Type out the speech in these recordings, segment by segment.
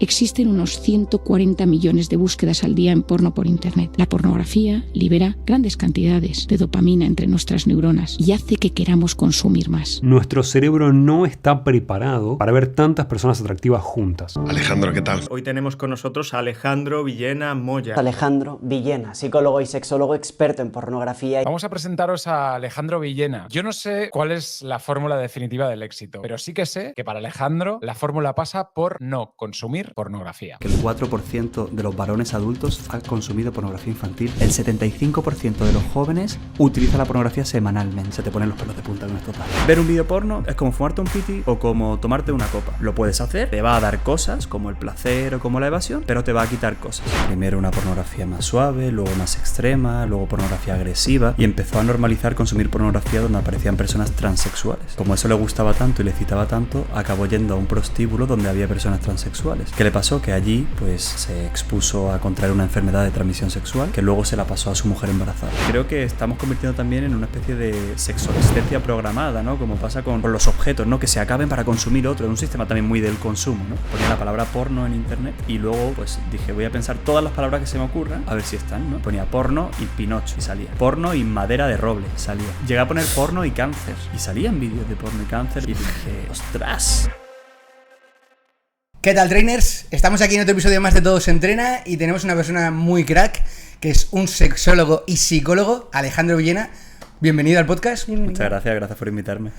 Existen unos 140 millones de búsquedas al día en porno por Internet. La pornografía libera grandes cantidades de dopamina entre nuestras neuronas y hace que queramos consumir más. Nuestro cerebro no está preparado para ver tantas personas atractivas juntas. Alejandro, ¿qué tal? Hoy tenemos con nosotros a Alejandro Villena Moya. Alejandro Villena, psicólogo y sexólogo experto en pornografía. Vamos a presentaros a Alejandro Villena. Yo no sé cuál es la fórmula definitiva del éxito, pero sí que sé que para Alejandro la fórmula pasa por no consumir pornografía. Que el 4% de los varones adultos ha consumido pornografía infantil. El 75% de los jóvenes utiliza la pornografía semanalmente. Se te ponen los pelos de punta con esto. Ver un vídeo porno es como fumarte un piti o como tomarte una copa. Lo puedes hacer, te va a dar cosas como el placer o como la evasión, pero te va a quitar cosas. Primero una pornografía más suave, luego más extrema, luego pornografía agresiva, y empezó a normalizar consumir pornografía donde aparecían personas transexuales. Como eso le gustaba tanto y le excitaba tanto, acabó yendo a un prostíbulo donde había personas transexuales. ¿Qué le pasó? Que allí pues se expuso a contraer una enfermedad de transmisión sexual que luego se la pasó a su mujer embarazada. Creo que estamos convirtiendo también en una especie de sexolescencia programada, ¿no? Como pasa con los objetos, ¿no? Que se acaben para consumir otro. Es un sistema también muy del consumo, ¿no? Ponía la palabra porno en internet y luego pues dije, voy a pensar todas las palabras que se me ocurran a ver si están, ¿no? Ponía porno y Pinocho y salía. Porno y madera de roble, salía. Llegué a poner porno y cáncer y salían vídeos de porno y cáncer y dije, ¡ostras! ¿Qué tal, trainers? Estamos aquí en otro episodio más de Todo se entrena y tenemos una persona muy crack, que es un sexólogo y psicólogo, Alejandro Villena. Bienvenido al podcast. Muchas gracias por invitarme.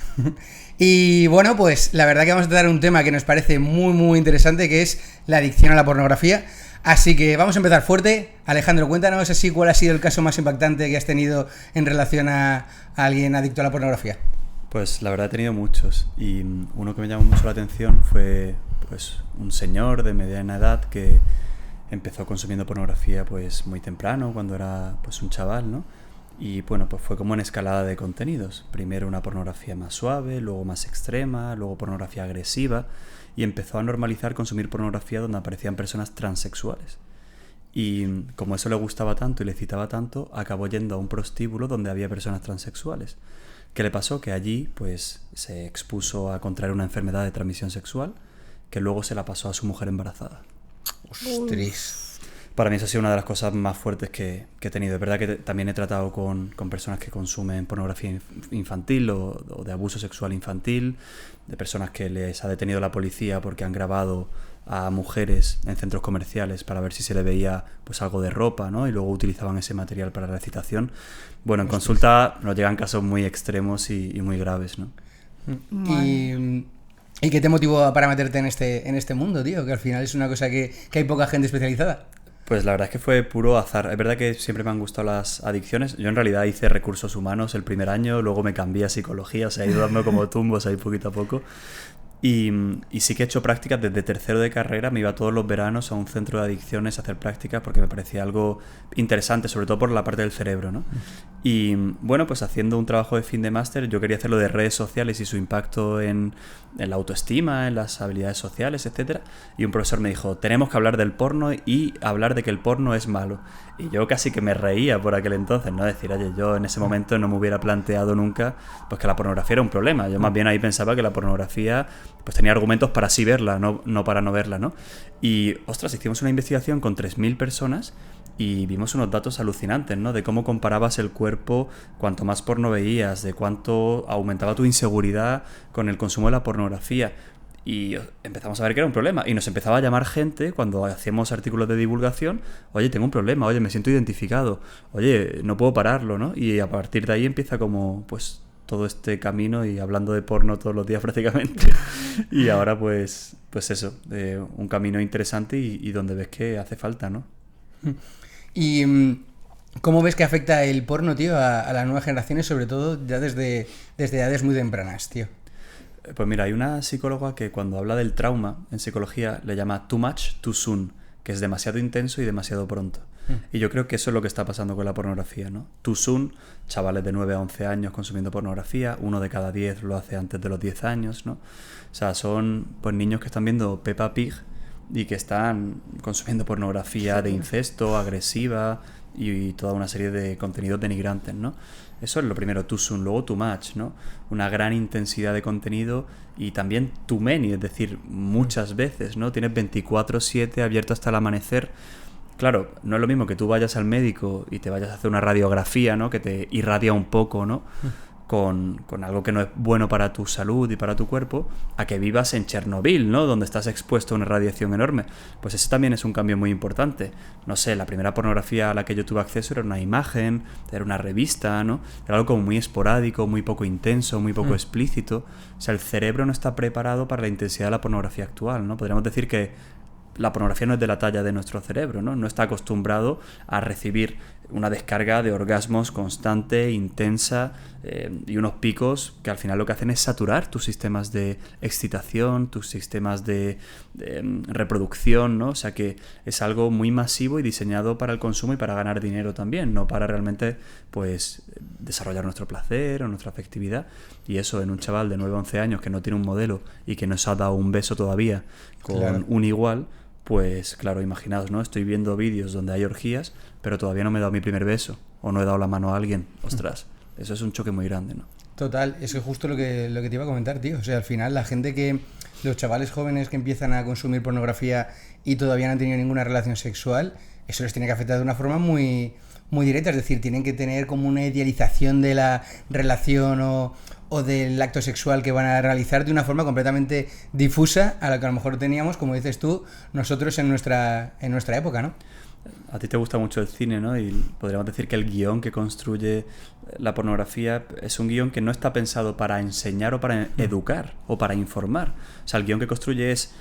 Y bueno, pues la verdad que vamos a tratar un tema que nos parece muy interesante, que es la adicción a la pornografía. Así que vamos a empezar fuerte. Alejandro, cuéntanos así cuál ha sido el caso más impactante que has tenido en relación a alguien adicto a la pornografía. Pues la verdad he tenido muchos, y uno que me llamó mucho la atención fue pues un señor de mediana edad que empezó consumiendo pornografía pues muy temprano, cuando era pues un chaval, ¿no? Y bueno, pues fue como en escalada de contenidos. Primero una pornografía más suave, luego más extrema, luego pornografía agresiva, y empezó a normalizar consumir pornografía donde aparecían personas transexuales. Y como eso le gustaba tanto y le excitaba tanto, acabó yendo a un prostíbulo donde había personas transexuales. ¿Qué le pasó? Que allí pues se expuso a contraer una enfermedad de transmisión sexual que luego se la pasó a su mujer embarazada. ¡Ostras! Para mí eso ha sido una de las cosas más fuertes que he tenido. Es verdad que también he tratado con personas que consumen pornografía infantil o de abuso sexual infantil, de personas que les ha detenido la policía porque han grabado a mujeres en centros comerciales para ver si se le veía pues algo de ropa, ¿no? Y luego utilizaban ese material para la excitación. Bueno, en consulta nos llegan casos muy extremos y muy graves, ¿no? ¿Y qué te motivó para meterte en este mundo, tío? Que al final es una cosa que hay poca gente especializada. Pues la verdad es que fue puro azar. Es verdad que siempre me han gustado las adicciones. Yo en realidad hice recursos humanos el primer año, luego me cambié a psicología, o sea, he ido dando como tumbos ahí poquito a poco. Y sí que he hecho prácticas desde tercero de carrera, me iba todos los veranos a un centro de adicciones a hacer prácticas porque me parecía algo interesante, sobre todo por la parte del cerebro, ¿no? Y bueno, pues haciendo un trabajo de fin de máster, yo quería hacerlo de redes sociales y su impacto en la autoestima, en las habilidades sociales, etcétera. Y un profesor me dijo, tenemos que hablar del porno y hablar de que el porno es malo. Y yo casi que me reía por aquel entonces, ¿no? Decir, oye, yo en ese momento no me hubiera planteado nunca pues que la pornografía era un problema. Yo más bien ahí pensaba que la pornografía pues tenía argumentos para sí verla, no para no verla, ¿no? Y, ostras, hicimos una investigación con 3.000 personas y vimos unos datos alucinantes, ¿no? De cómo comparabas el cuerpo cuanto más porno veías, de cuánto aumentaba tu inseguridad con el consumo de la pornografía. Y empezamos a ver que era un problema. Y nos empezaba a llamar gente cuando hacíamos artículos de divulgación. Oye, tengo un problema. Oye, me siento identificado. Oye, no puedo pararlo, ¿no? Y a partir de ahí empieza como, pues, todo este camino y hablando de porno todos los días prácticamente. Y ahora, pues eso, un camino interesante y donde ves que hace falta, ¿no? ¿Y cómo ves que afecta el porno, tío, a las nuevas generaciones, sobre todo ya desde edades muy tempranas, tío? Pues mira, hay una psicóloga que cuando habla del trauma en psicología le llama too much, too soon, que es demasiado intenso y demasiado pronto. Y yo creo que eso es lo que está pasando con la pornografía, ¿no? Too soon, chavales de 9 a 11 años consumiendo pornografía, 1 de cada 10 lo hace antes de los 10 años, ¿no? O sea, son pues niños que están viendo Peppa Pig y que están consumiendo pornografía de incesto, agresiva, y toda una serie de contenidos denigrantes, ¿no? Eso es lo primero, too soon. Luego too much, ¿no? Una gran intensidad de contenido y también too many, es decir, muchas veces, ¿no? Tienes 24/7 abierto hasta el amanecer. Claro, no es lo mismo que tú vayas al médico y te vayas a hacer una radiografía, ¿no? Que te irradia un poco, ¿no? Con algo que no es bueno para tu salud y para tu cuerpo, a que vivas en Chernobyl, ¿no? Donde estás expuesto a una radiación enorme. Pues ese también es un cambio muy importante. No sé, la primera pornografía a la que yo tuve acceso era una imagen, era una revista, ¿no? Era algo como muy esporádico, muy poco intenso, muy poco explícito. O sea, el cerebro no está preparado para la intensidad de la pornografía actual, ¿no? Podríamos decir que la pornografía no es de la talla de nuestro cerebro, ¿no? No está acostumbrado a recibir una descarga de orgasmos constante, intensa, y unos picos que al final lo que hacen es saturar tus sistemas de excitación, tus sistemas de reproducción, ¿no? O sea que es algo muy masivo y diseñado para el consumo y para ganar dinero también, no para realmente pues desarrollar nuestro placer o nuestra afectividad. Y eso en un chaval de 9 o 11 años que no tiene un modelo y que no se ha dado un beso todavía con un igual, pues claro, imaginaos, ¿no? Estoy viendo vídeos donde hay orgías, pero todavía no me he dado mi primer beso o no he dado la mano a alguien. Ostras, eso es un choque muy grande, ¿no? Total, eso es justo lo que te iba a comentar, tío. O sea, al final los chavales jóvenes que empiezan a consumir pornografía y todavía no han tenido ninguna relación sexual, eso les tiene que afectar de una forma muy, muy directa. Es decir, tienen que tener como una idealización de la relación o del acto sexual que van a realizar de una forma completamente difusa a la que a lo mejor teníamos, como dices tú, nosotros en nuestra época, ¿no? A ti te gusta mucho el cine, ¿no? Y podríamos decir que el guión que construye la pornografía es un guión que no está pensado para enseñar o para educar o para informar. O sea, el guión que construye es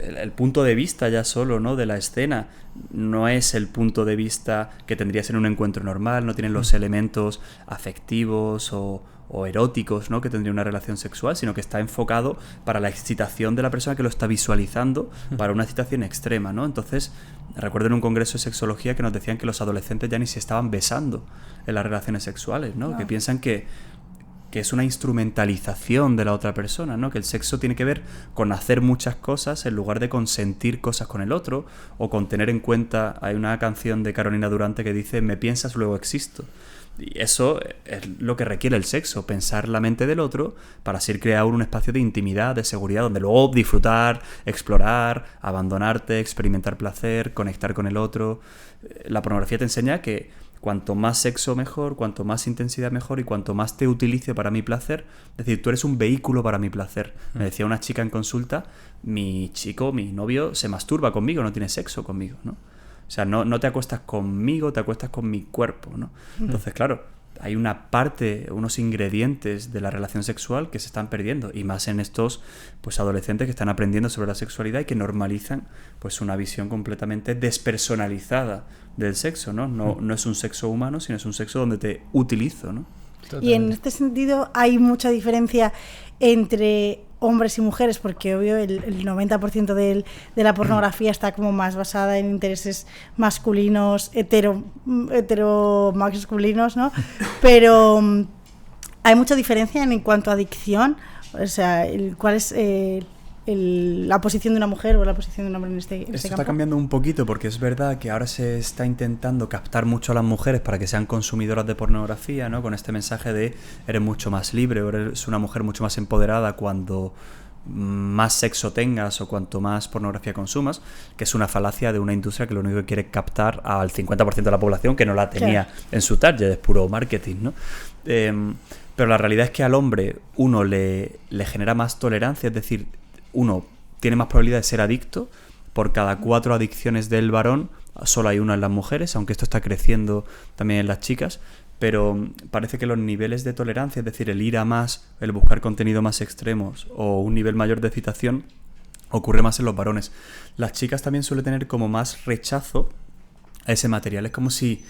el punto de vista ya solo, ¿no? De la escena. No es el punto de vista que tendrías en un encuentro normal, no tienen los elementos afectivos o eróticos, ¿no? Que tendría una relación sexual, sino que está enfocado para la excitación de la persona que lo está visualizando, para una excitación extrema, ¿no? Entonces, recuerdo en un congreso de sexología que nos decían que los adolescentes ya ni se estaban besando en las relaciones sexuales, ¿no? Que piensan que es una instrumentalización de la otra persona, ¿no? Que el sexo tiene que ver con hacer muchas cosas en lugar de consentir cosas con el otro o con tener en cuenta. Hay una canción de Carolina Durante que dice: me piensas, luego existo. Y eso es lo que requiere el sexo, pensar la mente del otro para así crear un espacio de intimidad, de seguridad, donde luego disfrutar, explorar, abandonarte, experimentar placer, conectar con el otro. La pornografía te enseña que cuanto más sexo mejor, cuanto más intensidad mejor y cuanto más te utilice para mi placer. Es decir, tú eres un vehículo para mi placer. Me decía una chica en consulta: mi novio se masturba conmigo, no tiene sexo conmigo, ¿no? O sea, no te acuestas conmigo, te acuestas con mi cuerpo, ¿no? Entonces, claro, hay una parte, unos ingredientes de la relación sexual que se están perdiendo, y más en estos pues adolescentes que están aprendiendo sobre la sexualidad y que normalizan pues una visión completamente despersonalizada del sexo, ¿no? No es un sexo humano, sino es un sexo donde te utilizo, ¿no? Totalmente. Y en este sentido hay mucha diferencia entre hombres y mujeres, porque obvio el 90% de la pornografía está como más basada en intereses masculinos, heteromasculinos, ¿no? Pero hay mucha diferencia en cuanto a adicción, o sea, cuál es la posición de una mujer o la posición de un hombre en este campo. Está cambiando un poquito, porque es verdad que ahora se está intentando captar mucho a las mujeres para que sean consumidoras de pornografía, ¿no? Con este mensaje de eres mucho más libre, eres una mujer mucho más empoderada cuando más sexo tengas o cuanto más pornografía consumas, que es una falacia de una industria que lo único que quiere es captar al 50% de la población que no la tenía en su target, es puro marketing, ¿no? Pero la realidad es que al hombre uno le genera más tolerancia, es decir, uno tiene más probabilidad de ser adicto. Por cada 4 adicciones del varón, solo hay una en las mujeres, aunque esto está creciendo también en las chicas. Pero parece que los niveles de tolerancia, es decir, el ir a más, el buscar contenido más extremos o un nivel mayor de excitación, ocurre más en los varones. Las chicas también suelen tener como más rechazo a ese material. Es como si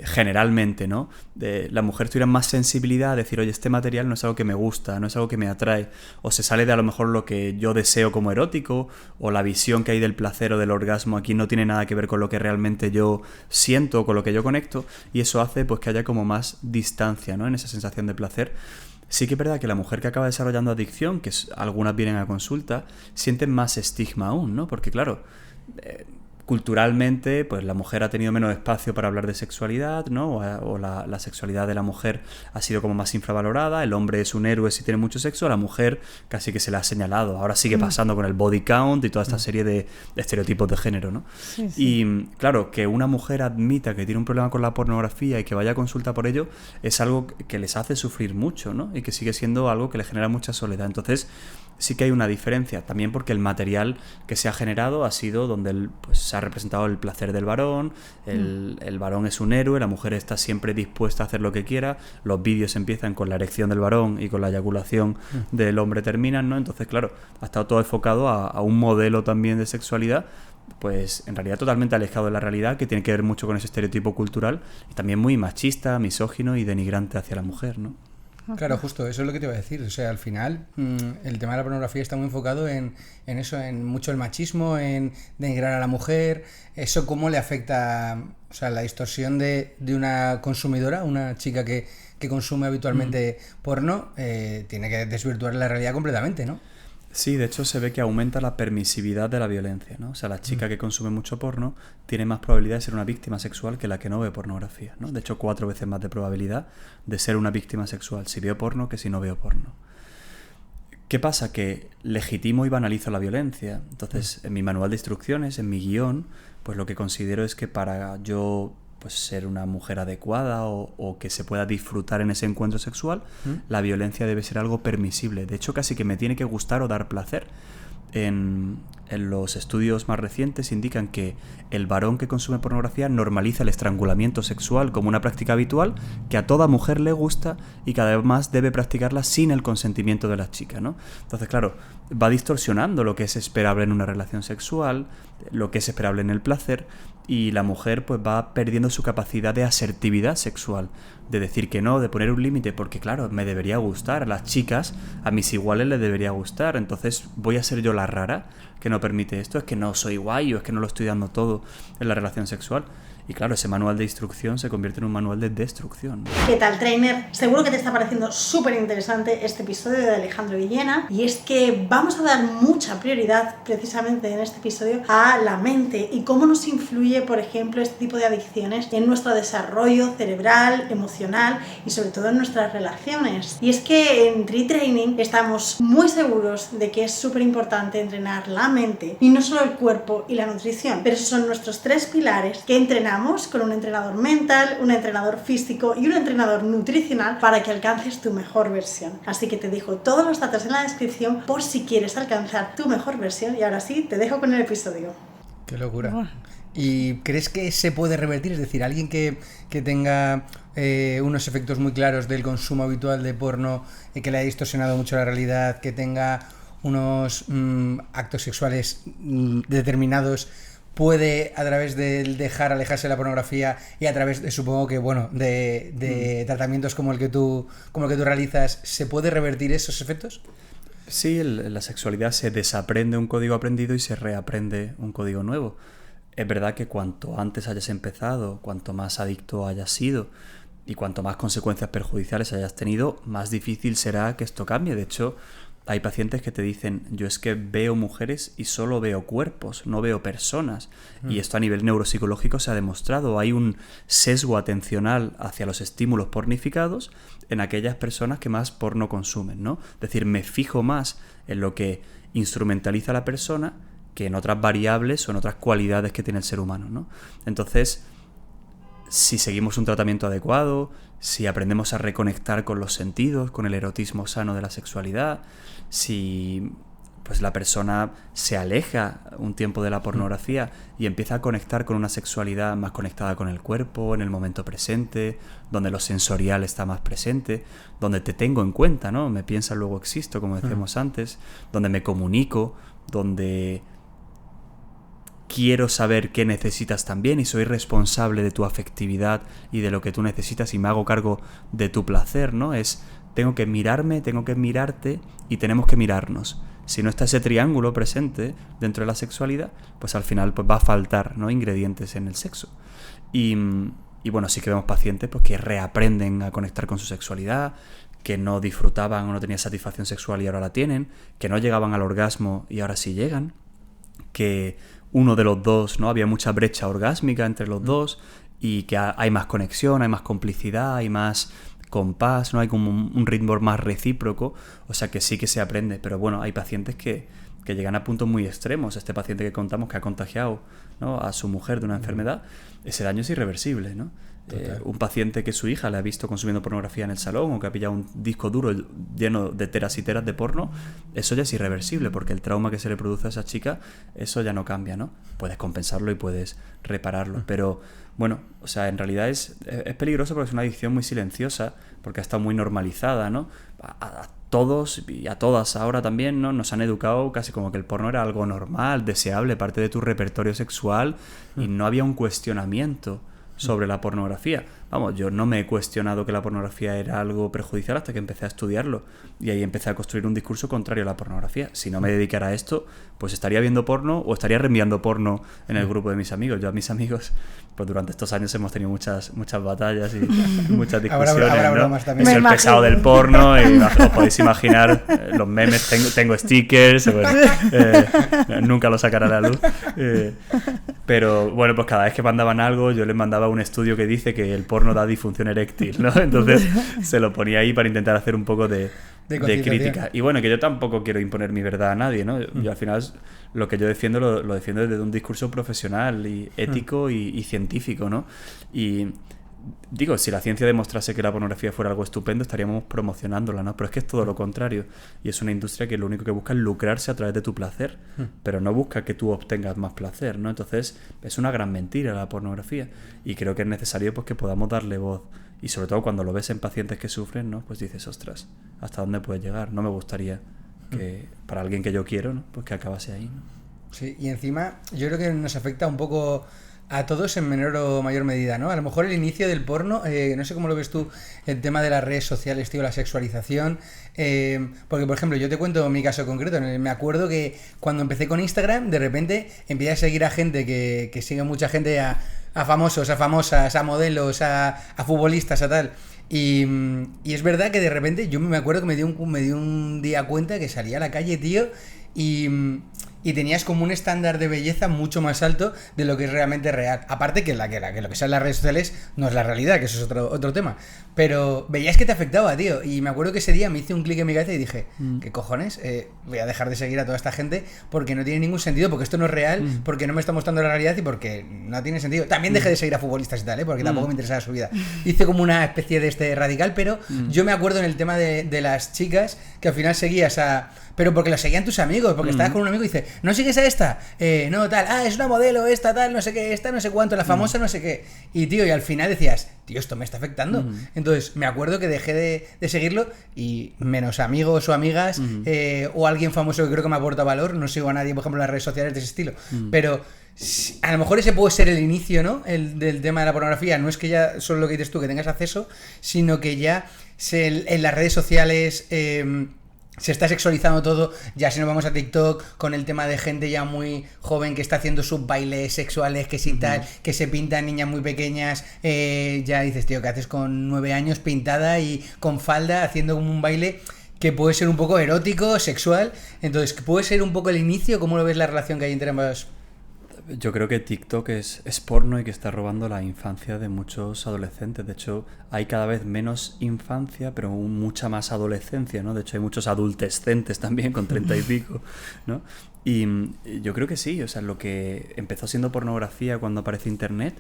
generalmente, ¿no? La mujer tuviera más sensibilidad a decir: oye, este material no es algo que me gusta, no es algo que me atrae, o se sale de a lo mejor lo que yo deseo como erótico, o la visión que hay del placer o del orgasmo aquí no tiene nada que ver con lo que realmente yo siento o con lo que yo conecto, y eso hace pues que haya como más distancia, ¿no? En esa sensación de placer. Sí que es verdad que la mujer que acaba desarrollando adicción, algunas vienen a consulta, sienten más estigma aún, ¿no? Porque claro, culturalmente, pues la mujer ha tenido menos espacio para hablar de sexualidad, ¿no? O la sexualidad de la mujer ha sido como más infravalorada, el hombre es un héroe si tiene mucho sexo, a la mujer casi que se le ha señalado. Ahora sigue pasando con el body count y toda esta serie de estereotipos de género, ¿no? Sí, sí. Y claro, que una mujer admita que tiene un problema con la pornografía y que vaya a consulta por ello es algo que les hace sufrir mucho, ¿no? Y que sigue siendo algo que le genera mucha soledad. Entonces sí que hay una diferencia, también porque el material que se ha generado ha sido donde pues, se ha representado el placer del varón, el varón es un héroe, la mujer está siempre dispuesta a hacer lo que quiera, los vídeos empiezan con la erección del varón y con la eyaculación del hombre terminan, ¿no? Entonces, claro, ha estado todo enfocado a un modelo también de sexualidad, pues en realidad totalmente alejado de la realidad, que tiene que ver mucho con ese estereotipo cultural y también muy machista, misógino y denigrante hacia la mujer, ¿no? Claro, justo, eso es lo que te iba a decir. O sea, al final, el tema de la pornografía está muy enfocado en eso, en mucho el machismo, en denigrar a la mujer. Eso cómo le afecta, o sea, la distorsión de una consumidora, una chica que consume habitualmente porno, tiene que desvirtuar la realidad completamente, ¿no? Sí, de hecho se ve que aumenta la permisividad de la violencia, ¿no? O sea, la chica que consume mucho porno tiene más probabilidad de ser una víctima sexual que la que no ve pornografía, ¿no? De hecho, 4 veces más de probabilidad de ser una víctima sexual si veo porno que si no veo porno. ¿Qué pasa? Que legitimo y banalizo la violencia. Entonces, en mi manual de instrucciones, en mi guión, pues lo que considero es que para yo pues ser una mujer adecuada o que se pueda disfrutar en ese encuentro sexual, la violencia debe ser algo permisible. De hecho, casi que me tiene que gustar o dar placer. En los estudios más recientes indican que el varón que consume pornografía normaliza el estrangulamiento sexual como una práctica habitual que a toda mujer le gusta y que además debe practicarla sin el consentimiento de la chica, ¿no? Entonces, claro, va distorsionando lo que es esperable en una relación sexual, lo que es esperable en el placer, y la mujer pues va perdiendo su capacidad de asertividad sexual, de decir que no, de poner un límite, porque claro, me debería gustar, a las chicas, a mis iguales les debería gustar, entonces voy a ser yo la rara que no permite esto, es que no soy guay o es que no lo estoy dando todo en la relación sexual. Y claro, ese manual de instrucción se convierte en un manual de destrucción. ¿Qué tal, trainer? Seguro que te está pareciendo súper interesante este episodio de Alejandro Villena, y es que vamos a dar mucha prioridad precisamente en este episodio a la mente y cómo nos influye, por ejemplo, este tipo de adicciones en nuestro desarrollo cerebral, emocional y sobre todo en nuestras relaciones. Y es que en Tree Training estamos muy seguros de que es súper importante entrenar la mente y no solo el cuerpo y la nutrición, pero esos son nuestros 3 pilares que entrenamos con un entrenador mental, un entrenador físico y un entrenador nutricional para que alcances tu mejor versión. Así que te dejo todos los datos en la descripción por si quieres alcanzar tu mejor versión, y ahora sí, te dejo con el episodio. Qué locura. ¿Y crees que se puede revertir? Es decir, alguien que tenga unos efectos muy claros del consumo habitual de porno, que le haya distorsionado mucho la realidad, que tenga unos actos sexuales determinados, puede, a través de alejarse de la pornografía y a través de, supongo que, bueno, de tratamientos como el que tú realizas, ¿se puede revertir esos efectos? Sí, en la sexualidad se desaprende un código aprendido y se reaprende un código nuevo. Es verdad que cuanto antes hayas empezado, cuanto más adicto hayas sido y cuanto más consecuencias perjudiciales hayas tenido, más difícil será que esto cambie. De hecho, hay pacientes que te dicen, yo es que veo mujeres y solo veo cuerpos, no veo personas. Y esto a nivel neuropsicológico se ha demostrado. Hay un sesgo atencional hacia los estímulos pornificados en aquellas personas que más porno consumen, ¿no? Es decir, me fijo más en lo que instrumentaliza a la persona que en otras variables o en otras cualidades que tiene el ser humano, ¿no? Entonces, si seguimos un tratamiento adecuado, si aprendemos a reconectar con los sentidos, con el erotismo sano de la sexualidad, si pues la persona se aleja un tiempo de la pornografía y empieza a conectar con una sexualidad más conectada con el cuerpo, en el momento presente, donde lo sensorial está más presente, donde te tengo en cuenta, ¿no? Me piensa, luego existo, como decíamos antes, donde me comunico, donde quiero saber qué necesitas también y soy responsable de tu afectividad y de lo que tú necesitas y me hago cargo de tu placer, ¿no? Tengo que mirarme, tengo que mirarte y tenemos que mirarnos. Si no está ese triángulo presente dentro de la sexualidad, pues al final pues va a faltar, ¿no?, ingredientes en el sexo. Y bueno, sí que vemos pacientes pues, que reaprenden a conectar con su sexualidad, que no disfrutaban o no tenían satisfacción sexual y ahora la tienen, que no llegaban al orgasmo y ahora sí llegan, que uno de los dos, ¿no? Había mucha brecha orgásmica entre los dos y que hay más conexión, hay más complicidad, hay más compás, ¿no? Hay como un ritmo más recíproco, o sea que sí que se aprende, pero bueno, hay pacientes que llegan a puntos muy extremos. Este paciente que contamos que ha contagiado, ¿no?, a su mujer de una enfermedad, ese daño es irreversible, ¿no? Un paciente que su hija le ha visto consumiendo pornografía en el salón o que ha pillado un disco duro lleno de teras y teras de porno, eso ya es irreversible porque el trauma que se le produce a esa chica, eso ya no cambia, ¿no? Puedes compensarlo y puedes repararlo, pero bueno, o sea, en realidad es peligroso porque es una adicción muy silenciosa, porque ha estado muy normalizada, ¿no? A todos y a todas ahora también, ¿no? Nos han educado casi como que el porno era algo normal, deseable, parte de tu repertorio sexual, y no había un cuestionamiento sobre la pornografía. Vamos, yo no me he cuestionado que la pornografía era algo perjudicial hasta que empecé a estudiarlo, y ahí empecé a construir un discurso contrario a la pornografía. Si no me dedicara a esto, pues estaría viendo porno o estaría reenviando porno en el grupo de mis amigos. Yo a mis amigos, pues durante estos años hemos tenido muchas batallas y muchas discusiones, habrá ¿no? bromas también. Soy el pesado del porno y os podéis imaginar los memes, tengo stickers, bueno, nunca lo sacaré a la luz, pero bueno, pues cada vez que mandaban algo yo les mandaba un estudio que dice que el porno da disfunción eréctil, ¿no? Entonces se lo ponía ahí para intentar hacer un poco de crítica. Y bueno, que yo tampoco quiero imponer mi verdad a nadie, ¿no? Yo al final lo que yo defiendo lo defiendo desde un discurso profesional y ético y científico, ¿no? Y digo, si la ciencia demostrase que la pornografía fuera algo estupendo, estaríamos promocionándola, ¿no? Pero es que es todo lo contrario. Y es una industria que lo único que busca es lucrarse a través de tu placer, pero no busca que tú obtengas más placer, ¿no? Entonces, es una gran mentira la pornografía. Y creo que es necesario pues que podamos darle voz. Y sobre todo cuando lo ves en pacientes que sufren, ¿no? Pues dices, ostras, ¿hasta dónde puede llegar? No me gustaría que para alguien que yo quiero, ¿no? Pues que acabase ahí, ¿no? Sí, y encima yo creo que nos afecta un poco a todos en menor o mayor medida, ¿no? A lo mejor el inicio del porno, no sé cómo lo ves tú, el tema de las redes sociales, tío, la sexualización, porque, por ejemplo, yo te cuento mi caso concreto. Me acuerdo que cuando empecé con Instagram, de repente empecé a seguir a gente que sigue mucha gente, a famosos, a famosas, a modelos, a futbolistas, a tal. Y es verdad que de repente yo me acuerdo que me dio un día cuenta que salía a la calle, tío, y tenías como un estándar de belleza mucho más alto de lo que es realmente real. Aparte que lo que sale en las redes sociales no es la realidad, que eso es otro tema. Pero veías que te afectaba, tío. Y me acuerdo que ese día me hice un clic en mi cabeza y dije, ¿qué cojones? Voy a dejar de seguir a toda esta gente porque no tiene ningún sentido, porque esto no es real, porque no me está mostrando la realidad y porque no tiene sentido. También dejé de seguir a futbolistas y tal, porque tampoco me interesaba su vida. Hice como una especie de radical, pero yo me acuerdo en el tema de las chicas que al final seguías a... Pero porque lo seguían tus amigos, porque estabas con un amigo y dices, ¿no sigues a esta? No, tal, es una modelo, esta, tal, no sé qué, esta, no sé cuánto, la famosa, no sé qué. Y tío, y al final decías, tío, esto me está afectando. Entonces, me acuerdo que dejé de seguirlo y menos amigos o amigas o alguien famoso que creo que me aporta valor, no sigo a nadie, por ejemplo, en las redes sociales de ese estilo. Pero a lo mejor ese puede ser el inicio, ¿no? Del tema de la pornografía. No es que ya solo lo que dices tú, que tengas acceso, sino que ya en las redes sociales... se está sexualizando todo, ya si nos vamos a TikTok con el tema de gente ya muy joven que está haciendo sus bailes sexuales, que sí tal, que se pintan niñas muy pequeñas, ya dices, tío, ¿qué haces con 9 años pintada y con falda haciendo como un baile que puede ser un poco erótico, sexual? Entonces, ¿puede ser un poco el inicio? ¿Cómo lo ves la relación que hay entre ambas? Yo creo que TikTok es porno y que está robando la infancia de muchos adolescentes. De hecho, hay cada vez menos infancia, pero mucha más adolescencia, ¿no? De hecho, hay muchos adultescentes también, con 30 y pico, ¿no? Y yo creo que sí, o sea, lo que empezó siendo pornografía cuando apareció Internet,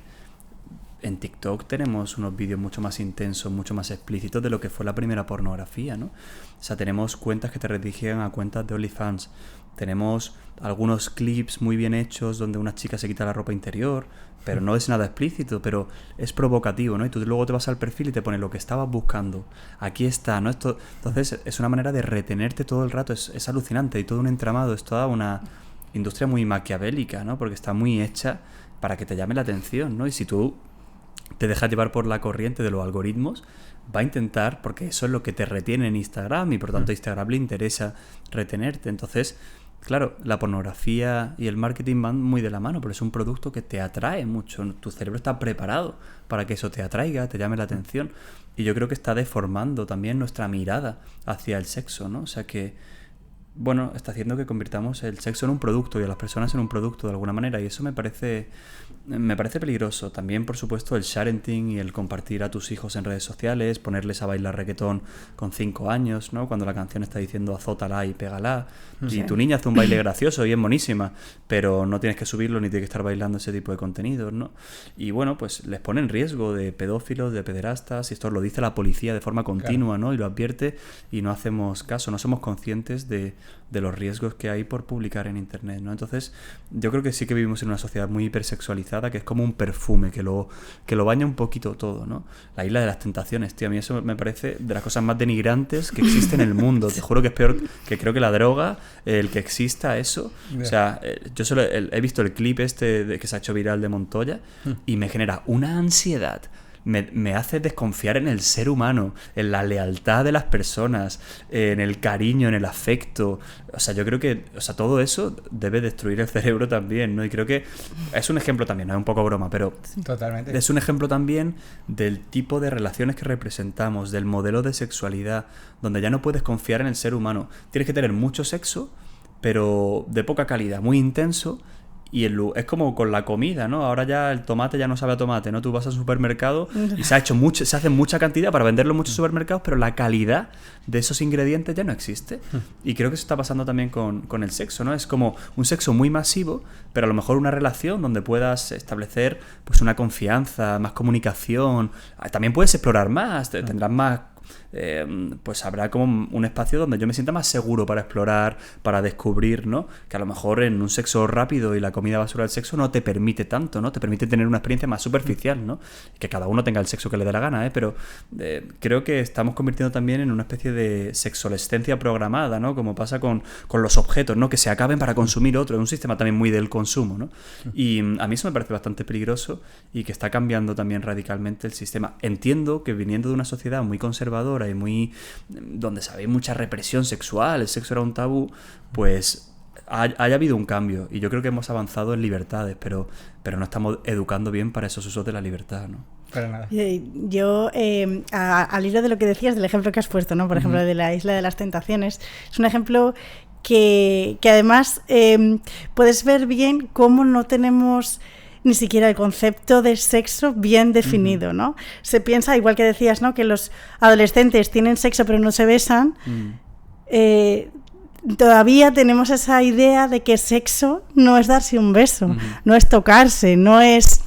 en TikTok tenemos unos vídeos mucho más intensos, mucho más explícitos de lo que fue la primera pornografía, ¿no? O sea, tenemos cuentas que te redirigían a cuentas de OnlyFans. Tenemos algunos clips muy bien hechos donde una chica se quita la ropa interior, pero no es nada explícito, pero es provocativo, ¿no? Y tú luego te vas al perfil y te pones lo que estabas buscando. Aquí está, ¿no? Entonces es una manera de retenerte todo el rato, es alucinante, y todo un entramado, es toda una industria muy maquiavélica, ¿no? Porque está muy hecha para que te llame la atención, ¿no? Y si tú te dejas llevar por la corriente de los algoritmos, va a intentar, porque eso es lo que te retiene en Instagram y por tanto a Instagram le interesa retenerte. Entonces, claro, la pornografía y el marketing van muy de la mano, pero es un producto que te atrae mucho. Tu cerebro está preparado para que eso te atraiga, te llame la atención. Y yo creo que está deformando también nuestra mirada hacia el sexo, ¿no? O sea que bueno, está haciendo que convirtamos el sexo en un producto y a las personas en un producto de alguna manera, y eso me parece peligroso. También, por supuesto, el sharenting y el compartir a tus hijos en redes sociales, ponerles a bailar reggaetón con 5 años, ¿no? Cuando la canción está diciendo azótala y pégala, y tu niña hace un baile gracioso y es monísima, pero no tienes que subirlo ni tienes que estar bailando ese tipo de contenidos, ¿no? Y bueno, pues les pone en riesgo de pedófilos, de pederastas, y esto lo dice la policía de forma continua, ¿no? Y lo advierte, y no hacemos caso, no somos conscientes de los riesgos que hay por publicar en internet, ¿no? Entonces, yo creo que sí que vivimos en una sociedad muy hipersexualizada, que es como un perfume que lo baña un poquito todo, ¿no? La isla de las tentaciones, tío, a mí eso me parece de las cosas más denigrantes que existen en el mundo. Te juro que es peor, que creo que la droga, el que exista eso. O sea, yo solo he visto el clip que se ha hecho viral de Montoya y me genera una ansiedad. Me hace desconfiar en el ser humano, en la lealtad de las personas, en el cariño, en el afecto. O sea, yo creo que todo eso debe destruir el cerebro también, ¿no? Y creo que es un ejemplo también, no es un poco broma, pero totalmente. Es un ejemplo también del tipo de relaciones que representamos, del modelo de sexualidad, donde ya no puedes confiar en el ser humano. Tienes que tener mucho sexo, pero de poca calidad, muy intenso. Y es como con la comida, ¿no? Ahora ya el tomate ya no sabe a tomate, ¿no? Tú vas al supermercado y se hace mucha cantidad para venderlo en muchos supermercados, pero la calidad de esos ingredientes ya no existe. Y creo que eso está pasando también con el sexo, ¿no? Es como un sexo muy masivo, pero a lo mejor una relación donde puedas establecer pues una confianza, más comunicación. También puedes explorar más, tendrás más... pues habrá como un espacio donde yo me sienta más seguro para explorar, para descubrir, ¿no? Que a lo mejor en un sexo rápido y la comida basura del sexo no te permite tanto, ¿no? Te permite tener una experiencia más superficial, ¿no? Que cada uno tenga el sexo que le dé la gana, pero creo que estamos convirtiendo también en una especie de sexolescencia programada, ¿no? Como pasa con los objetos, ¿no? Que se acaben para consumir otro. Es un sistema también muy del consumo, ¿no? Y a mí eso me parece bastante peligroso y que está cambiando también radicalmente el sistema. Entiendo que viniendo de una sociedad muy conservadora y muy donde se ve mucha represión sexual, el sexo era un tabú, pues haya habido un cambio, y yo creo que hemos avanzado en libertades, pero no estamos educando bien para esos usos de la libertad, ¿no? Para nada. Yo, al hilo de lo que decías, del ejemplo que has puesto, ¿no? Por ejemplo, de la isla de las tentaciones, es un ejemplo que además puedes ver bien cómo no tenemos ni siquiera el concepto de sexo bien definido, ¿no? Se piensa, igual que decías, ¿no? Que los adolescentes tienen sexo pero no se besan. Todavía tenemos esa idea de que sexo no es darse un beso, no es tocarse, no es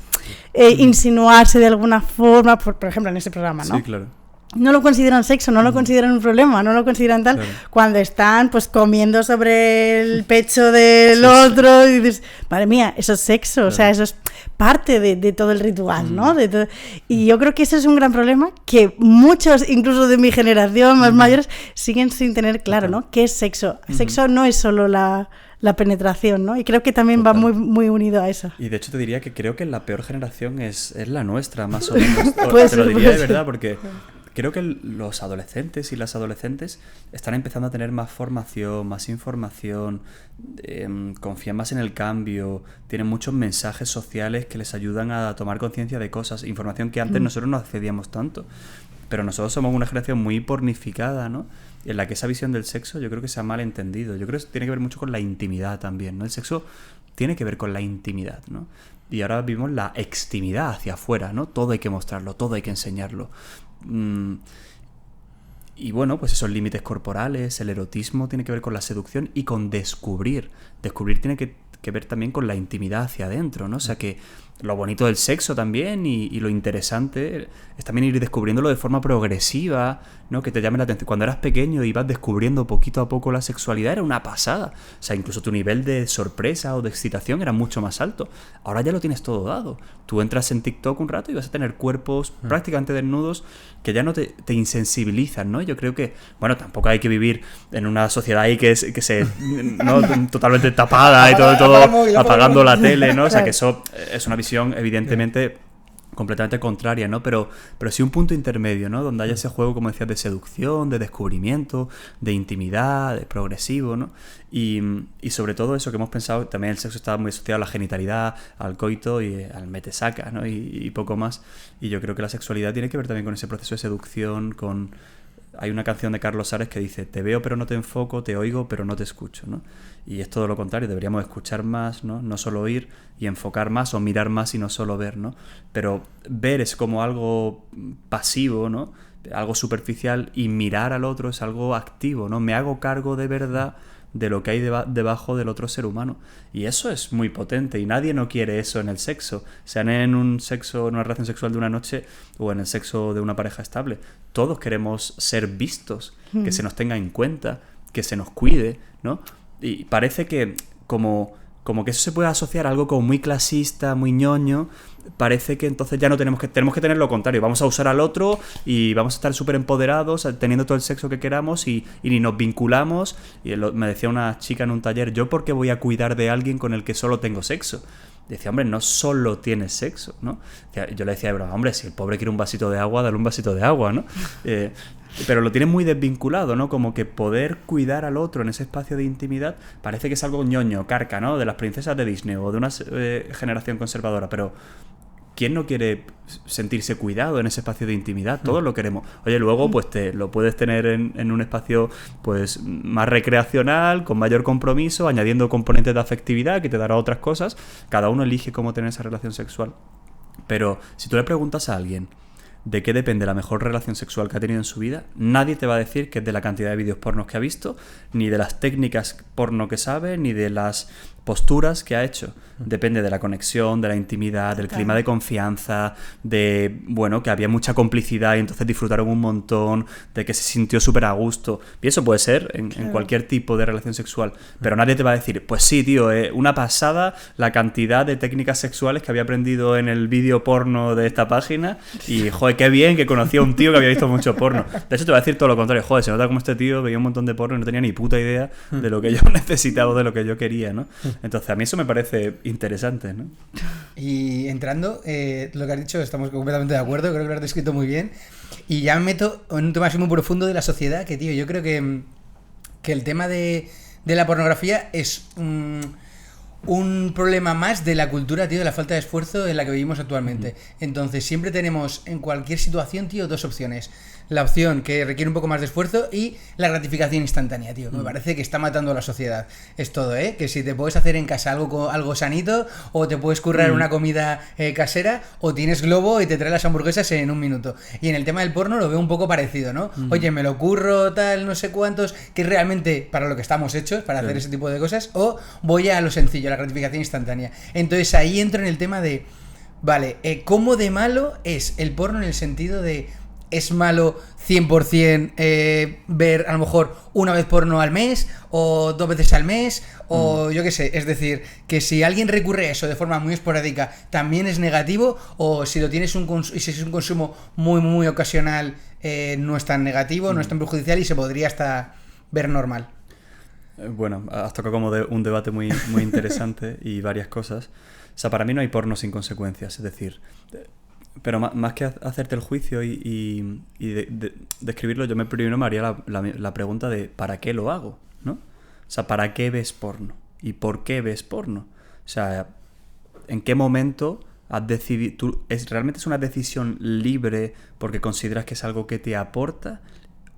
insinuarse de alguna forma, por ejemplo, en ese programa, ¿no? Sí, claro. No lo consideran sexo, no lo consideran un problema, no lo consideran tal, cuando están pues comiendo sobre el pecho del otro y dices, madre mía, eso es sexo, o sea, eso es parte de todo el ritual, ¿no? Y yo creo que ese es un gran problema que muchos, incluso de mi generación, más mayores, siguen sin tener claro, ¿no? ¿Qué es sexo? Sexo no es solo la penetración, ¿no? Y creo que también va muy, muy unido a eso. Y de hecho te diría que creo que la peor generación es la nuestra, más o menos. Te lo diría de verdad, porque creo que los adolescentes y las adolescentes están empezando a tener más formación, más información, confían más en el cambio, tienen muchos mensajes sociales que les ayudan a tomar conciencia de cosas, información que antes nosotros no accedíamos tanto. Pero nosotros somos una generación muy pornificada, ¿no? En la que esa visión del sexo yo creo que se ha mal entendido. Yo creo que tiene que ver mucho con la intimidad también, ¿no? El sexo tiene que ver con la intimidad, ¿no? Y ahora vivimos la extimidad hacia afuera, ¿no? Todo hay que mostrarlo, todo hay que enseñarlo. Y bueno, pues esos límites corporales, el erotismo tiene que ver con la seducción y con descubrir. Descubrir tiene que ver también con la intimidad hacia adentro, ¿no? O sea que lo bonito del sexo también y lo interesante es también ir descubriéndolo de forma progresiva, ¿no? Que te llame la atención. Cuando eras pequeño ibas descubriendo poquito a poco la sexualidad, era una pasada. O sea, incluso tu nivel de sorpresa o de excitación era mucho más alto. Ahora ya lo tienes todo dado. Tú entras en TikTok un rato y vas a tener cuerpos prácticamente desnudos que ya no te insensibilizan, ¿no? Yo creo que, bueno, tampoco hay que vivir en una sociedad ahí que se ¿no? totalmente tapada y todo apagando la tele, ¿no? O sea, que eso es una visión evidentemente completamente contraria, ¿no? Pero sí un punto intermedio, ¿no? Donde haya ese juego, como decías, de seducción, de descubrimiento, de intimidad, de progresivo, ¿no? Y sobre todo eso que hemos pensado, también el sexo está muy asociado a la genitalidad, al coito y al mete-saca, ¿no? Y poco más. Y yo creo que la sexualidad tiene que ver también con ese proceso de seducción, con hay una canción de Carlos Ares que dice: te veo pero no te enfoco, te oigo pero no te escucho, ¿no? Y es todo lo contrario, deberíamos escuchar más, ¿no? No solo oír, y enfocar más, o mirar más y no solo ver, ¿no? Pero ver es como algo pasivo, ¿no? Algo superficial, y mirar al otro es algo activo, ¿no? Me hago cargo de verdad de lo que hay debajo del otro ser humano. Y eso es muy potente, y nadie no quiere eso en el sexo, sean en un sexo, en una relación sexual de una noche, o en el sexo de una pareja estable. Todos queremos ser vistos, que se nos tenga en cuenta, que se nos cuide, ¿no? Y parece que como que eso se puede asociar a algo como muy clasista, muy ñoño. Parece que entonces ya no tenemos que tener lo contrario. Vamos a usar al otro y vamos a estar súper empoderados, teniendo todo el sexo que queramos, y ni nos vinculamos. Y me decía una chica en un taller: ¿yo por qué voy a cuidar de alguien con el que solo tengo sexo? Decía: hombre, no solo tienes sexo, ¿no? Yo le decía de broma: hombre, si el pobre quiere un vasito de agua, dale un vasito de agua, ¿no? Pero lo tienes muy desvinculado, ¿no? Como que poder cuidar al otro en ese espacio de intimidad parece que es algo ñoño, carca, ¿no? De las princesas de Disney o de una generación conservadora. Pero ¿quién no quiere sentirse cuidado en ese espacio de intimidad? Todos lo queremos. Oye, luego pues lo puedes tener en un espacio pues más recreacional, con mayor compromiso, añadiendo componentes de afectividad que te dará otras cosas. Cada uno elige cómo tener esa relación sexual. Pero si tú le preguntas a alguien de qué depende la mejor relación sexual que ha tenido en su vida, nadie te va a decir que es de la cantidad de vídeos pornos que ha visto, ni de las técnicas porno que sabe, ni de las posturas que ha hecho. Depende de la conexión, de la intimidad, del clima de confianza, de, bueno, que había mucha complicidad y entonces disfrutaron un montón, de que se sintió súper a gusto. Y eso puede ser en cualquier tipo de relación sexual. Pero nadie te va a decir: pues sí, tío, una pasada la cantidad de técnicas sexuales que había aprendido en el vídeo porno de esta página, y, joder, qué bien que conocía a un tío que había visto mucho porno. De hecho, te va a decir todo lo contrario: joder, se nota como este tío veía un montón de porno y no tenía ni puta idea de lo que yo necesitaba, de lo que yo quería, ¿no? Entonces, a mí eso me parece interesante, ¿no? Y entrando, lo que has dicho, estamos completamente de acuerdo, creo que lo has descrito muy bien. Y ya me meto en un tema así muy profundo de la sociedad, que, tío, yo creo que el tema de la pornografía es un problema más de la cultura, tío, de la falta de esfuerzo en la que vivimos actualmente. Entonces, siempre tenemos en cualquier situación, tío, dos opciones. La opción que requiere un poco más de esfuerzo y la gratificación instantánea, tío. Me parece que está matando a la sociedad. Es todo, ¿eh? Que si te puedes hacer en casa algo sanito, o te puedes currar una comida casera, o tienes Globo y te trae las hamburguesas en un minuto. Y en el tema del porno lo veo un poco parecido, ¿no? Oye, me lo curro, tal, no sé cuántos, que es realmente para lo que estamos hechos, para hacer ese tipo de cosas, o voy a lo sencillo, la gratificación instantánea. Entonces ahí entro en el tema de, vale, ¿cómo de malo es el porno en el sentido de... ¿Es malo 100% ver a lo mejor una vez porno al mes o 2 veces al mes? O yo qué sé, es decir, que si alguien recurre a eso de forma muy esporádica, ¿también es negativo? O si lo tienes si es un consumo muy, muy ocasional, no es tan negativo, no es tan perjudicial y se podría hasta ver normal. Bueno, has tocado como un debate muy, muy interesante y varias cosas. O sea, para mí no hay porno sin consecuencias, es decir... Pero más que hacerte el juicio y describirlo, yo primero me haría la pregunta de ¿para qué lo hago? ¿No? O sea, ¿para qué ves porno? ¿Y por qué ves porno? O sea, ¿en qué momento has decidido? ¿Realmente es una decisión libre porque consideras que es algo que te aporta?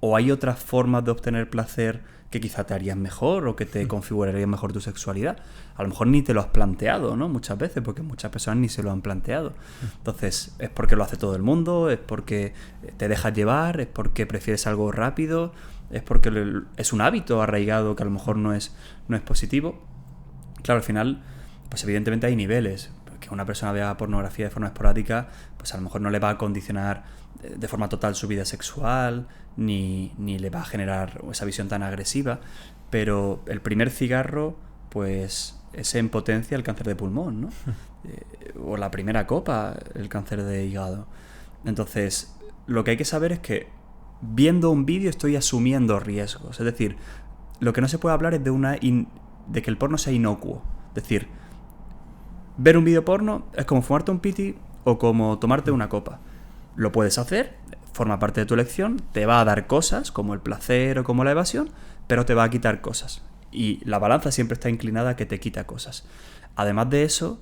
¿O hay otras formas de obtener placer que quizá te harían mejor o que te configurarían mejor tu sexualidad? A lo mejor ni te lo has planteado, ¿no? Muchas veces, porque muchas personas ni se lo han planteado. Entonces, ¿es porque lo hace todo el mundo? ¿Es porque te dejas llevar? ¿Es porque prefieres algo rápido? ¿Es porque es un hábito arraigado que a lo mejor no es positivo? Claro, al final, pues evidentemente hay niveles. Que una persona vea pornografía de forma esporádica, pues a lo mejor no le va a condicionar de forma total su vida sexual, ni le va a generar esa visión tan agresiva, pero el primer cigarro, pues es en potencia el cáncer de pulmón, ¿no? O la primera copa, el cáncer de hígado. Entonces, lo que hay que saber es que viendo un vídeo estoy asumiendo riesgos. Es decir, lo que no se puede hablar es de que el porno sea inocuo. Es decir, ver un vídeo porno es como fumarte un piti o como tomarte una copa. Lo puedes hacer, forma parte de tu elección, te va a dar cosas como el placer o como la evasión, pero te va a quitar cosas. Y la balanza siempre está inclinada a que te quita cosas. Además de eso,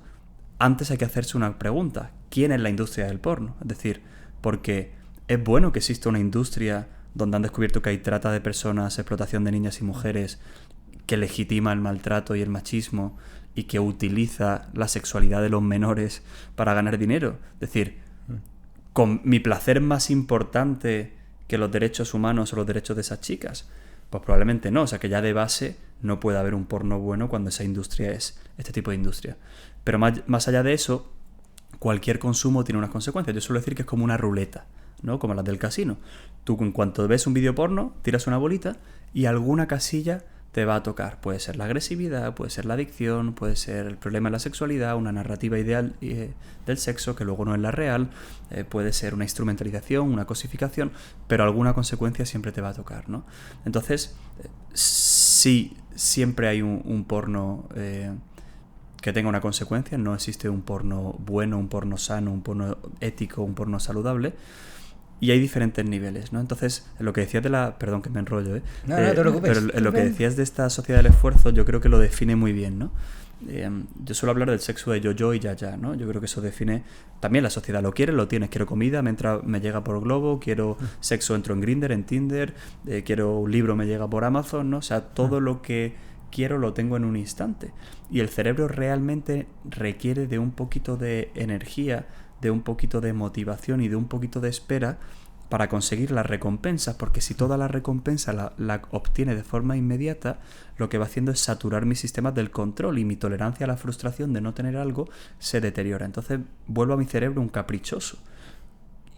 antes hay que hacerse una pregunta. ¿Quién es la industria del porno? Es decir, porque es bueno que exista una industria donde han descubierto que hay trata de personas, explotación de niñas y mujeres, que legitima el maltrato y el machismo y que utiliza la sexualidad de los menores para ganar dinero. Es decir, ¿con mi placer más importante que los derechos humanos o los derechos de esas chicas? Pues probablemente no. O sea, que ya de base no puede haber un porno bueno cuando esa industria es este tipo de industria. Pero más allá de eso, cualquier consumo tiene unas consecuencias. Yo suelo decir que es como una ruleta, ¿no? Como las del casino. Tú, en cuanto ves un vídeo porno, tiras una bolita y alguna casilla te va a tocar. Puede ser la agresividad, puede ser la adicción, puede ser el problema de la sexualidad, una narrativa ideal del sexo que luego no es la real, puede ser una instrumentalización, una cosificación, pero alguna consecuencia siempre te va a tocar, ¿no? Entonces, sí, siempre hay un porno que tenga una consecuencia. No existe un porno bueno, un porno sano, un porno ético, un porno saludable. Y hay diferentes niveles, ¿no? Entonces, lo que decías de la... Perdón que me enrollo, ¿eh? No, no te preocupes. Pero lo que decías de esta sociedad del esfuerzo, yo creo que lo define muy bien, ¿no? Yo suelo hablar del sexo de yo y ya, ¿no? Yo creo que eso define... También la sociedad lo quiere, lo tienes. Quiero comida, me llega por Globo. Quiero sexo, entro en Grindr, en Tinder. Quiero un libro, me llega por Amazon, ¿no? O sea, todo lo que quiero lo tengo en un instante. Y el cerebro realmente requiere de un poquito de energía, de un poquito de motivación y de un poquito de espera para conseguir las recompensas, porque si toda la recompensa la obtiene de forma inmediata, lo que va haciendo es saturar mis sistemas del control y mi tolerancia a la frustración de no tener algo se deteriora. Entonces vuelvo a mi cerebro un caprichoso.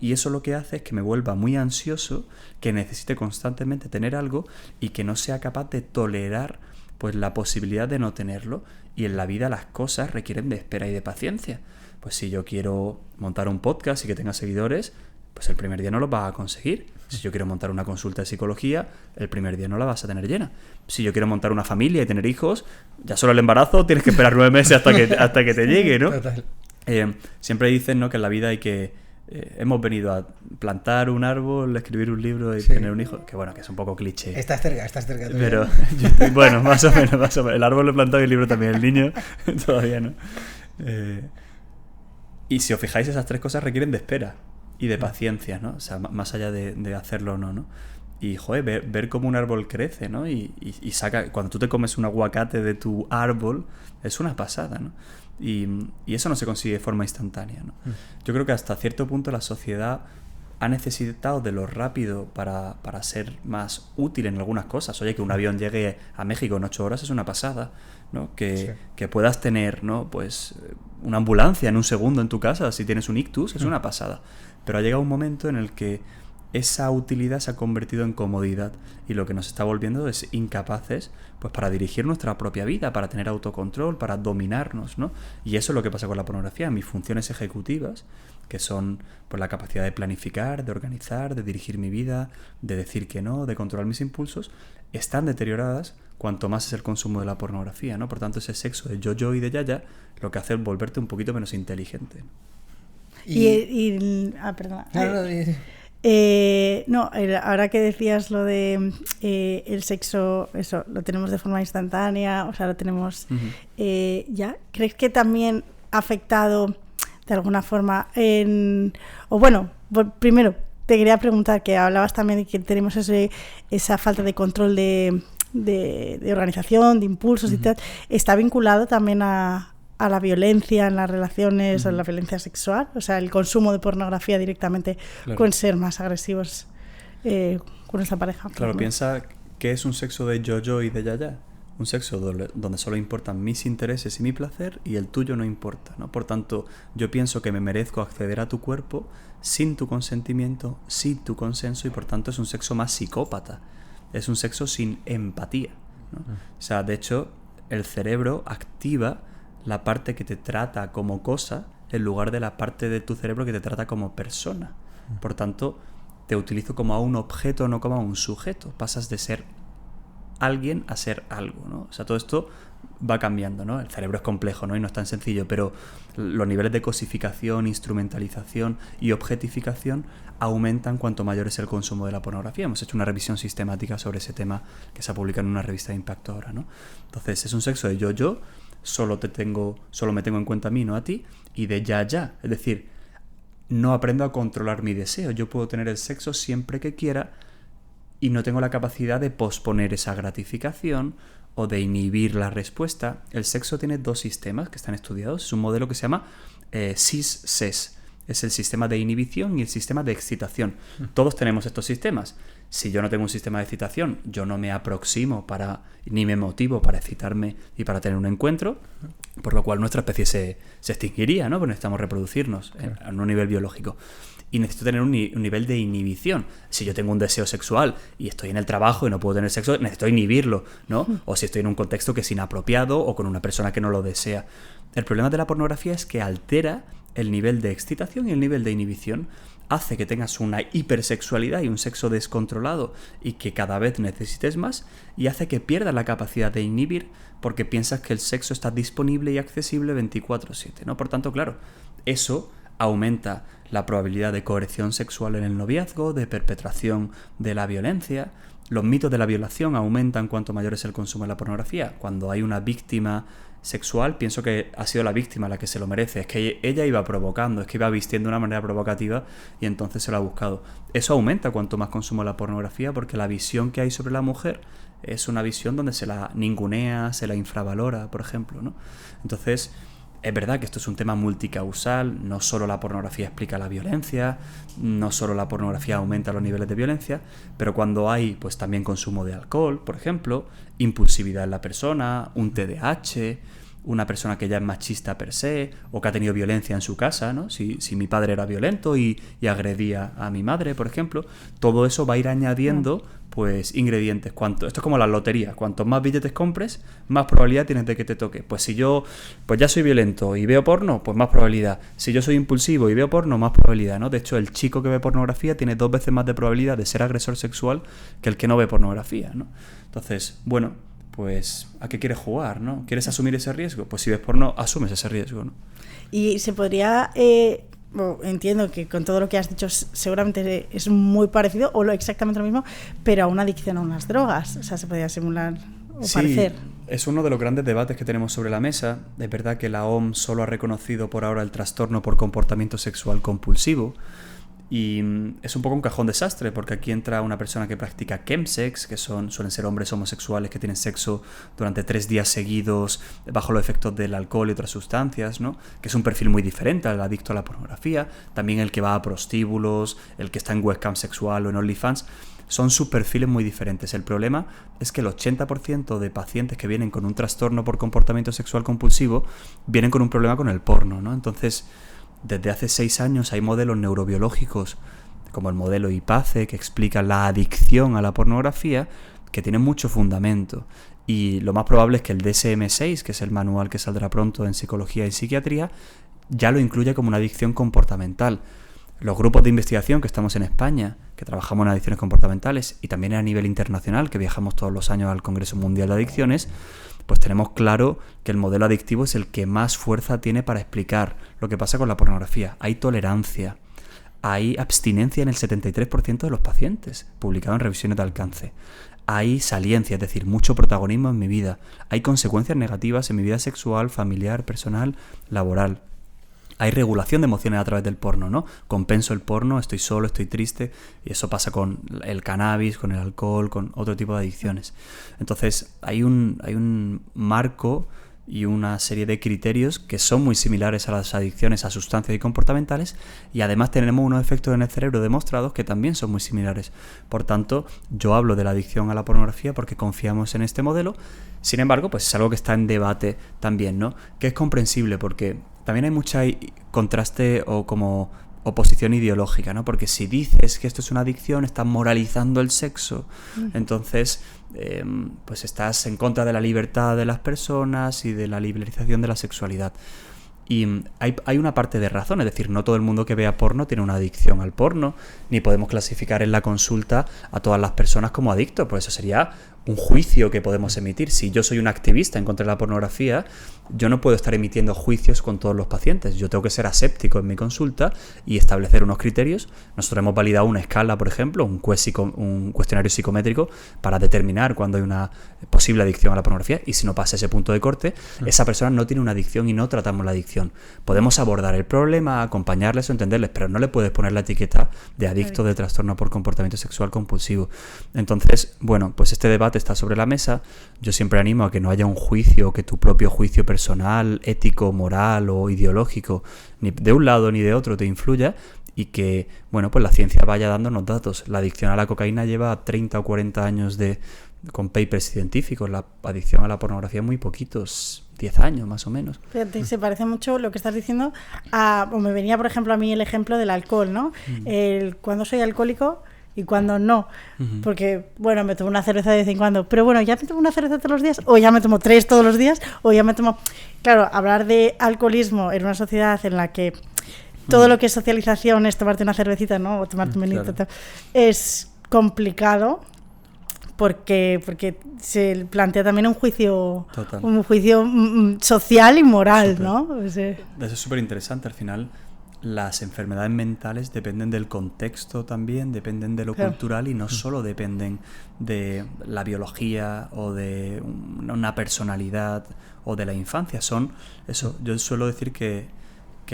Y eso lo que hace es que me vuelva muy ansioso, que necesite constantemente tener algo y que no sea capaz de tolerar pues la posibilidad de no tenerlo. Y en la vida las cosas requieren de espera y de paciencia. Pues si yo quiero montar un podcast y que tenga seguidores, pues el primer día no lo vas a conseguir. Si yo quiero montar una consulta de psicología, el primer día no la vas a tener llena. Si yo quiero montar una familia y tener hijos, ya solo el embarazo tienes que esperar 9 meses hasta que te llegue, ¿no? Total. Siempre dicen, ¿no?, que en la vida hay que... hemos venido a plantar un árbol, escribir un libro y Sí. tener un hijo. Que bueno, que es un poco cliché. Estás cerca todavía. Pero, bueno, más o menos. El árbol lo he plantado y el libro también. El niño todavía no. Y si os fijáis, esas 3 cosas requieren de espera y de paciencia, ¿no? O sea, más allá de hacerlo o no, ¿no? Y, joder, ver cómo un árbol crece, ¿no? Y saca... Cuando tú te comes un aguacate de tu árbol, es una pasada, ¿no? Y eso no se consigue de forma instantánea, ¿no? Yo creo que hasta cierto punto la sociedad ha necesitado de lo rápido para ser más útil en algunas cosas. Oye, que un avión llegue a México en 8 horas es una pasada, ¿no? Que puedas tener, ¿no?, pues una ambulancia en un segundo en tu casa si tienes un ictus, es una pasada. Pero ha llegado un momento en el que esa utilidad se ha convertido en comodidad y lo que nos está volviendo es incapaces pues para dirigir nuestra propia vida, para tener autocontrol, para dominarnos, ¿no? Y eso es lo que pasa con la pornografía. Mis funciones ejecutivas, que son pues la capacidad de planificar, de organizar, de dirigir mi vida, de decir que no, de controlar mis impulsos, están deterioradas cuanto más es el consumo de la pornografía, ¿no? Por tanto, ese sexo de yo y de yaya lo que hace es volverte un poquito menos inteligente. Perdona. No, Ahora que decías lo de el sexo, eso, lo tenemos de forma instantánea, o sea, lo tenemos ya. ¿Crees que también ha afectado de alguna forma primero, te quería preguntar, que hablabas también de que tenemos esa falta de control de organización, de impulsos y tal, ¿está vinculado también a la violencia en las relaciones o la violencia sexual? O sea, el consumo de pornografía directamente con ser más agresivos con esa pareja. Claro, piensa que es un sexo de yo y de yaya. Un sexo donde solo importan mis intereses y mi placer y el tuyo no importa, ¿no? Por tanto, yo pienso que me merezco acceder a tu cuerpo sin tu consentimiento, sin tu consenso, y por tanto es un sexo más psicópata. Es un sexo sin empatía, ¿no? O sea, de hecho, el cerebro activa la parte que te trata como cosa en lugar de la parte de tu cerebro que te trata como persona. Por tanto, te utilizo como a un objeto, no como a un sujeto. Pasas de ser alguien a ser algo, ¿no? O sea, todo esto va cambiando, ¿no? El cerebro es complejo, ¿no? Y no es tan sencillo, pero los niveles de cosificación, instrumentalización y objetificación aumentan cuanto mayor es el consumo de la pornografía. Hemos hecho una revisión sistemática sobre ese tema que se ha publicado en una revista de impacto ahora, ¿no? Entonces, es un sexo de yo, solo me tengo en cuenta a mí, no a ti, y de ya. Es decir, no aprendo a controlar mi deseo. Yo puedo tener el sexo siempre que quiera y no tengo la capacidad de posponer esa gratificación o de inhibir la respuesta. El sexo tiene 2 sistemas que están estudiados. Es un modelo que se llama cis-ses. Es el sistema de inhibición y el sistema de excitación. Todos tenemos estos sistemas. Si yo no tengo un sistema de excitación, yo no me aproximo ni me motivo para excitarme y para tener un encuentro, por lo cual nuestra especie se extinguiría, ¿no? Porque necesitamos reproducirnos en un nivel biológico. Y necesito tener un nivel de inhibición. Si yo tengo un deseo sexual y estoy en el trabajo y no puedo tener sexo, necesito inhibirlo, ¿no? O si estoy en un contexto que es inapropiado o con una persona que no lo desea. El problema de la pornografía es que altera el nivel de excitación y el nivel de inhibición, hace que tengas una hipersexualidad y un sexo descontrolado y que cada vez necesites más, y hace que pierdas la capacidad de inhibir porque piensas que el sexo está disponible y accesible 24/7, ¿no? Por tanto, claro, eso aumenta la probabilidad de coerción sexual en el noviazgo, de perpetración de la violencia. Los mitos de la violación aumentan cuanto mayor es el consumo de la pornografía. Cuando hay una víctima sexual, pienso que ha sido la víctima la que se lo merece. Es que ella iba provocando, es que iba vistiendo de una manera provocativa y entonces se lo ha buscado. Eso aumenta cuanto más consumo la pornografía, porque la visión que hay sobre la mujer es una visión donde se la ningunea, se la infravalora, por ejemplo, ¿no? Entonces, es verdad que esto es un tema multicausal. No solo la pornografía explica la violencia, no solo la pornografía aumenta los niveles de violencia, pero cuando hay pues también consumo de alcohol, por ejemplo, impulsividad en la persona, un TDAH, una persona que ya es machista per se, o que ha tenido violencia en su casa, ¿no? Si mi padre era violento y agredía a mi madre, por ejemplo, todo eso va a ir añadiendo pues ingredientes. Esto es como la lotería. Cuantos más billetes compres, más probabilidad tienes de que te toque. Pues si yo pues ya soy violento y veo porno, pues más probabilidad. Si yo soy impulsivo y veo porno, más probabilidad, ¿no? De hecho, el chico que ve pornografía tiene 2 veces más de probabilidad de ser agresor sexual que el que no ve pornografía, ¿no? Entonces, bueno, pues ¿a qué quieres jugar, no? ¿Quieres asumir ese riesgo? Pues si ves porno, asumes ese riesgo, ¿no? Y se podría... entiendo que con todo lo que has dicho seguramente es muy parecido o exactamente lo mismo, pero a una adicción a unas drogas. O sea, se podría simular o parecer. Es uno de los grandes debates que tenemos sobre la mesa. Es verdad que la OMS solo ha reconocido por ahora el trastorno por comportamiento sexual compulsivo. Y es un poco un cajón desastre, porque aquí entra una persona que practica chemsex, que suelen ser hombres homosexuales que tienen sexo durante 3 días seguidos bajo los efectos del alcohol y otras sustancias, ¿no? Que es un perfil muy diferente al adicto a la pornografía. También el que va a prostíbulos, el que está en webcam sexual o en OnlyFans. Son subperfiles muy diferentes. El problema es que el 80% de pacientes que vienen con un trastorno por comportamiento sexual compulsivo vienen con un problema con el porno, ¿no? Entonces, desde hace 6 años hay modelos neurobiológicos, como el modelo IPACE, que explica la adicción a la pornografía, que tienen mucho fundamento. Y lo más probable es que el DSM-6, que es el manual que saldrá pronto en psicología y psiquiatría, ya lo incluye como una adicción comportamental. Los grupos de investigación que estamos en España, que trabajamos en adicciones comportamentales, y también a nivel internacional, que viajamos todos los años al Congreso Mundial de Adicciones, pues tenemos claro que el modelo adictivo es el que más fuerza tiene para explicar lo que pasa con la pornografía. Hay tolerancia, hay abstinencia en el 73% de los pacientes, publicado en revisiones de alcance. Hay saliencia, es decir, mucho protagonismo en mi vida. Hay consecuencias negativas en mi vida sexual, familiar, personal, laboral. Hay regulación de emociones a través del porno, ¿no? Compenso el porno, estoy solo, estoy triste, y eso pasa con el cannabis, con el alcohol, con otro tipo de adicciones. Entonces, hay un marco y una serie de criterios que son muy similares a las adicciones a sustancias y comportamentales, y además tenemos unos efectos en el cerebro demostrados que también son muy similares. Por tanto, yo hablo de la adicción a la pornografía porque confiamos en este modelo. Sin embargo, pues es algo que está en debate también, ¿no? Que es comprensible porque también hay mucha contraste o como oposición ideológica, ¿no? Porque si dices que esto es una adicción, estás moralizando el sexo. Entonces, pues estás en contra de la libertad de las personas y de la liberalización de la sexualidad. Y hay una parte de razón, es decir, no todo el mundo que vea porno tiene una adicción al porno, ni podemos clasificar en la consulta a todas las personas como adictos, pues eso sería un juicio que podemos emitir. Si yo soy un activista en contra de la pornografía, yo no puedo estar emitiendo juicios con todos los pacientes. Yo tengo que ser aséptico en mi consulta y establecer unos criterios. Nosotros hemos validado una escala, por ejemplo, un cuestionario psicométrico para determinar cuándo hay una posible adicción a la pornografía, y si no pasa ese punto de corte, esa persona no tiene una adicción y no tratamos la adicción. Podemos abordar el problema, acompañarles o entenderles, pero no le puedes poner la etiqueta de adicto, de trastorno por comportamiento sexual compulsivo. Entonces, bueno, pues este debate está sobre la mesa. Yo siempre animo a que no haya un juicio, que tu propio juicio personal, ético, moral o ideológico, ni de un lado ni de otro te influya, y que, bueno, pues la ciencia vaya dándonos datos. La adicción a la cocaína lleva 30 o 40 años con papers científicos. La adicción a la pornografía muy poquitos, 10 años más o menos. Fíjate, se parece mucho lo que estás diciendo o me venía, por ejemplo, a mí el ejemplo del alcohol, ¿no? Cuando soy alcohólico y cuando no, porque, bueno, me tomo una cerveza de vez en cuando, pero bueno, ya me tomo una cerveza todos los días, o ya me tomo 3 todos los días, o ya me tomo... Claro, hablar de alcoholismo en una sociedad en la que todo lo que es socialización es tomarte una cervecita, ¿no? O tomarte un vinito, claro, es complicado, porque se plantea también un juicio social y moral, ¿no? Eso es súper interesante. Al final, las enfermedades mentales dependen del contexto también, dependen de lo cultural, y no solo dependen de la biología o de una personalidad o de la infancia. Son eso. Yo suelo decir que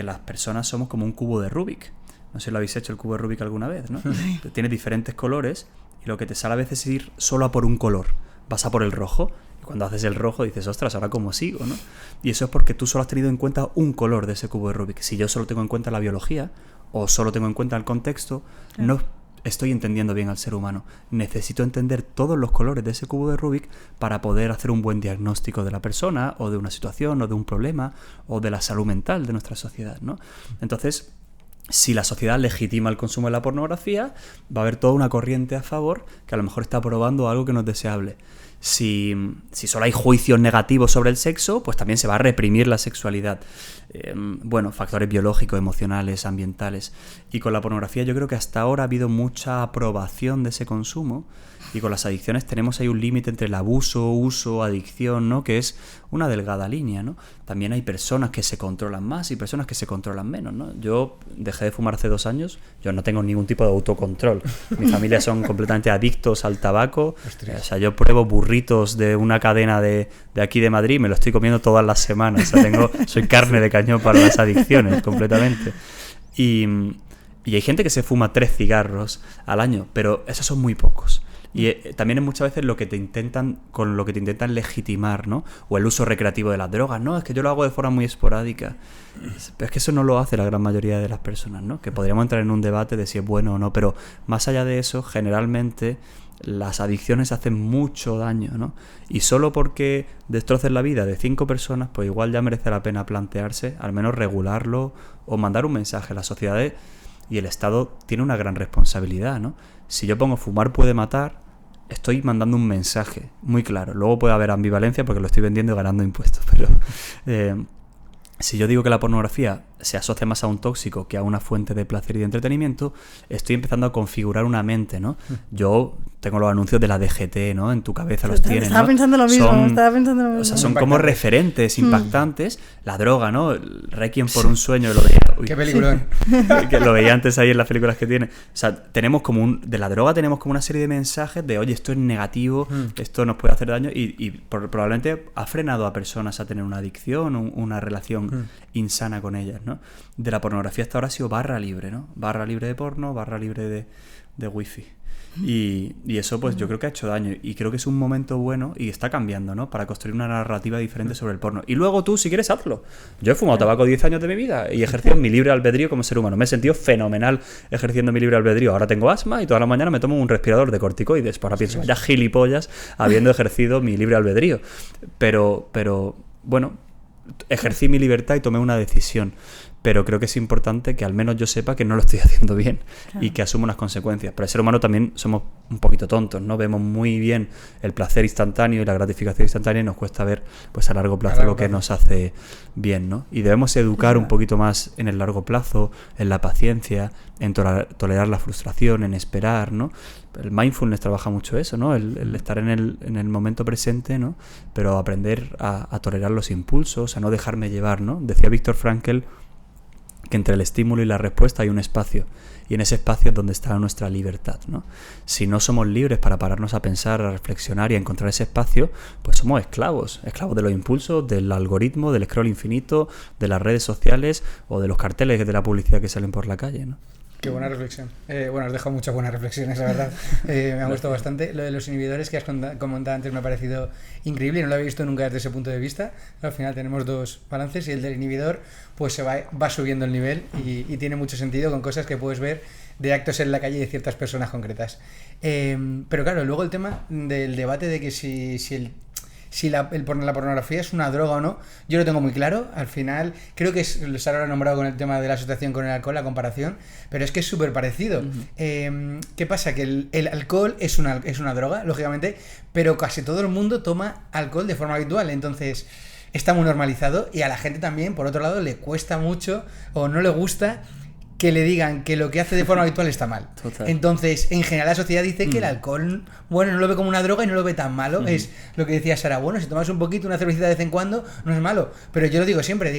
las personas somos como un cubo de Rubik. No sé si lo habéis hecho, el cubo de Rubik alguna vez, ¿no? Tiene diferentes colores y lo que te sale a veces es ir solo a por un color. Vas a por el rojo y cuando haces el rojo dices, ostras, ¿ahora cómo sigo, no? Y eso es porque tú solo has tenido en cuenta un color de ese cubo de Rubik. Si yo solo tengo en cuenta la biología o solo tengo en cuenta el contexto, no estoy entendiendo bien al ser humano. Necesito entender todos los colores de ese cubo de Rubik para poder hacer un buen diagnóstico de la persona o de una situación o de un problema o de la salud mental de nuestra sociedad, ¿no? Entonces, si la sociedad legitima el consumo de la pornografía, va a haber toda una corriente a favor que a lo mejor está probando algo que no es deseable. Si solo hay juicios negativos sobre el sexo, pues también se va a reprimir la sexualidad. Factores biológicos, emocionales, ambientales. Y con la pornografía yo creo que hasta ahora ha habido mucha aprobación de ese consumo, y con las adicciones tenemos ahí un límite entre el abuso, uso, adicción, ¿no? Que es una delgada línea, ¿no? También hay personas que se controlan más y personas que se controlan menos, ¿no? Yo dejé de fumar hace 2 años, yo no tengo ningún tipo de autocontrol. Mi familia son completamente adictos al tabaco. O sea, yo pruebo burritos de una cadena de aquí de Madrid y me lo estoy comiendo todas las semanas. O sea, soy carne de cañón para las adicciones, completamente. Y hay gente que se fuma 3 cigarros al año, pero esos son muy pocos. Y también es muchas veces lo que te intentan legitimar, ¿no? O el uso recreativo de las drogas. No, es que yo lo hago de forma muy esporádica. Pero es que eso no lo hace la gran mayoría de las personas, ¿no? Que podríamos entrar en un debate de si es bueno o no, pero más allá de eso, generalmente las adicciones hacen mucho daño, ¿no? Y solo porque destrocen la vida de 5 personas, pues igual ya merece la pena plantearse, al menos regularlo o mandar un mensaje. La sociedad y el Estado tiene una gran responsabilidad, ¿no? Si yo pongo fumar puede matar, estoy mandando un mensaje muy claro. Luego puede haber ambivalencia porque lo estoy vendiendo y ganando impuestos, pero si yo digo que la pornografía se asocia más a un tóxico que a una fuente de placer y de entretenimiento, estoy empezando a configurar una mente, ¿no? Yo tengo los anuncios de la DGT, ¿no? En tu cabeza los tienes, ¿no? Estaba pensando lo mismo. O sea, son como referentes impactantes. La droga, ¿no? Requiem por un sueño, lo veía. ¡Qué peliculón! Que lo veía antes ahí en las películas que tiene. O sea, tenemos como de la droga tenemos como una serie de mensajes de, oye, esto es negativo, esto nos puede hacer daño, y probablemente ha frenado a personas a tener una adicción, una relación insana con ellas, ¿no? De la pornografía hasta ahora ha sido barra libre, ¿no? Barra libre de porno, barra libre de wifi. Y eso pues yo creo que ha hecho daño, y creo que es un momento bueno y está cambiando, ¿no? Para construir una narrativa diferente sobre el porno. Y luego tú, si quieres, hazlo. Yo he fumado tabaco 10 años de mi vida y he ejercido mi libre albedrío como ser humano. Me he sentido fenomenal ejerciendo mi libre albedrío. Ahora tengo asma y toda la mañana me tomo un respirador de corticoides. Pues ahora pienso, vaya gilipollas habiendo ejercido mi libre albedrío. Pero bueno, ejercí mi libertad y tomé una decisión. pero creo que es importante que al menos yo sepa que no lo estoy haciendo bien y que asumo unas consecuencias. Pero el ser humano también somos un poquito tontos, ¿no? Vemos muy bien el placer instantáneo y la gratificación instantánea y nos cuesta ver pues a largo plazo lo que nos hace bien, ¿no? Y debemos educar un poquito más en el largo plazo, en la paciencia, en tolerar la frustración, en esperar, ¿no? El mindfulness trabaja mucho eso, ¿no? El estar en el momento presente, ¿no? Pero aprender a tolerar los impulsos, a no dejarme llevar, ¿no? Decía Viktor Frankl que entre el estímulo y la respuesta hay un espacio, y en ese espacio es donde está nuestra libertad, ¿no? Si no somos libres para pararnos a pensar, a reflexionar y a encontrar ese espacio, pues somos esclavos de los impulsos, del algoritmo, del scroll infinito, de las redes sociales o de los carteles de la publicidad que salen por la calle, ¿no? Qué buena reflexión. Bueno, has dejado muchas buenas reflexiones, la verdad. Me ha gustado bastante. Lo de los inhibidores que has comentado antes me ha parecido increíble. No lo había visto nunca desde ese punto de vista. Al final tenemos dos balances y el del inhibidor pues se va subiendo el nivel y tiene mucho sentido con cosas que puedes ver de actos en la calle de ciertas personas concretas. Pero claro, luego el tema del debate de que si la pornografía es una droga o no, yo lo tengo muy claro. Al final, creo que Sara lo ha nombrado con el tema de la asociación con el alcohol, la comparación, pero es que es súper parecido. ¿Qué pasa? Que el alcohol es una droga, lógicamente, pero casi todo el mundo toma alcohol de forma habitual, entonces está muy normalizado y a la gente también, por otro lado, le cuesta mucho o no le gusta que le digan que lo que hace de forma habitual está mal. Total. Entonces, en general la sociedad dice que el alcohol, bueno, no lo ve como una droga y no lo ve tan malo. Es lo que decía Sara, bueno, si tomas un poquito, una cervecita de vez en cuando, no es malo. Pero yo lo digo siempre,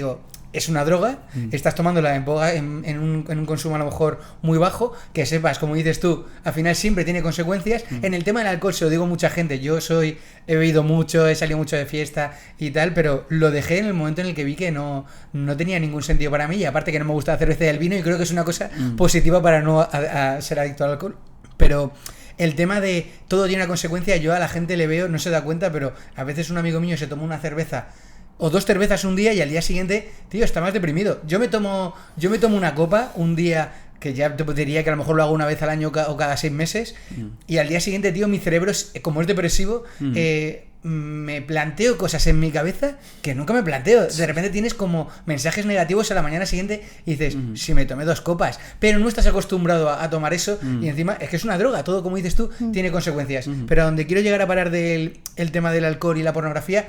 es una droga, estás tomándola en un consumo a lo mejor muy bajo, que sepas, como dices tú, al final siempre tiene consecuencias. En el tema del alcohol se lo digo a mucha gente, he bebido mucho, he salido mucho de fiesta y tal, pero lo dejé en el momento en el que vi que no tenía ningún sentido para mí, y aparte que no me gusta la cerveza y el vino, y creo que es una cosa positiva para no ser adicto al alcohol. Pero el tema de todo tiene una consecuencia, yo a la gente le veo, no se da cuenta, pero a veces un amigo mío se toma una cerveza o 2 cervezas un día y al día siguiente, tío, está más deprimido. Yo me tomo una copa un día, que ya te diría que a lo mejor lo hago una vez al año o cada 6 meses, y al día siguiente, tío, mi cerebro, como es depresivo, me planteo cosas en mi cabeza que nunca me planteo. De repente tienes como mensajes negativos a la mañana siguiente y dices, si me tomé 2 copas, pero no estás acostumbrado a tomar eso, y encima es que es una droga, todo como dices tú tiene consecuencias. Pero a donde quiero llegar a parar del tema del alcohol y la pornografía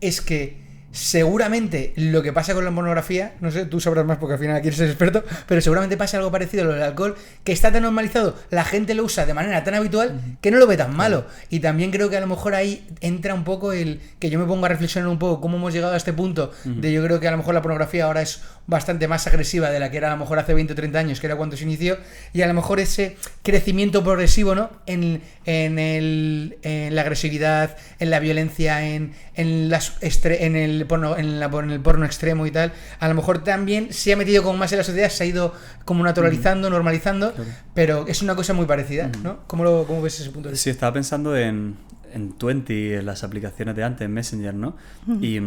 es que seguramente lo que pasa con la pornografía, no sé, tú sabrás más porque al final aquí eres experto, pero seguramente pasa algo parecido a lo del alcohol, que está tan normalizado, la gente lo usa de manera tan habitual que no lo ve tan malo. Y también creo que a lo mejor ahí entra un poco el que yo me pongo a reflexionar un poco cómo hemos llegado a este punto de yo creo que a lo mejor la pornografía ahora es bastante más agresiva de la que era a lo mejor hace 20 o 30 años, que era cuando se inició, y a lo mejor ese crecimiento progresivo, ¿no? En la agresividad, en la violencia, en el porno extremo y tal, a lo mejor también se ha metido como más en la sociedad, se ha ido como naturalizando, normalizando, pero es una cosa muy parecida, ¿no? ¿Cómo ves ese punto de vista? Sí, estaba pensando en 20, en las aplicaciones de antes, en Messenger, ¿no? Y,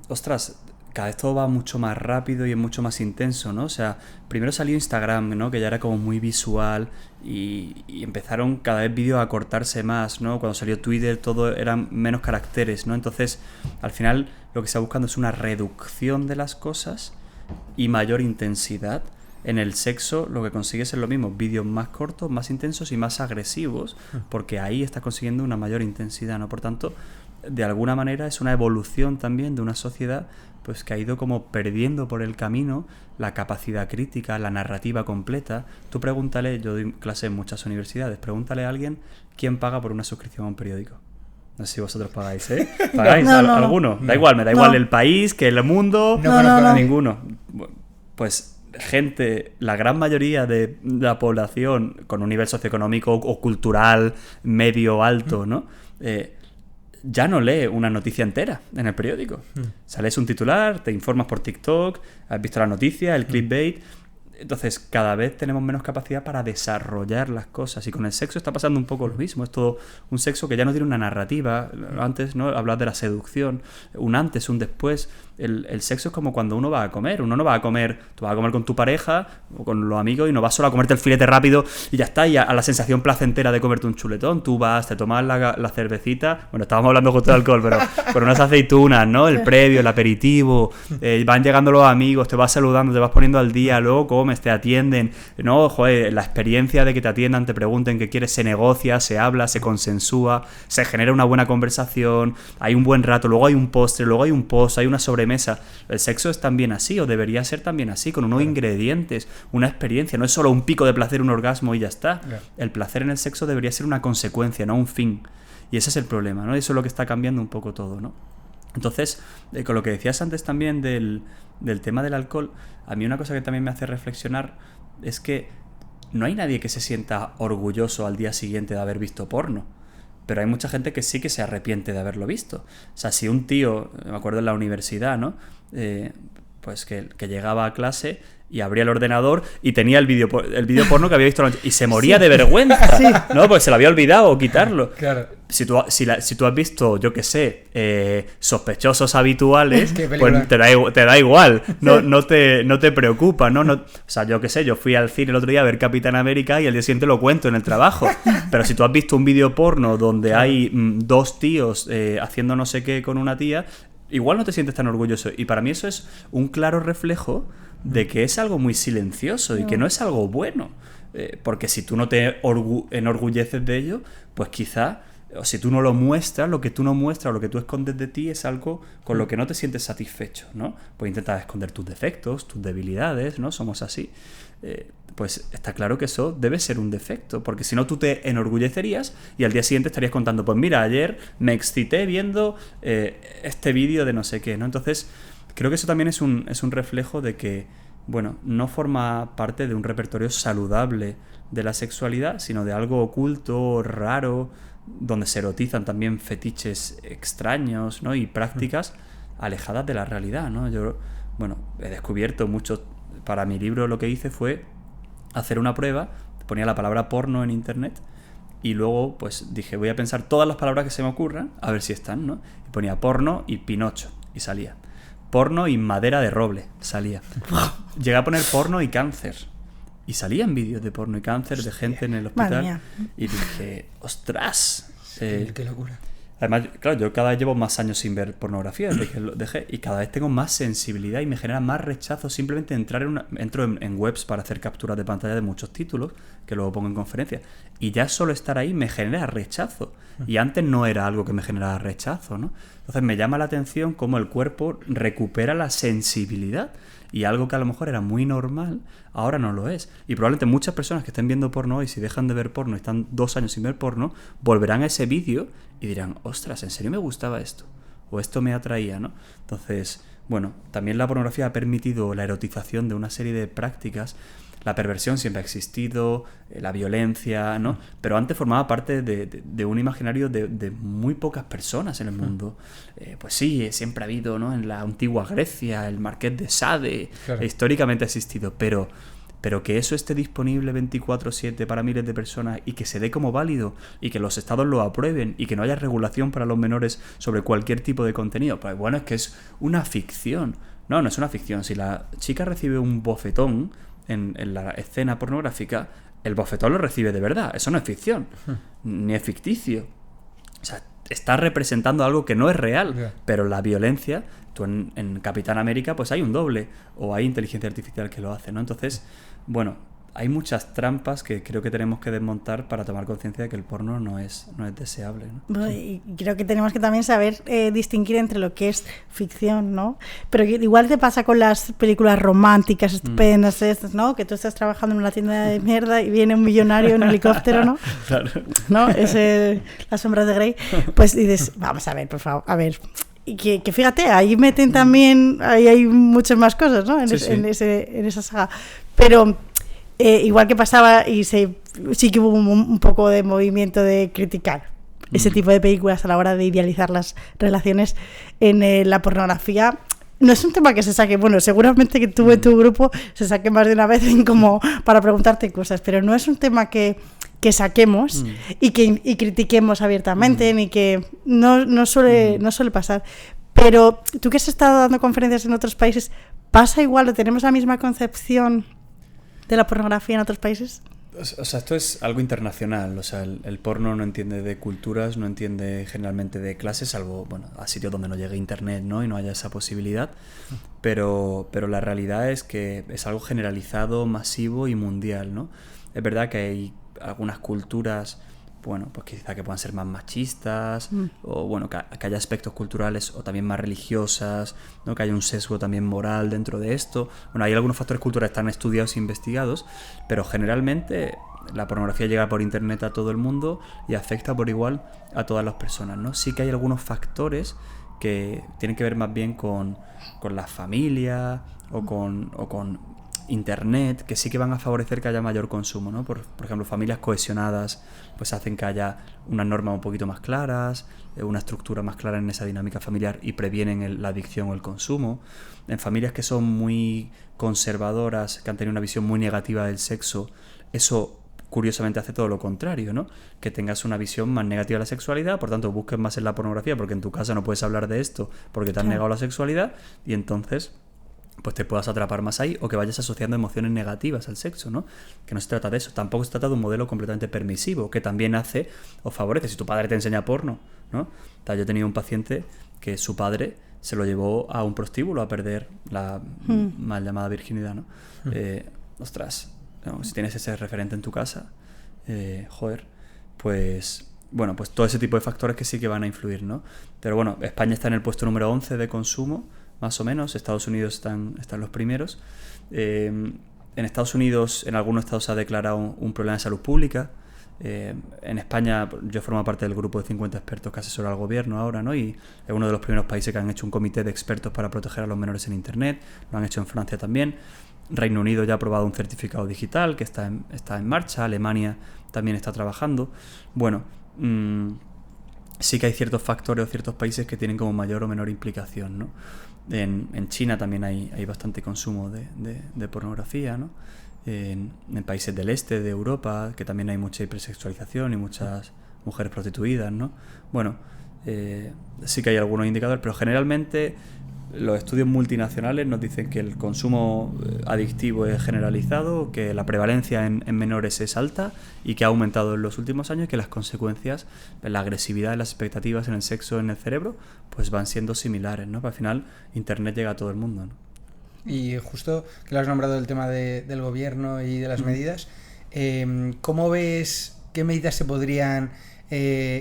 ostras, cada vez todo va mucho más rápido y es mucho más intenso, ¿no? O sea, primero salió Instagram, ¿no? Que ya era como muy visual y empezaron cada vez vídeos a cortarse más, ¿no? Cuando salió Twitter todo eran menos caracteres, ¿no? Entonces, al final lo que se está buscando es una reducción de las cosas y mayor intensidad. En el sexo lo que consigues es lo mismo, vídeos más cortos, más intensos y más agresivos, porque ahí estás consiguiendo una mayor intensidad, ¿no? Por tanto, de alguna manera es una evolución también de una sociedad pues que ha ido como perdiendo por el camino la capacidad crítica, la narrativa completa. Tú pregúntale, yo doy clase en muchas universidades, pregúntale a alguien quién paga por una suscripción a un periódico. No sé si vosotros pagáis, ¿eh? ¿Pagáis alguno? Da igual, me da igual el país, que el mundo, No. ninguno. Pues gente, la gran mayoría de la población con un nivel socioeconómico o cultural medio alto, ¿no? Ya no lee una noticia entera en el periódico. O sea, lees un titular, te informas por TikTok, has visto la noticia, el clickbait. Entonces, cada vez tenemos menos capacidad para desarrollar las cosas. Y con el sexo está pasando un poco lo mismo. Es todo un sexo que ya no tiene una narrativa. Antes, ¿no? Hablas de la seducción, un antes, un después. El sexo es como cuando uno va a comer. Uno no va a comer, tú vas a comer con tu pareja o con los amigos y no vas solo a comerte el filete rápido y ya está. Y a la sensación placentera de comerte un chuletón. Tú vas, te tomas la cervecita. Bueno, estábamos hablando justo de alcohol, pero con unas aceitunas, ¿no? El previo, el aperitivo. Van llegando los amigos, te vas saludando, te vas poniendo al día, luego comes, te atienden, ¿no? Joder, la experiencia de que te atiendan, te pregunten qué quieres, se negocia, se habla, se consensúa, se genera una buena conversación, hay un buen rato, luego hay un postre, luego hay un post, hay una sobremesa. El sexo es también así, o debería ser también así, con unos ingredientes, una experiencia, no es solo un pico de placer, un orgasmo y ya está. El placer en el sexo debería ser una consecuencia, no un fin. Y ese es el problema, ¿no? Eso es lo que está cambiando un poco todo, ¿no? Entonces, con lo que decías antes también del tema del alcohol, a mí una cosa que también me hace reflexionar es que no hay nadie que se sienta orgulloso al día siguiente de haber visto porno, pero hay mucha gente que sí que se arrepiente de haberlo visto. O sea, si un tío, me acuerdo en la universidad, ¿no? Pues que llegaba a clase y abría el ordenador y tenía el vídeo porno que había visto la noche y se moría de vergüenza, ¿no? Pues se le había olvidado quitarlo. Claro. Si tú has visto, yo qué sé, Sospechosos Habituales, pues te da igual, no te preocupa, ¿no? O sea, yo qué sé, yo fui al cine el otro día a ver Capitán América y el día siguiente lo cuento en el trabajo. Pero si tú has visto un vídeo porno donde hay dos tíos haciendo no sé qué con una tía, igual no te sientes tan orgulloso. Y para mí eso es un claro reflejo de que es algo muy silencioso y que no es algo bueno. Porque si tú no te enorgulleces de ello, pues quizá, o si tú no lo muestras, lo que tú no muestras o lo que tú escondes de ti es algo con lo que no te sientes satisfecho, ¿no? Pues intentas esconder tus defectos, tus debilidades, ¿no? Somos así. Pues está claro que eso debe ser un defecto, porque si no tú te enorgullecerías y al día siguiente estarías contando, pues mira, ayer me excité viendo este vídeo de no sé qué, ¿no? Entonces, creo que eso también es un reflejo de que, bueno, no forma parte de un repertorio saludable de la sexualidad, sino de algo oculto, raro, donde se erotizan también fetiches extraños, ¿no? Y prácticas alejadas de la realidad, ¿no? Yo, bueno, he descubierto mucho. Para mi libro lo que hice fue hacer una prueba, ponía la palabra porno en internet y luego pues dije, voy a pensar todas las palabras que se me ocurran, a ver si están, ¿no? Y ponía porno y Pinocho y salía. Porno y madera de roble, salía. Llegué a poner porno y cáncer. Y salían vídeos de porno y cáncer de gente en el hospital. Y dije, ¡ostras! Qué locura. Además, claro, yo cada vez llevo más años sin ver pornografía desde que lo dejé y cada vez tengo más sensibilidad y me genera más rechazo simplemente entro en webs para hacer capturas de pantalla de muchos títulos que luego pongo en conferencias y ya solo estar ahí me genera rechazo y antes no era algo que me generara rechazo, ¿no? Entonces me llama la atención cómo el cuerpo recupera la sensibilidad y algo que a lo mejor era muy normal ahora no lo es. Y probablemente muchas personas que estén viendo porno hoy, si dejan de ver porno y están 2 años sin ver porno, volverán a ese vídeo y dirán, ostras, ¿en serio me gustaba esto? O esto me atraía, ¿no? Entonces, bueno, también la pornografía ha permitido la erotización de una serie de prácticas. La perversión siempre ha existido, la violencia, ¿no? Pero antes formaba parte de un imaginario de muy pocas personas en el mundo. Pues sí, siempre ha habido, ¿no? En la antigua Grecia, el Marqués de Sade, claro. Históricamente ha existido, pero que eso esté disponible 24/7 para miles de personas y que se dé como válido y que los estados lo aprueben y que no haya regulación para los menores sobre cualquier tipo de contenido, pues bueno, es que es una ficción. No es una ficción. Si la chica recibe un bofetón en la escena pornográfica, el bofetón lo recibe de verdad. Eso no es ficción, ni es ficticio. O sea, está representando algo que no es real, pero la violencia, tú en Capitán América, pues hay un doble, o hay inteligencia artificial que lo hace, ¿no? Entonces, bueno, hay muchas trampas que creo que tenemos que desmontar para tomar conciencia de que el porno no es deseable, ¿no? Bueno, y creo que tenemos que también saber distinguir entre lo que es ficción, ¿no? Pero igual te pasa con las películas románticas estupendas estas, ¿no? Que tú estás trabajando en una tienda de mierda y viene un millonario en helicóptero, ¿no? Claro. ¿No? Las sombras de Grey. Pues dices, vamos a ver, por favor, a ver. Y que fíjate, ahí meten también, ahí hay muchas más cosas, ¿no? En esa saga. Pero igual que pasaba, y sí que hubo un poco de movimiento de criticar ese tipo de películas a la hora de idealizar las relaciones en la pornografía. no es un tema que se saque, bueno, seguramente que tú en tu grupo se saque más de una vez como para preguntarte cosas, pero no es un tema que saquemos y que critiquemos abiertamente, ni que no suele pasar. Pero tú que has estado dando conferencias en otros países, ¿pasa igual o tenemos la misma concepción de la pornografía en otros países? O sea, esto es algo internacional. O sea, el porno no entiende de culturas, no entiende generalmente de clases, salvo, bueno, a sitios donde no llegue internet, ¿no? Y no haya esa posibilidad. Pero la realidad es que es algo generalizado, masivo y mundial, ¿no? Es verdad que hay algunas culturas, bueno, pues quizá que puedan ser más machistas, o bueno, que haya aspectos culturales o también más religiosas, ¿no? Que haya un sesgo también moral dentro de esto. Bueno, hay algunos factores culturales que están estudiados e investigados, pero generalmente la pornografía llega por internet a todo el mundo y afecta por igual a todas las personas, ¿no? Sí que hay algunos factores que tienen que ver más bien con la familia o con internet, que sí que van a favorecer que haya mayor consumo, ¿no? Por ejemplo, familias cohesionadas pues hacen que haya unas normas un poquito más claras, una estructura más clara en esa dinámica familiar y previenen la adicción o el consumo. En familias que son muy conservadoras, que han tenido una visión muy negativa del sexo, eso curiosamente hace todo lo contrario, ¿no? Que tengas una visión más negativa de la sexualidad, por tanto busques más en la pornografía porque en tu casa no puedes hablar de esto porque te han negado la sexualidad y entonces pues te puedas atrapar más ahí o que vayas asociando emociones negativas al sexo, ¿no? Que no se trata de eso. Tampoco se trata de un modelo completamente permisivo, que también hace o favorece. Si tu padre te enseña porno, ¿no? O sea, yo he tenido un paciente que su padre se lo llevó a un prostíbulo a perder la mal llamada virginidad, ¿no? Ostras, ¿no? Si tienes ese referente en tu casa, pues bueno, pues todo ese tipo de factores que sí que van a influir, ¿no? Pero bueno, España está en el puesto número 11 de consumo, más o menos. Estados Unidos están los primeros. En Estados Unidos, en algunos estados se ha declarado un problema de salud pública. En España, yo formo parte del grupo de 50 expertos que asesora al gobierno ahora, ¿no? Y es uno de los primeros países que han hecho un comité de expertos para proteger a los menores en Internet. Lo han hecho en Francia también. Reino Unido ya ha aprobado un certificado digital que está en marcha. Alemania también está trabajando. Bueno, sí que hay ciertos factores o ciertos países que tienen como mayor o menor implicación, ¿no? En China también hay bastante consumo de pornografía, ¿no? En países del este de Europa, que también hay mucha hipersexualización y muchas mujeres prostituidas, ¿no? Bueno, sí que hay algunos indicadores, pero generalmente los estudios multinacionales nos dicen que el consumo adictivo es generalizado, que la prevalencia en menores es alta y que ha aumentado en los últimos años y que las consecuencias, la agresividad, las expectativas en el sexo, en el cerebro, pues van siendo similares, ¿no? Pero al final Internet llega a todo el mundo, ¿no? Y justo que lo has nombrado el tema del gobierno y de las medidas, ¿cómo ves qué medidas se podrían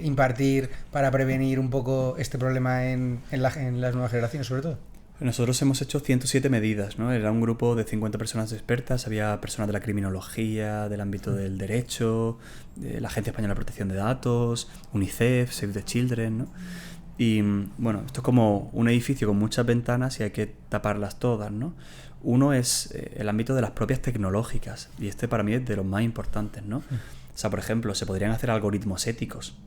impartir para prevenir un poco este problema en las nuevas generaciones, sobre todo? Nosotros hemos hecho 107 medidas, ¿no? Era un grupo de 50 personas expertas, había personas de la criminología, del ámbito del derecho, de la Agencia Española de Protección de Datos, UNICEF, Save the Children, ¿no? Y bueno, esto es como un edificio con muchas ventanas y hay que taparlas todas, ¿no? Uno es el ámbito de las propias tecnológicas y este para mí es de los más importantes, ¿no? O sea, por ejemplo, se podrían hacer algoritmos éticos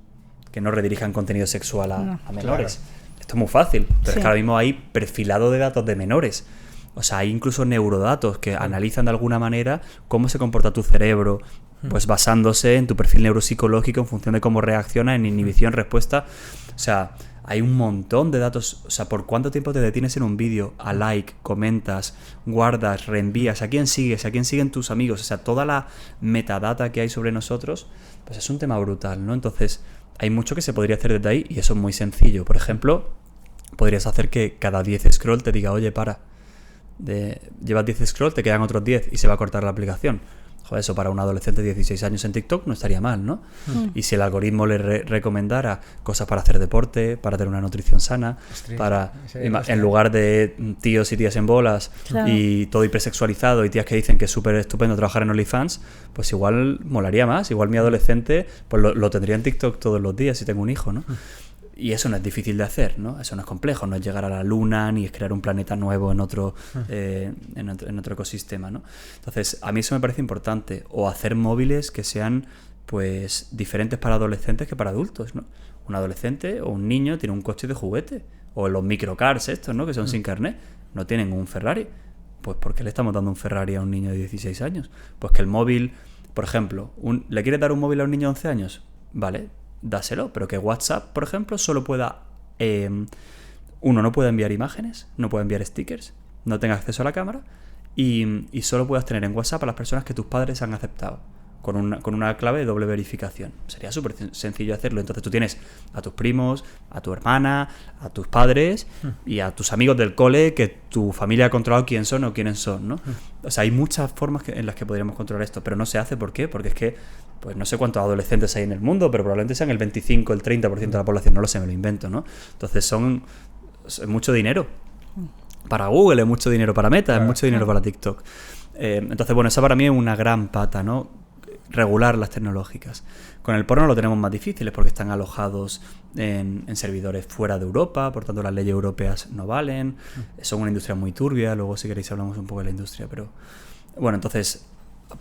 que no redirijan contenido sexual a menores. Claro. Esto es muy fácil, pero es que ahora mismo hay perfilado de datos de menores. O sea, hay incluso neurodatos que analizan de alguna manera cómo se comporta tu cerebro, pues basándose en tu perfil neuropsicológico en función de cómo reacciona en inhibición, respuesta. O sea, hay un montón de datos. O sea, por cuánto tiempo te detienes en un vídeo, a like, comentas, guardas, reenvías, a quién sigues, a quién siguen tus amigos. O sea, toda la metadata que hay sobre nosotros, pues es un tema brutal, ¿no? Entonces, hay mucho que se podría hacer desde ahí y eso es muy sencillo. Por ejemplo, podrías hacer que cada 10 scroll te diga, oye, llevas 10 scroll, te quedan otros 10 y se va a cortar la aplicación. Joder, eso para un adolescente de 16 años en TikTok no estaría mal, ¿no? Y si el algoritmo le recomendara cosas para hacer deporte, para tener una nutrición sana, en lugar de tíos y tías en bolas y todo hipersexualizado y tías que dicen que es súper estupendo trabajar en OnlyFans, pues igual molaría más. Igual mi adolescente pues lo tendría en TikTok todos los días si tengo un hijo, ¿no? Y eso no es difícil de hacer, ¿no? Eso no es complejo, no es llegar a la luna ni es crear un planeta nuevo en otro ecosistema, ¿no? Entonces, a mí eso me parece importante. O hacer móviles que sean, pues, diferentes para adolescentes que para adultos, ¿no? Un adolescente o un niño tiene un coche de juguete O los microcars estos, ¿no? Que son sin carnet, no tienen un Ferrari. Pues ¿por qué le estamos dando un Ferrari a un niño de 16 años? Pues que el móvil, por ejemplo, ¿le quieres dar un móvil a un niño de 11 años? Vale, dáselo, pero que WhatsApp, por ejemplo, solo pueda... uno, no puede enviar imágenes, no puede enviar stickers, no tenga acceso a la cámara y solo puedas tener en WhatsApp a las personas que tus padres han aceptado. Con una clave de doble verificación. Sería súper sencillo hacerlo. Entonces tú tienes a tus primos, a tu hermana, a tus padres y a tus amigos del cole que tu familia ha controlado quién son o quiénes son, ¿no? O sea, hay muchas formas en las que podríamos controlar esto, pero no se hace. ¿Por qué? Porque es que, pues no sé cuántos adolescentes hay en el mundo, pero probablemente sean el 25, el 30% de la población, no lo sé, me lo invento, ¿no? Entonces es mucho dinero para Google, es mucho dinero para Meta, es mucho dinero para TikTok. Entonces, bueno, esa para mí es una gran pata, ¿no? Regular las tecnológicas. Con el porno lo tenemos más difíciles porque están alojados en servidores fuera de Europa, por tanto las leyes europeas no valen, son una industria muy turbia, luego si queréis hablamos un poco de la industria, pero bueno, entonces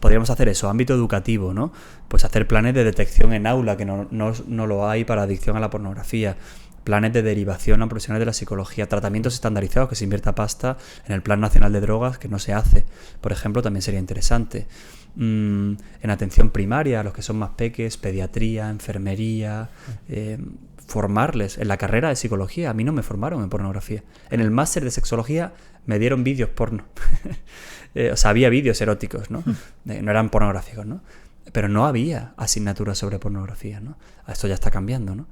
podríamos hacer eso, ámbito educativo, ¿no? Pues hacer planes de detección en aula, que no lo hay para adicción a la pornografía, planes de derivación a profesionales de la psicología, tratamientos estandarizados, que se invierta pasta en el Plan Nacional de Drogas, que no se hace, por ejemplo, también sería interesante. En atención primaria, a los que son más peques, pediatría, enfermería, formarles en la carrera de psicología. A mí no me formaron en pornografía. En el máster de sexología me dieron vídeos porno. O sea, había vídeos eróticos, ¿no? No eran pornográficos, ¿no? Pero no había asignaturas sobre pornografía, ¿no? Esto ya está cambiando, ¿no?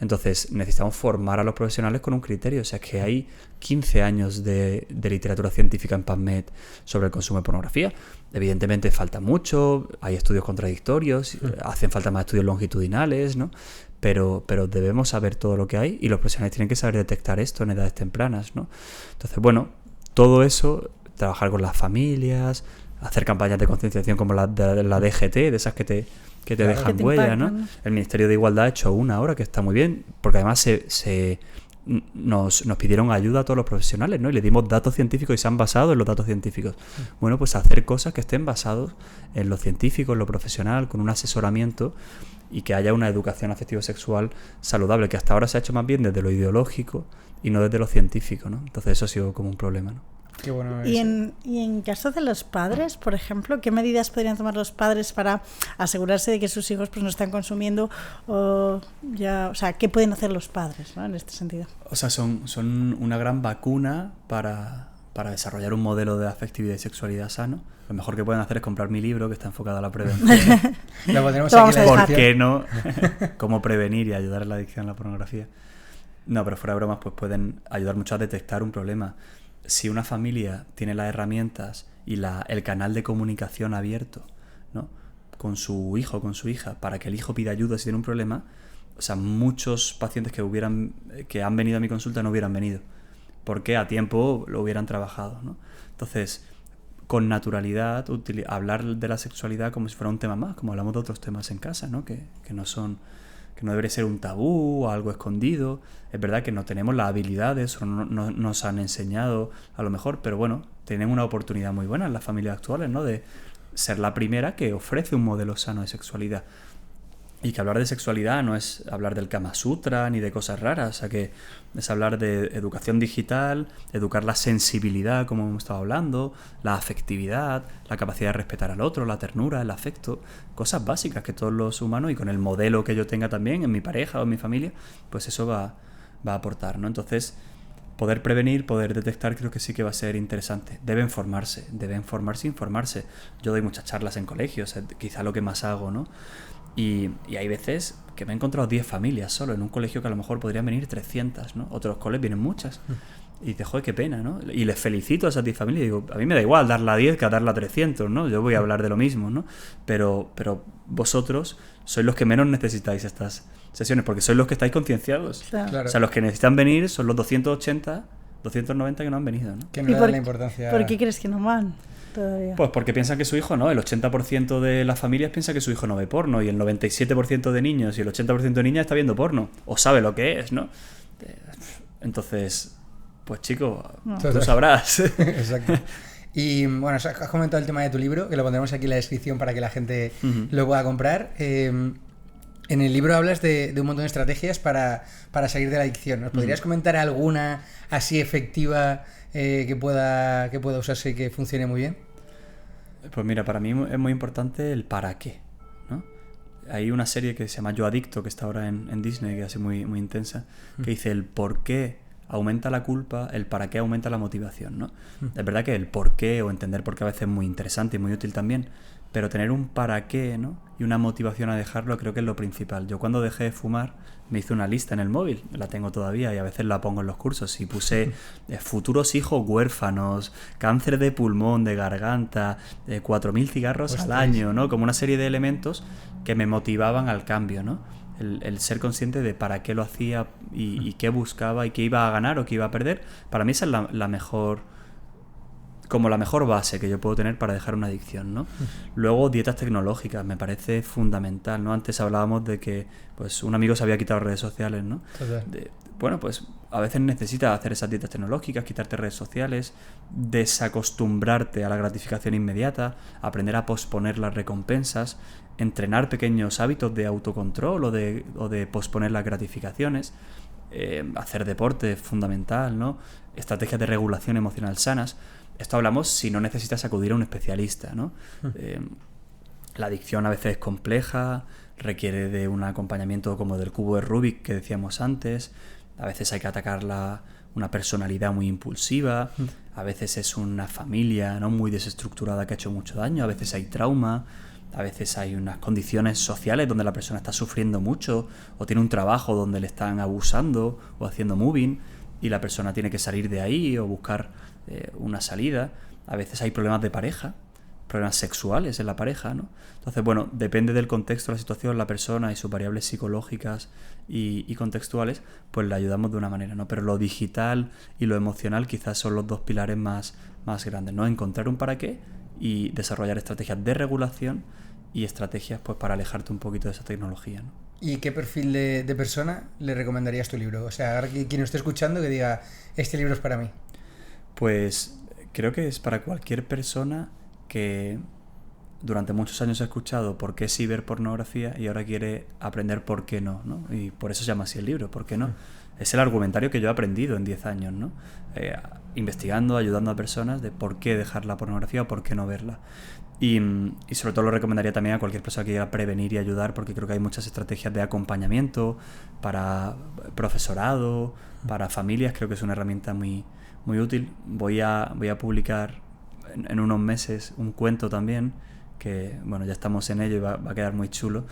Entonces necesitamos formar a los profesionales con un criterio. O sea, que hay 15 años de literatura científica en PubMed sobre el consumo de pornografía. Evidentemente falta mucho, hay estudios contradictorios, hacen falta más estudios longitudinales, ¿no? Pero debemos saber todo lo que hay y los profesionales tienen que saber detectar esto en edades tempranas, ¿no? Entonces, bueno, todo eso, trabajar con las familias, hacer campañas de concienciación como la DGT, de esas que te dejan huella, ¿no? El Ministerio de Igualdad ha hecho una ahora que está muy bien, porque además nos pidieron ayuda a todos los profesionales, ¿no? Y le dimos datos científicos y se han basado en los datos científicos. Bueno, pues hacer cosas que estén basados en lo científico, en lo profesional, con un asesoramiento y que haya una educación afectivo-sexual saludable, que hasta ahora se ha hecho más bien desde lo ideológico y no desde lo científico, ¿no? Entonces eso ha sido como un problema, ¿no? Qué bueno. Y en caso de los padres, por ejemplo, ¿qué medidas podrían tomar los padres para asegurarse de que sus hijos pues no están consumiendo? O sea, ¿qué pueden hacer los padres, ¿no? En este sentido? O sea, son una gran vacuna para desarrollar un modelo de afectividad y sexualidad sano. Lo mejor que pueden hacer es comprar mi libro, que está enfocado a la prevención. Lo pondremos aquí en la ¿Por qué no? Cómo prevenir y ayudar a la adicción a la pornografía. No, pero fuera de bromas, pues pueden ayudar mucho a detectar un problema. Si una familia tiene las herramientas y el canal de comunicación abierto, ¿no? Con su hijo o con su hija, para que el hijo pida ayuda si tiene un problema, o sea, muchos pacientes que han venido a mi consulta no hubieran venido, porque a tiempo lo hubieran trabajado, ¿no? Entonces, con naturalidad, hablar de la sexualidad como si fuera un tema más, como hablamos de otros temas en casa, ¿no? Que no debería ser un tabú o algo escondido. Es verdad que no tenemos las habilidades o no nos han enseñado a lo mejor, pero bueno, tenemos una oportunidad muy buena en las familias actuales, ¿no? De ser la primera que ofrece un modelo sano de sexualidad. Y que hablar de sexualidad no es hablar del Kama Sutra ni de cosas raras, o sea que es hablar de educación digital, educar la sensibilidad, como hemos estado hablando, la afectividad, la capacidad de respetar al otro, la ternura, el afecto, cosas básicas que todos los humanos, y con el modelo que yo tenga también en mi pareja o en mi familia, pues eso va a aportar, ¿no? Entonces, poder prevenir, poder detectar, creo que sí que va a ser interesante. Deben formarse e informarse. Yo doy muchas charlas en colegios, quizá lo que más hago, ¿no? Y hay veces que me he encontrado 10 familias solo en un colegio que a lo mejor podrían venir 300, ¿no? Otros colegios vienen muchas. Y dices, joder, qué pena, ¿no? Y les felicito a esas 10 familias. Y digo, a mí me da igual darla a 10 que a darla a 300, ¿no? Yo voy a hablar de lo mismo, ¿no? Pero vosotros sois los que menos necesitáis estas sesiones, porque sois los que estáis concienciados. Claro. O sea, los que necesitan venir son los 280, 290 que no han venido, ¿no? Que no le dan la importancia. ¿Por qué crees que no van todavía? Pues porque piensan que su hijo no. El 80% de las familias piensa que su hijo no ve porno, y el 97% de niños y el 80% de niñas está viendo porno, o sabe lo que es, ¿no? Entonces, pues chico, tú sabrás. Exacto. Y bueno, has comentado el tema de tu libro, que lo pondremos aquí en la descripción para que la gente lo pueda comprar. En el libro hablas de un montón de estrategias para salir de la adicción. ¿Nos podrías comentar alguna así efectiva que pueda usarse y que funcione muy bien? Pues mira, para mí es muy importante el para qué, ¿no? Hay una serie que se llama Yo Adicto, que está ahora en Disney, que es así muy, muy intensa, que dice el por qué aumenta la culpa, el para qué aumenta la motivación, ¿no? Es verdad que el por qué o entender por qué a veces es muy interesante y muy útil también, pero tener un para qué, ¿no? Y una motivación a dejarlo creo que es lo principal. Yo cuando dejé de fumar me hice una lista en el móvil, la tengo todavía y a veces la pongo en los cursos, y puse futuros hijos huérfanos, cáncer de pulmón, de garganta, 4.000 cigarros al año, ¿no? Como una serie de elementos que me motivaban al cambio, ¿no? El ser consciente de para qué lo hacía y qué buscaba y qué iba a ganar o qué iba a perder. Para mí esa es la mejor... como la mejor base que yo puedo tener para dejar una adicción, ¿no? Luego, dietas tecnológicas, me parece fundamental, ¿no? Antes hablábamos de que pues un amigo se había quitado redes sociales, ¿no? Bueno, pues a veces necesitas hacer esas dietas tecnológicas, quitarte redes sociales, desacostumbrarte a la gratificación inmediata, aprender a posponer las recompensas, entrenar pequeños hábitos de autocontrol o de posponer las gratificaciones, hacer deporte es fundamental, ¿no? Estrategias de regulación emocional sanas. Esto hablamos si no necesitas acudir a un especialista, ¿no? La adicción a veces es compleja, requiere de un acompañamiento como del cubo de Rubik que decíamos antes. A veces hay que atacar una personalidad muy impulsiva, a veces es una familia, ¿no?, muy desestructurada que ha hecho mucho daño, a veces hay trauma, a veces hay unas condiciones sociales donde la persona está sufriendo mucho o tiene un trabajo donde le están abusando o haciendo moving y la persona tiene que salir de ahí o buscar una salida. A veces hay problemas de pareja, problemas sexuales en la pareja, ¿no? Entonces, bueno, depende del contexto, la situación, la persona y sus variables psicológicas y contextuales, pues le ayudamos de una manera, ¿no? Pero lo digital y lo emocional quizás son los dos pilares más grandes, ¿no? Encontrar un para qué y desarrollar estrategias de regulación y estrategias pues para alejarte un poquito de esa tecnología, ¿no? ¿Y qué perfil de persona le recomendarías tu libro? O sea, ahora quien esté escuchando que diga, este libro es para mí. Pues creo que es para cualquier persona que durante muchos años ha escuchado por qué ciberpornografía y ahora quiere aprender por qué no, ¿no? Y por eso se llama así el libro, ¿por qué no? Es el argumentario que yo he aprendido en 10 años, ¿no? Investigando, ayudando a personas de por qué dejar la pornografía o por qué no verla. Y sobre todo lo recomendaría también a cualquier persona que quiera prevenir y ayudar, porque creo que hay muchas estrategias de acompañamiento para profesorado, para familias. Creo que es una herramienta muy, muy útil. Voy a publicar en unos meses un cuento también, que bueno, ya estamos en ello y va a quedar muy chulo,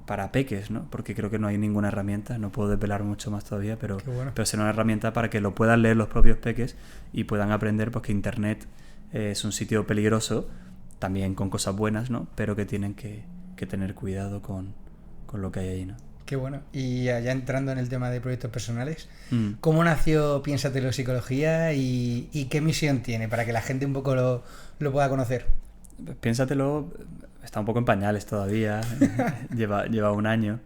para peques, ¿no? Porque creo que no hay ninguna herramienta, no puedo desvelar mucho más todavía, pero será una herramienta para que lo puedan leer los propios peques y puedan aprender, pues, que Internet es un sitio peligroso, también con cosas buenas, ¿no? Pero que tienen que tener cuidado con lo que hay ahí, ¿no? Qué bueno. Y ya entrando en el tema de proyectos personales, ¿cómo nació Piénsatelo Psicología y qué misión tiene para que la gente un poco lo pueda conocer? Piénsatelo está un poco en pañales todavía, lleva un año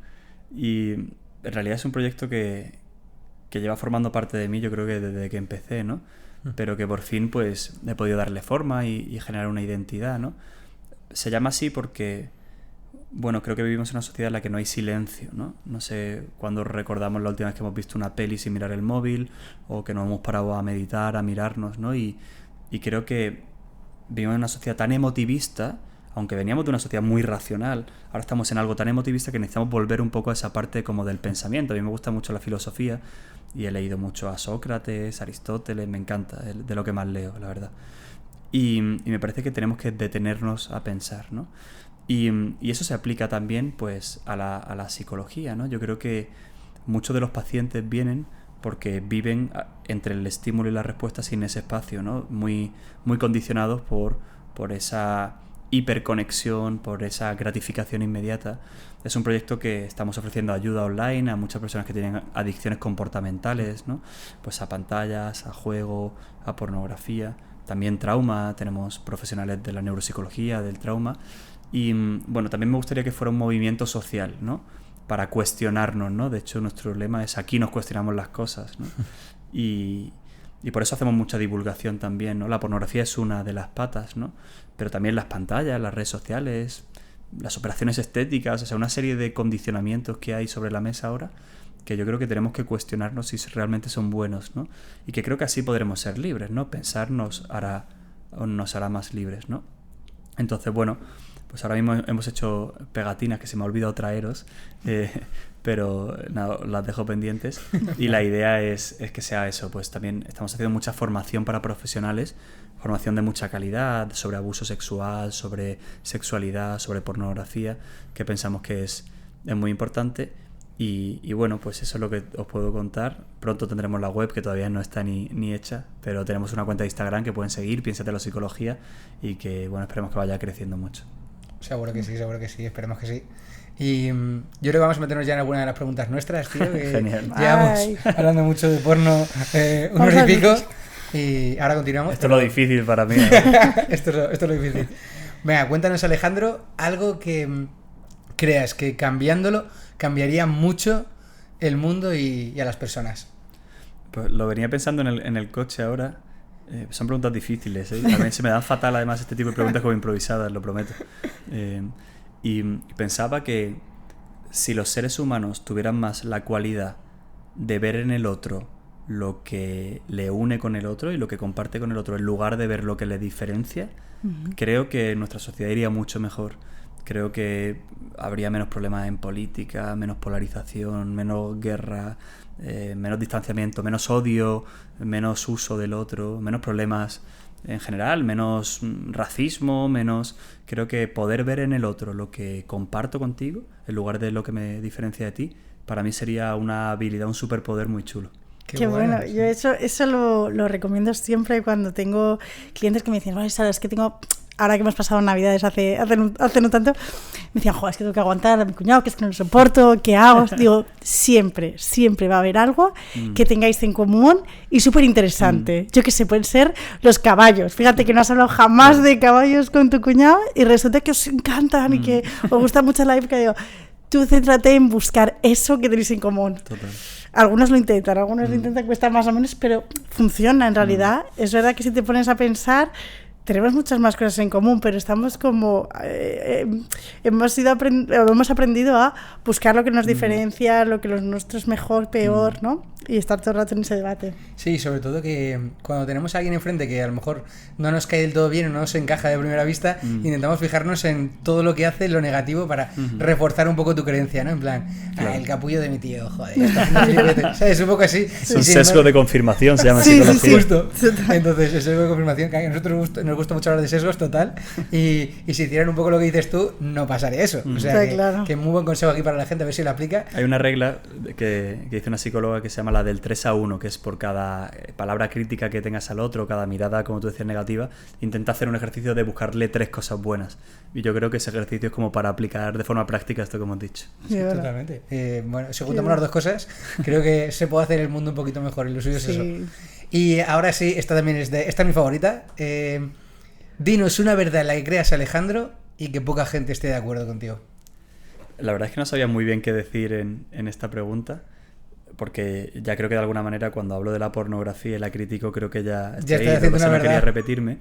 y en realidad es un proyecto que lleva formando parte de mí, yo creo que desde que empecé, ¿no? Pero que por fin pues he podido darle forma y generar una identidad, ¿no? Se llama así porque, bueno, creo que vivimos en una sociedad en la que no hay silencio, ¿no? No sé cuándo recordamos la última vez que hemos visto una peli sin mirar el móvil o que nos hemos parado a meditar, a mirarnos, ¿no? Y creo que vivimos en una sociedad tan emotivista, aunque veníamos de una sociedad muy racional, ahora estamos en algo tan emotivista que necesitamos volver un poco a esa parte como del pensamiento. A mí me gusta mucho la filosofía y he leído mucho a Sócrates, Aristóteles, me encanta, de lo que más leo, la verdad. Y me parece que tenemos que detenernos a pensar, ¿no? Y eso se aplica también pues a la psicología, ¿no? Yo creo que muchos de los pacientes vienen porque viven entre el estímulo y la respuesta sin ese espacio, ¿no? Muy, muy condicionados por esa hiperconexión, por esa gratificación inmediata. Es un proyecto que estamos ofreciendo ayuda online a muchas personas que tienen adicciones comportamentales, ¿no? Pues a pantallas, a juego, a pornografía. También trauma, tenemos profesionales de la neuropsicología, del trauma. Y bueno, también me gustaría que fuera un movimiento social, ¿no? Para cuestionarnos, ¿no? De hecho, nuestro lema es aquí nos cuestionamos las cosas, ¿no? Y por eso hacemos mucha divulgación también, ¿no? La pornografía es una de las patas, ¿no? Pero también las pantallas, las redes sociales, las operaciones estéticas, o sea, una serie de condicionamientos que hay sobre la mesa ahora que yo creo que tenemos que cuestionarnos si realmente son buenos, ¿no? Y que creo que así podremos ser libres, ¿no? Pensar nos hará más libres, ¿no? Entonces, bueno, pues ahora mismo hemos hecho pegatinas que se me ha olvidado traeros, pero nada, las dejo pendientes. Y la idea es que sea eso, pues también estamos haciendo mucha formación para profesionales, formación de mucha calidad, sobre abuso sexual, sobre sexualidad, sobre pornografía, que pensamos que es muy importante. Y bueno, pues eso es lo que os puedo contar. Pronto tendremos la web, que todavía no está ni hecha, pero tenemos una cuenta de Instagram que pueden seguir, Piénsatelo Psicología, y que, bueno, esperemos que vaya creciendo mucho. Seguro que sí, esperemos que sí. Y yo creo que vamos a meternos ya en alguna de las preguntas nuestras, tío, que Genial. llevamos hablando mucho de porno unos y pico, y ahora continuamos. Esto es lo difícil para mí, ¿no? esto es lo difícil. Venga, cuéntanos, Alejandro, algo que creas que cambiándolo cambiaría mucho el mundo y a las personas. Pues lo venía pensando en el coche ahora. Son preguntas difíciles, ¿eh? A mí se me dan fatal además este tipo de preguntas como improvisadas, lo prometo. Y pensaba que si los seres humanos tuvieran más la cualidad de ver en el otro lo que le une con el otro y lo que comparte con el otro, en lugar de ver lo que le diferencia, creo que nuestra sociedad iría mucho mejor. Creo que habría menos problemas en política, menos polarización, menos guerra, menos distanciamiento, menos odio, menos uso del otro, menos problemas en general, menos racismo, menos... Creo que poder ver en el otro lo que comparto contigo, en lugar de lo que me diferencia de ti, para mí sería una habilidad, un superpoder muy chulo. Qué bueno. Sí. Yo eso lo recomiendo siempre cuando tengo clientes que me dicen, vale, Sara, es que tengo... Ahora que hemos pasado Navidades hace no tanto, me decían, joder, es que tengo que aguantar a mi cuñado, que es que no lo soporto, ¿qué hago? Digo, siempre va a haber algo que tengáis en común y súper interesante. Yo que sé, pueden ser los caballos. Fíjate que no has hablado jamás de caballos con tu cuñado y resulta que os encantan y que os gusta mucho la época. Digo, tú céntrate en buscar eso que tenéis en común. Total. Algunos lo intentan, cuesta más o menos, pero funciona en realidad. Es verdad que si te pones a pensar... Tenemos muchas más cosas en común, pero estamos como... hemos aprendido a buscar lo que nos diferencia, lo que lo nuestro es mejor, peor, ¿no? Y estar todo el rato en ese debate. Sí, sobre todo que cuando tenemos a alguien enfrente que a lo mejor no nos cae del todo bien o no nos encaja de primera vista, intentamos fijarnos en todo lo que hace, lo negativo, para reforzar un poco tu creencia, ¿no? En plan, el capullo de mi tío, joder, ¿sabes? Un poco así. Es un sesgo de confirmación, se llama psicología. Sí, justo. Entonces, el sesgo de confirmación, que a nosotros nos gusta mucho hablar de sesgos, total, y si hicieran un poco lo que dices tú, no pasaría eso. O sea, que muy buen consejo aquí para la gente, a ver si lo aplica. Hay una regla que dice una psicóloga que se llama la del 3-1, que es por cada palabra crítica que tengas al otro, cada mirada, como tú decías, negativa, intenta hacer un ejercicio de buscarle 3 cosas buenas. Y yo creo que ese ejercicio es como para aplicar de forma práctica esto que hemos dicho. Sí, totalmente. Bueno, si juntamos las dos cosas, creo que se puede hacer el mundo un poquito mejor, y lo suyo es eso. Y ahora sí, esta también esta es mi favorita. Dinos una verdad en la que creas, Alejandro, y que poca gente esté de acuerdo contigo. La verdad es que no sabía muy bien qué decir en esta pregunta, porque ya creo que de alguna manera cuando hablo de la pornografía y la critico, creo que ya estoy ahí, haciendo una no verdad. Quería repetirme,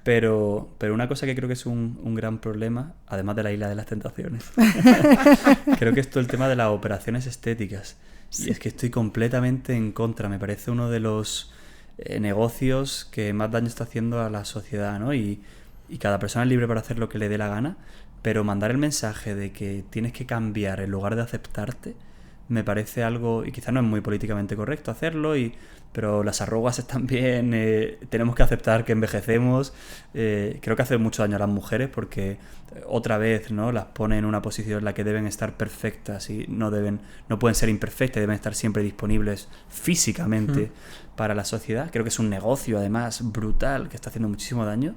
pero una cosa que creo que es un gran problema, además de la isla de las tentaciones, creo que es todo el tema de las operaciones estéticas. Y es que estoy completamente en contra, me parece uno de los negocios que más daño está haciendo a la sociedad, ¿no? Y cada persona es libre para hacer lo que le dé la gana, pero mandar el mensaje de que tienes que cambiar en lugar de aceptarte me parece algo, y quizás no es muy políticamente correcto hacerlo, pero las arrugas están bien, tenemos que aceptar que envejecemos. Creo que hace mucho daño a las mujeres porque otra vez, ¿no?, las pone en una posición en la que deben estar perfectas y no pueden ser imperfectas, deben estar siempre disponibles físicamente para la sociedad. Creo que es un negocio además brutal que está haciendo muchísimo daño,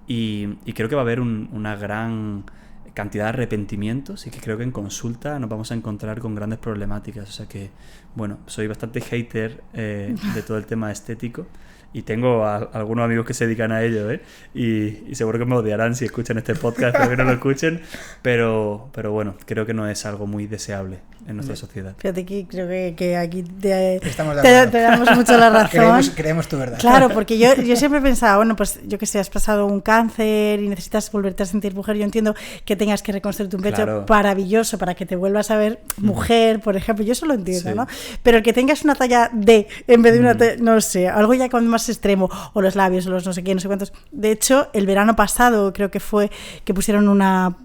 y creo que va a haber una gran cantidad de arrepentimientos, y que creo que en consulta nos vamos a encontrar con grandes problemáticas. O sea que, bueno, soy bastante hater de todo el tema estético, y tengo algunos amigos que se dedican a ello, y seguro que me odiarán si escuchan este podcast, espero que no lo escuchen, pero bueno, creo que no es algo muy deseable. en nuestra sociedad. Fíjate que creo que aquí te damos mucho la razón. Creemos tu verdad. Claro, porque yo siempre pensaba, bueno, pues yo que sé, has pasado un cáncer y necesitas volverte a sentir mujer. Yo entiendo que tengas que reconstruir un pecho, Claro. maravilloso para que te vuelvas a ver mujer, por ejemplo. Yo eso lo entiendo, ¿no? Pero el que tengas una talla D en vez de una no sé, algo ya con más extremo, o los labios, o los no sé qué, no sé cuántos. De hecho, el verano pasado creo que fue que pusieron una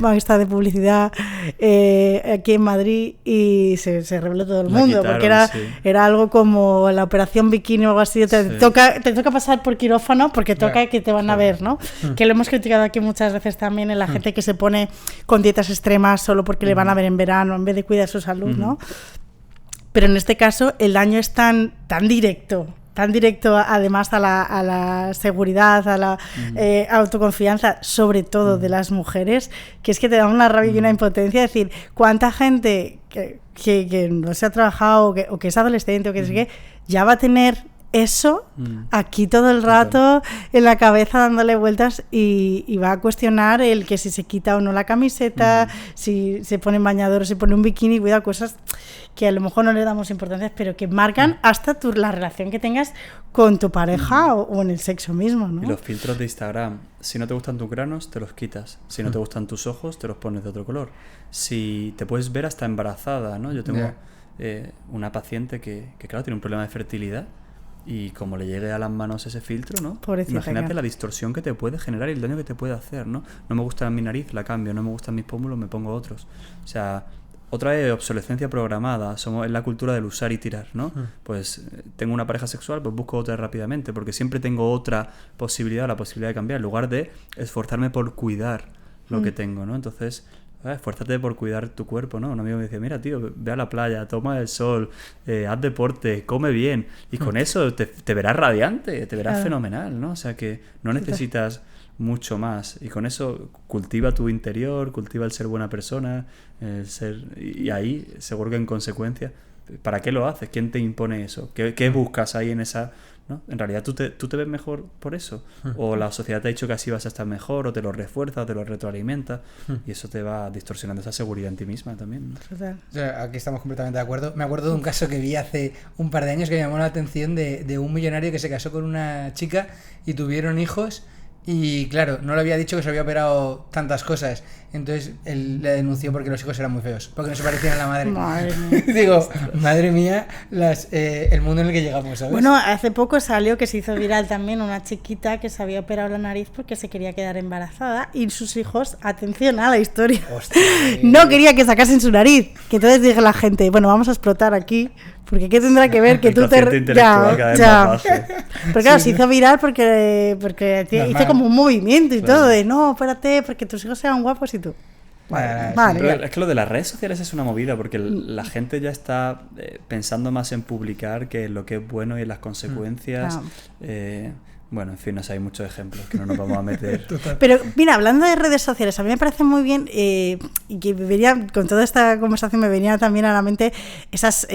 maestra de publicidad aquí en Madrid y se reveló todo el mundo, quitaron, porque era algo como la operación bikini o algo así. Te toca pasar por quirófano porque toca que te van a ver, ¿no? Que lo hemos criticado aquí muchas veces también en la gente que se pone con dietas extremas solo porque le van a ver en verano en vez de cuidar su salud, ¿no? Pero en este caso el daño es tan directo además a la seguridad, a la autoconfianza, sobre todo de las mujeres, que es que te da una rabia y una impotencia. Es decir, cuánta gente que no se ha trabajado o que es adolescente o que no sé qué, ya va a tener eso aquí todo el rato en la cabeza dándole vueltas y va a cuestionar el que si se quita o no la camiseta, si se pone en bañador o se pone un bikini, cuidado, cosas que a lo mejor no le damos importancia, pero que marcan hasta la relación que tengas con tu pareja o en el sexo mismo, ¿no? Y los filtros de Instagram, si no te gustan tus granos, te los quitas. Si no te gustan tus ojos, te los pones de otro color. Si te puedes ver hasta embarazada, ¿no? Yo tengo una paciente que claro, tiene un problema de fertilidad. Y como le llegue a las manos ese filtro, ¿no? Pobrecita, imagínate claro. La distorsión que te puede generar y el daño que te puede hacer, ¿no? No me gusta mi nariz, la cambio. No me gustan mis pómulos, me pongo otros. O sea, otra vez obsolescencia programada. Es la cultura del usar y tirar, ¿no? Pues tengo una pareja sexual, pues busco otra rápidamente, porque siempre tengo otra posibilidad, la posibilidad de cambiar, en lugar de esforzarme por cuidar lo que tengo, ¿no? Entonces, esfuérzate por cuidar tu cuerpo, ¿no? Un amigo me decía, mira, tío, ve a la playa, toma el sol, haz deporte, come bien, y con eso te verás radiante, te verás fenomenal, ¿no? O sea que no necesitas mucho más, y con eso cultiva tu interior, cultiva el ser buena persona, y ahí seguro que en consecuencia, ¿para qué lo haces? ¿Quién te impone eso? ¿Qué buscas ahí en esa...? ¿No? En realidad ¿tú te ves mejor por eso, o la sociedad te ha dicho que así vas a estar mejor, o te lo refuerza, o te lo retroalimenta, y eso te va distorsionando esa seguridad en ti misma también, ¿no? Total. O sea, aquí estamos completamente de acuerdo. Me acuerdo de un caso que vi hace un par de años que me llamó la atención de un millonario que se casó con una chica y tuvieron hijos. Y claro, no le había dicho que se había operado tantas cosas. Entonces él le denunció porque los hijos eran muy feos, porque no se parecían a la madre. Madre mía. Digo, madre mía, el mundo en el que llegamos, ¿sabes? Bueno, hace poco salió que se hizo viral también una chiquita que se había operado la nariz porque se quería quedar embarazada y sus hijos, atención a la historia, Hostia, no quería que sacasen su nariz. Que entonces dije a la gente, bueno, vamos a explotar aquí, porque ¿qué tendrá que ver que El tú te... cociente intelectual cada vez más bajo. Pero claro, se hizo viral porque hizo como un movimiento y todo de, no, espérate, porque tus hijos sean guapos y tú. Vale, Pero es que lo de las redes sociales es una movida, porque la gente ya está pensando más en publicar que en lo que es bueno y en las consecuencias. Bueno, en fin, no sé, hay muchos ejemplos que no nos vamos a meter. Pero mira, hablando de redes sociales, a mí me parece muy bien y que me venía, con toda esta conversación me venía también a la mente esas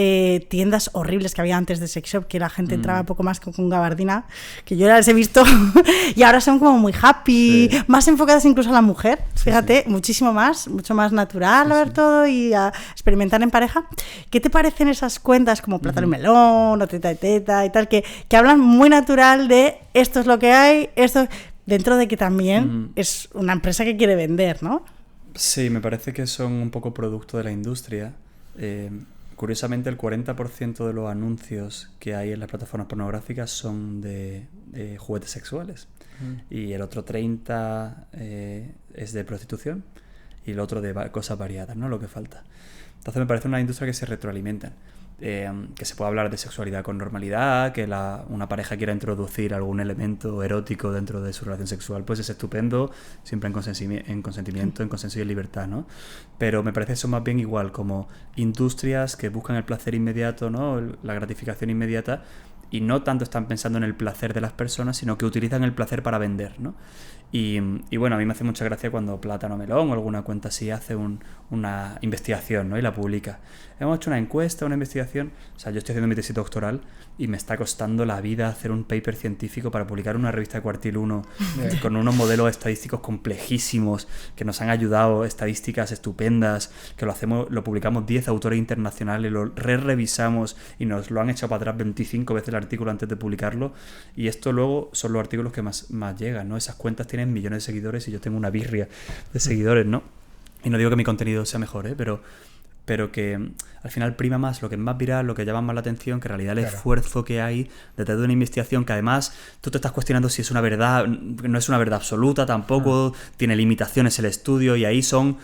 tiendas horribles que había antes de Sex Shop, que la gente entraba poco más con gabardina, que yo las he visto y ahora son como muy happy, más enfocadas incluso a la mujer, fíjate, mucho más natural a ver todo y a experimentar en pareja. ¿Qué te parecen esas cuentas como Plátano y Melón o Teta y Teta y tal, que hablan muy natural de esto es lo que hay, esto dentro de que también es una empresa que quiere vender, ¿no? Sí, me parece que son un poco producto de la industria. Curiosamente, el 40% de los anuncios que hay en las plataformas pornográficas son de juguetes sexuales. Y el otro 30% es de prostitución y el otro de cosas variadas, ¿no? Lo que falta. Entonces me parece una industria que se retroalimenta. Que se pueda hablar de sexualidad con normalidad, que una pareja quiera introducir algún elemento erótico dentro de su relación sexual, pues es estupendo, siempre en consentimiento, en consenso y en libertad, ¿no? Pero me parece eso más bien igual, como industrias que buscan el placer inmediato, ¿no? La gratificación inmediata, y no tanto están pensando en el placer de las personas, sino que utilizan el placer para vender, ¿no? Y bueno, a mí me hace mucha gracia cuando Plátano Melón o alguna cuenta así hace una investigación, ¿no? Y la publica. Hemos hecho una encuesta, una investigación. O sea, yo estoy haciendo mi tesis doctoral y me está costando la vida hacer un paper científico para publicar en una revista de Cuartil 1 con unos modelos estadísticos complejísimos que nos han ayudado, estadísticas estupendas, que lo publicamos 10 autores internacionales, lo revisamos y nos lo han echado para atrás 25 veces el artículo antes de publicarlo. Y esto luego son los artículos que más llegan, ¿no? Esas cuentas tienen millones de seguidores y yo tengo una birria de seguidores, ¿no? Y no digo que mi contenido sea mejor, pero que al final prima más lo que es más viral, lo que llama más la atención, que en realidad el esfuerzo que hay detrás de una investigación que además tú te estás cuestionando si es una verdad, no es una verdad absoluta tampoco, tiene limitaciones el estudio y ahí son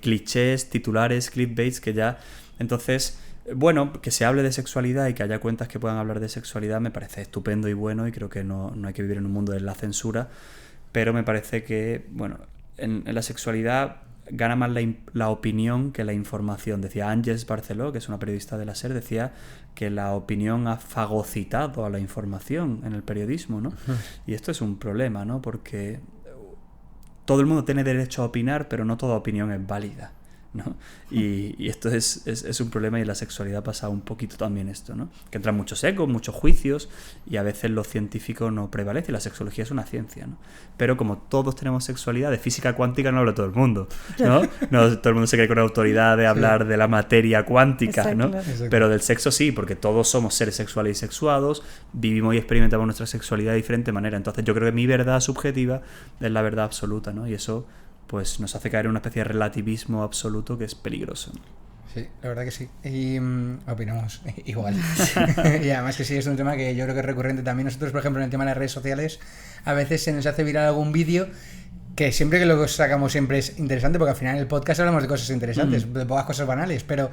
clichés, titulares, clickbaits que ya... Entonces, bueno, que se hable de sexualidad y que haya cuentas que puedan hablar de sexualidad me parece estupendo y bueno, y creo que no hay que vivir en un mundo de la censura, pero me parece que, bueno, en la sexualidad gana más la opinión que la información. Decía Ángeles Barceló, que es una periodista de la SER, decía que la opinión ha fagocitado a la información en el periodismo, ¿no? Y esto es un problema, ¿no? Porque todo el mundo tiene derecho a opinar, pero no toda opinión es válida, ¿no? Y esto es un problema, y en la sexualidad pasa un poquito también esto, ¿no? Que entran muchos ecos, muchos juicios y a veces lo científico no prevalece y la sexología es una ciencia, ¿no? Pero como todos tenemos sexualidad, de física cuántica no habla todo el mundo, ¿no? No todo el mundo se cree con autoridad de hablar de la materia cuántica, exacto, ¿no? Exacto. Pero del sexo sí, porque todos somos seres sexuales y sexuados, vivimos y experimentamos nuestra sexualidad de diferente manera. Entonces yo creo que mi verdad subjetiva es la verdad absoluta, ¿no? Y eso pues nos hace caer en una especie de relativismo absoluto que es peligroso. Sí, la verdad que sí. Y opinamos igual. Y además que sí, es un tema que yo creo que es recurrente también. Nosotros, por ejemplo, en el tema de las redes sociales, a veces se nos hace viral algún vídeo que siempre que lo sacamos siempre es interesante, porque al final en el podcast hablamos de cosas interesantes, de pocas cosas banales, pero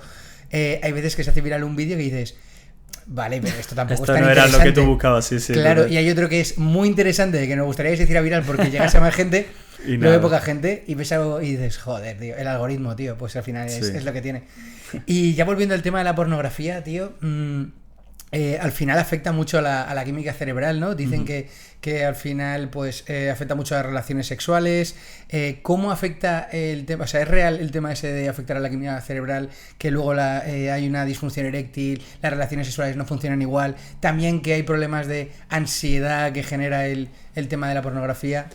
hay veces que se hace viral un vídeo que dices... Vale, pero esto tampoco esto es tan no interesante. Era lo que tú buscabas, sí. Claro, y hay otro que es muy interesante, que nos gustaría que se hiciera viral porque llegase a más gente, y lo ve poca gente, y ves algo y dices, joder, tío, el algoritmo, tío, pues al final es lo que tiene. Y ya volviendo al tema de la pornografía, tío, al final afecta mucho a la química cerebral, ¿no? Dicen que al final pues afecta mucho a las relaciones sexuales. ¿Cómo afecta el tema? O sea, ¿es real el tema ese de afectar a la química cerebral? Que luego hay una disfunción eréctil, las relaciones sexuales no funcionan igual. También que hay problemas de ansiedad que genera el tema de la pornografía.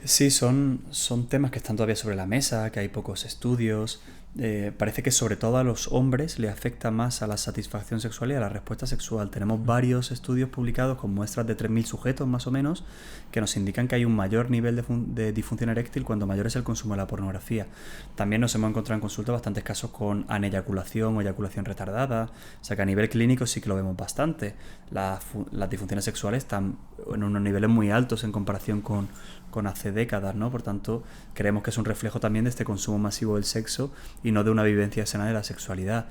Sí, son temas que están todavía sobre la mesa, que hay pocos estudios. Parece que sobre todo a los hombres le afecta más a la satisfacción sexual y a la respuesta sexual. Tenemos varios estudios publicados con muestras de 3.000 sujetos más o menos que nos indican que hay un mayor nivel de disfunción eréctil cuando mayor es el consumo de la pornografía. También nos hemos encontrado en consulta bastantes casos con aneyaculación o eyaculación retardada, o sea que a nivel clínico sí que lo vemos bastante. Las disfunciones sexuales están en unos niveles muy altos en comparación con hace décadas, ¿no? Por tanto, creemos que es un reflejo también de este consumo masivo del sexo y no de una vivencia sana de la sexualidad.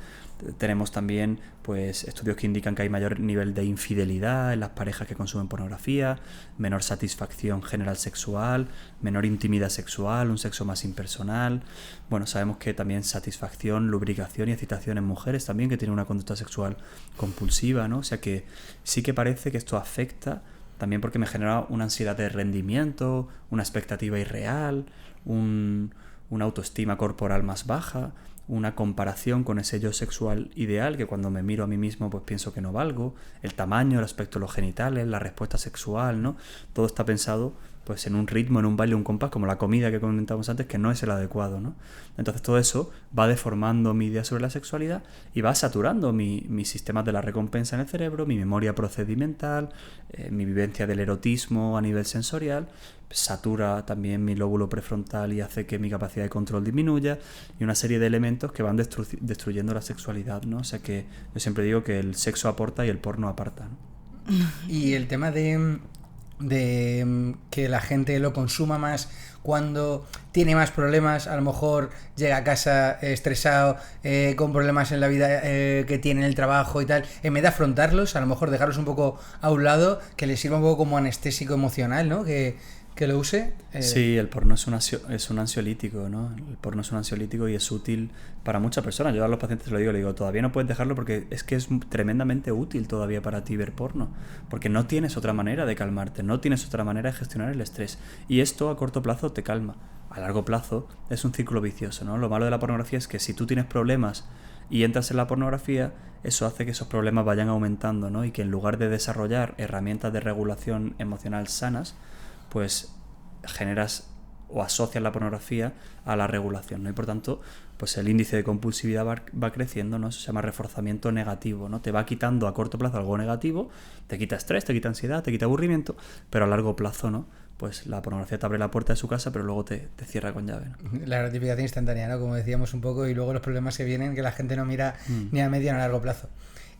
Tenemos también pues estudios que indican que hay mayor nivel de infidelidad en las parejas que consumen pornografía, menor satisfacción general sexual, menor intimidad sexual, un sexo más impersonal. Bueno, sabemos que también satisfacción, lubricación y excitación en mujeres también que tienen una conducta sexual compulsiva, ¿no? O sea que sí que parece que esto afecta también porque me genera una ansiedad de rendimiento, una expectativa irreal, una autoestima corporal más baja, una comparación con ese yo sexual ideal que cuando me miro a mí mismo pues pienso que no valgo, el tamaño, el aspecto de los genitales, la respuesta sexual, ¿no? Todo está pensado pues en un ritmo, en un baile, un compás, como la comida que comentábamos antes, que no es el adecuado, ¿no? Entonces todo eso va deformando mi idea sobre la sexualidad y va saturando mis sistemas de la recompensa en el cerebro, mi memoria procedimental, mi vivencia del erotismo a nivel sensorial, satura también mi lóbulo prefrontal y hace que mi capacidad de control disminuya, y una serie de elementos que van destruyendo la sexualidad, ¿no? O sea que yo siempre digo que el sexo aporta y el porno aparta, ¿no? Y el tema de que la gente lo consuma más cuando tiene más problemas, a lo mejor llega a casa estresado, con problemas en la vida que tiene en el trabajo y tal, en vez de afrontarlos, a lo mejor dejarlos un poco a un lado, que les sirva un poco como anestésico emocional, ¿no? Que que lo use. Sí, el porno es un ansiolítico, ¿no? El porno es un ansiolítico y es útil para muchas personas. Yo a los pacientes le digo, todavía no puedes dejarlo porque es que es tremendamente útil todavía para ti ver porno, porque no tienes otra manera de calmarte, no tienes otra manera de gestionar el estrés. Y esto a corto plazo te calma. A largo plazo es un ciclo vicioso, ¿no? Lo malo de la pornografía es que si tú tienes problemas y entras en la pornografía, eso hace que esos problemas vayan aumentando, ¿no? Y que en lugar de desarrollar herramientas de regulación emocional sanas, pues generas o asocias la pornografía a la regulación, ¿no? Y por tanto, pues el índice de compulsividad va creciendo, ¿no? Eso se llama reforzamiento negativo, ¿no? Te va quitando a corto plazo algo negativo, te quita estrés, te quita ansiedad, te quita aburrimiento, pero a largo plazo, ¿no? Pues la pornografía te abre la puerta de su casa, pero luego te cierra con llave, ¿no? La gratificación instantánea, ¿no? Como decíamos un poco, y luego los problemas que vienen, que la gente no mira ni a medio ni a largo plazo.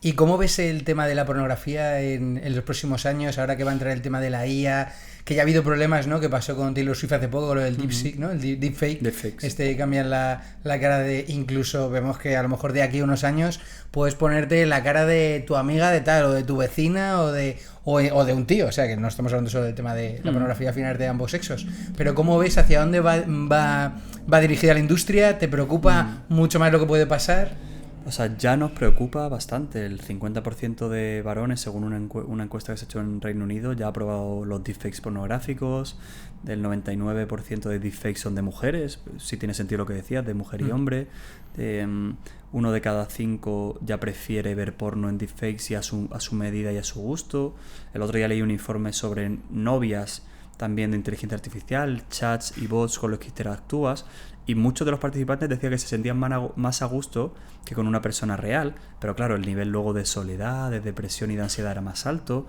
¿Y cómo ves el tema de la pornografía en los próximos años, ahora que va a entrar el tema de la IA, que ya ha habido problemas, ¿no? Que pasó con Taylor Swift hace poco, lo del DeepSeek, ¿no? El deepfake. Cambian la cara de... Incluso vemos que a lo mejor de aquí a unos años puedes ponerte la cara de tu amiga de tal, o de tu vecina, o de un tío. O sea, que no estamos hablando solo del tema de la pornografía al final de ambos sexos. Pero ¿cómo ves hacia dónde va dirigida la industria? ¿Te preocupa mucho más lo que puede pasar? O sea, ya nos preocupa bastante. El 50% de varones, según una encuesta que se ha hecho en Reino Unido, ya ha aprobado los deepfakes pornográficos. Del 99% de deepfakes son de mujeres, si tiene sentido lo que decías, de mujer y hombre. 1 de cada 5 ya prefiere ver porno en deepfakes y a su medida y a su gusto. El otro día leí un informe sobre novias también de inteligencia artificial, chats y bots con los que interactúas, y muchos de los participantes decían que se sentían más a gusto que con una persona real, pero claro, el nivel luego de soledad, de depresión y de ansiedad era más alto.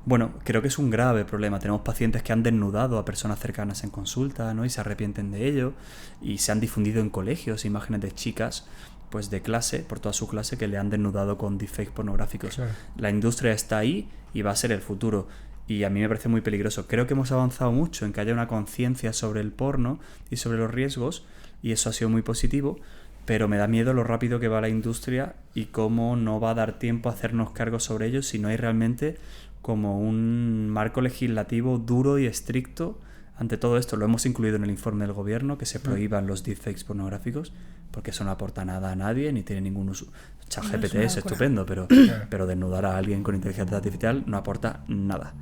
Bueno, creo que es un grave problema. Tenemos pacientes que han desnudado a personas cercanas en consulta, ¿no? Y se arrepienten de ello, y se han difundido en colegios imágenes de chicas pues de clase, por toda su clase, que le han desnudado con deepfakes pornográficos. Claro. La industria está ahí y va a ser el futuro. Y a mí me parece muy peligroso. Creo que hemos avanzado mucho en que haya una conciencia sobre el porno y sobre los riesgos, y eso ha sido muy positivo, pero me da miedo lo rápido que va la industria y cómo no va a dar tiempo a hacernos cargo sobre ello si no hay realmente como un marco legislativo duro y estricto ante todo esto. Lo hemos incluido en el informe del gobierno, que se prohíban los deepfakes pornográficos, porque eso no aporta nada a nadie ni tiene ningún uso. ChatGPT es estupendo, pero desnudar a alguien con inteligencia artificial no aporta nada.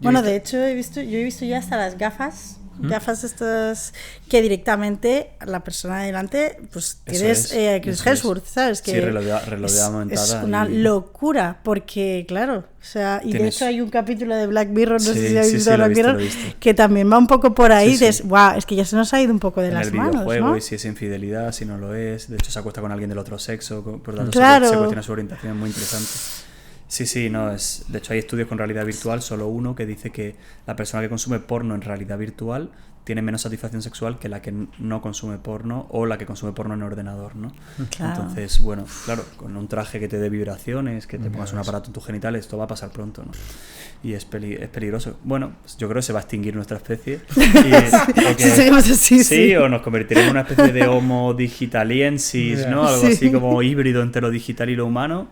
Bueno, de hecho, yo he visto ya hasta las gafas estas que directamente la persona delante, pues tienes Chris Hemsworth, ¿sabes? Que sí, realidad aumentada. Es una locura, porque claro, o sea, y de hecho hay un capítulo de Black Mirror, no sé si habéis visto Black Mirror, que también va un poco por ahí, dices, wow, es que ya se nos ha ido un poco de las manos, ¿no? En el videojuego, y si es infidelidad, si no lo es, de hecho se acuesta con alguien del otro sexo, por tanto claro. Se cuestiona su orientación, muy interesante. Sí, no, de hecho hay estudios con realidad virtual, solo uno, que dice que la persona que consume porno en realidad virtual tiene menos satisfacción sexual que la que no consume porno, o la que consume porno en ordenador, ¿no? Claro. Entonces, bueno, claro, con un traje que te dé vibraciones, que te pongas un aparato en tus genitales, esto va a pasar pronto, ¿no? Y es peligroso. Bueno, pues yo creo que se va a extinguir nuestra especie. Si seguimos así, sí, o nos convertiremos en una especie de homo digitaliensis, ¿no? Algo así como híbrido entre lo digital y lo humano.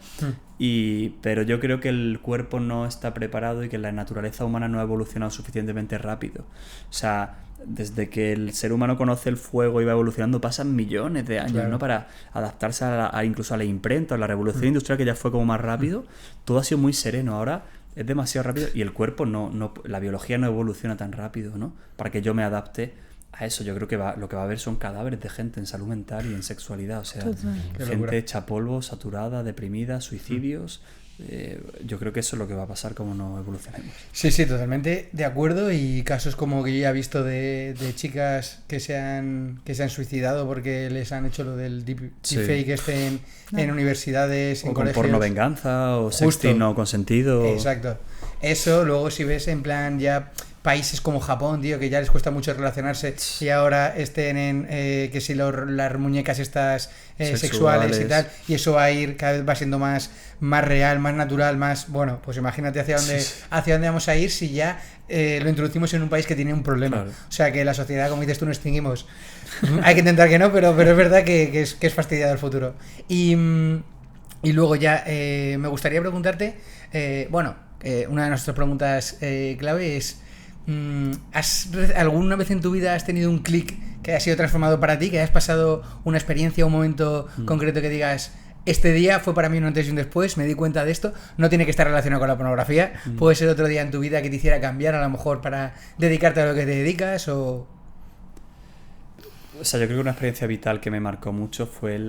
Pero yo creo que el cuerpo no está preparado y que la naturaleza humana no ha evolucionado suficientemente rápido. O sea, desde que el ser humano conoce el fuego y va evolucionando pasan millones de años, claro, ¿no? Para adaptarse incluso a la imprenta, a la revolución industrial, que ya fue como más rápido. Todo ha sido muy sereno. Ahora es demasiado rápido y el cuerpo la biología no evoluciona tan rápido, ¿no? Para que yo me adapte a eso. Yo creo que lo que va a haber son cadáveres de gente en salud mental y en sexualidad. O sea, gente hecha polvo, saturada, deprimida, suicidios. Yo creo que eso es lo que va a pasar como no evolucionemos. Sí, totalmente de acuerdo. Y casos como que yo ya he visto de chicas que se han suicidado porque les han hecho lo del deepfake en universidades, en colegios. Porno venganza o sexting no consentido. Exacto. Eso, luego si ves en plan ya países como Japón, tío, que ya les cuesta mucho relacionarse, y ahora estén en que si las muñecas estas sexuales y tal, y eso va a ir, cada vez va siendo más real, más natural, más, bueno, pues imagínate hacia dónde vamos a ir si ya lo introducimos en un país que tiene un problema. Claro. O sea, que la sociedad, como dices tú, no extinguimos. Hay que intentar que no, pero es verdad que es fastidiado el futuro. Y luego ya me gustaría preguntarte, una de nuestras preguntas clave es: ¿Alguna vez en tu vida has tenido un clic que haya sido transformado para ti, que hayas pasado una experiencia, un momento concreto que digas, este día fue para mí un antes y un después, me di cuenta de esto? No tiene que estar relacionado con la pornografía, puede ser otro día en tu vida que te hiciera cambiar, a lo mejor para dedicarte a lo que te dedicas o... O sea, yo creo que una experiencia vital que me marcó mucho fue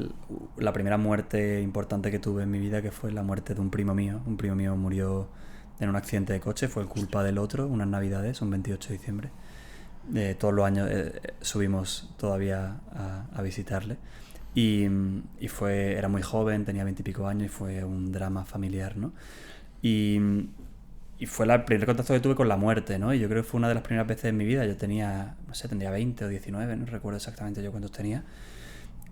la primera muerte importante que tuve en mi vida, que fue la muerte de un primo mío. Un primo mío murió en un accidente de coche, fue culpa del otro, unas navidades, un 28 de diciembre. Todos los años subimos todavía a visitarle. Y era muy joven, tenía 20 y pico años, y fue un drama familiar, ¿no? Y fue el primer contacto que tuve con la muerte, ¿no? Y yo creo que fue una de las primeras veces en mi vida. Yo tenía, no sé, tendría 20 o 19, no recuerdo exactamente yo cuántos tenía.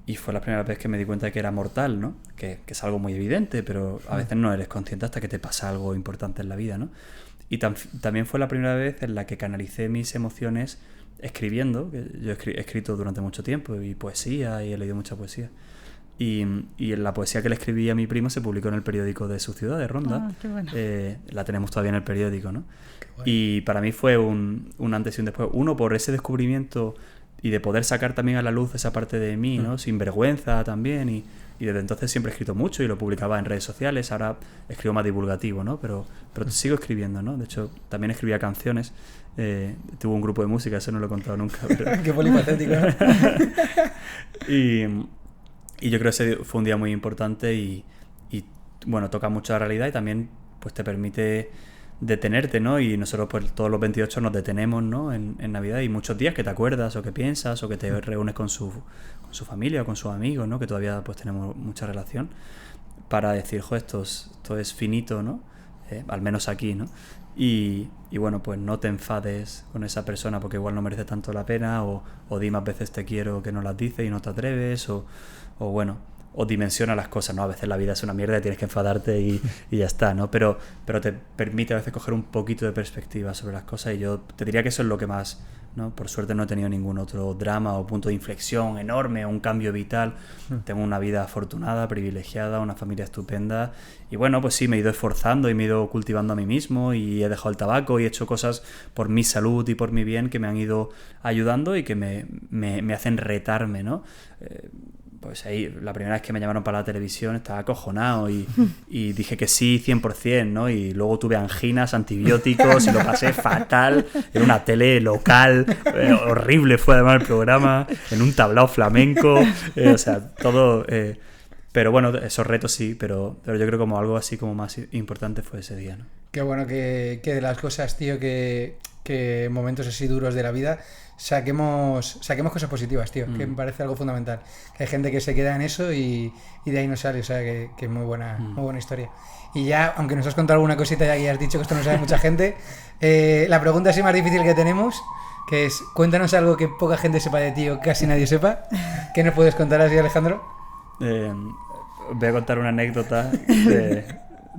Y fue la primera vez que me di cuenta de que era mortal, ¿no? Que es algo muy evidente, pero a veces no eres consciente hasta que te pasa algo importante en la vida, ¿no? Y también fue la primera vez en la que canalicé mis emociones escribiendo, que yo he escrito durante mucho tiempo, y poesía, y he leído mucha poesía. Y la poesía que le escribí a mi primo se publicó en el periódico de su ciudad, de Ronda. Qué bueno. La tenemos todavía en el periódico, ¿no? Y para mí fue un antes y un después. Uno, por ese descubrimiento y de poder sacar también a la luz esa parte de mí, ¿no? Sin vergüenza también. Y desde entonces siempre he escrito mucho y lo publicaba en redes sociales. Ahora escribo más divulgativo, ¿no? Pero sigo escribiendo, ¿no? De hecho, también escribía canciones. Tuve un grupo de música, eso no lo he contado nunca. Pero... Qué polipatético, ¿no? Y yo creo que ese fue un día muy importante y bueno, toca mucho la realidad y también pues te permite detenerte, ¿no? Y nosotros pues todos los 28 nos detenemos, ¿no? En Navidad, y muchos días que te acuerdas o que piensas o que te reúnes con su familia o con sus amigos, ¿no? Que todavía pues tenemos mucha relación, para decir, jo, esto es finito, ¿no? Al menos aquí, ¿no? Y bueno, pues no te enfades con esa persona porque igual no merece tanto la pena, o di más veces te quiero que no las dices y no te atreves, o bueno, o dimensiona las cosas, ¿no? A veces la vida es una mierda y tienes que enfadarte y ya está, ¿no? Pero te permite a veces coger un poquito de perspectiva sobre las cosas, y yo te diría que eso es lo que más, ¿no? Por suerte no he tenido ningún otro drama o punto de inflexión enorme o un cambio vital. Tengo una vida afortunada, privilegiada, una familia estupenda, y bueno, pues sí, me he ido esforzando y me he ido cultivando a mí mismo, y he dejado el tabaco y he hecho cosas por mi salud y por mi bien que me han ido ayudando y que me hacen retarme, ¿no? Pues ahí, la primera vez que me llamaron para la televisión estaba acojonado y dije que sí 100%, ¿no? Y luego tuve anginas, antibióticos y lo pasé fatal en una tele local, horrible fue además el programa, en un tablao flamenco, o sea, todo... pero bueno, esos retos sí, pero yo creo que como algo así como más importante fue ese día, ¿no? Qué bueno que de las cosas, tío, que momentos así duros de la vida saquemos cosas positivas, tío, que me parece algo fundamental. Que hay gente que se queda en eso y de ahí no sale, o sea, que muy buena historia. Y ya, aunque nos has contado alguna cosita, ya que has dicho que esto no sabe mucha gente, la pregunta así más difícil que tenemos, que es, cuéntanos algo que poca gente sepa de ti o casi nadie sepa. ¿Qué nos puedes contar así, Alejandro? Voy a contar una anécdota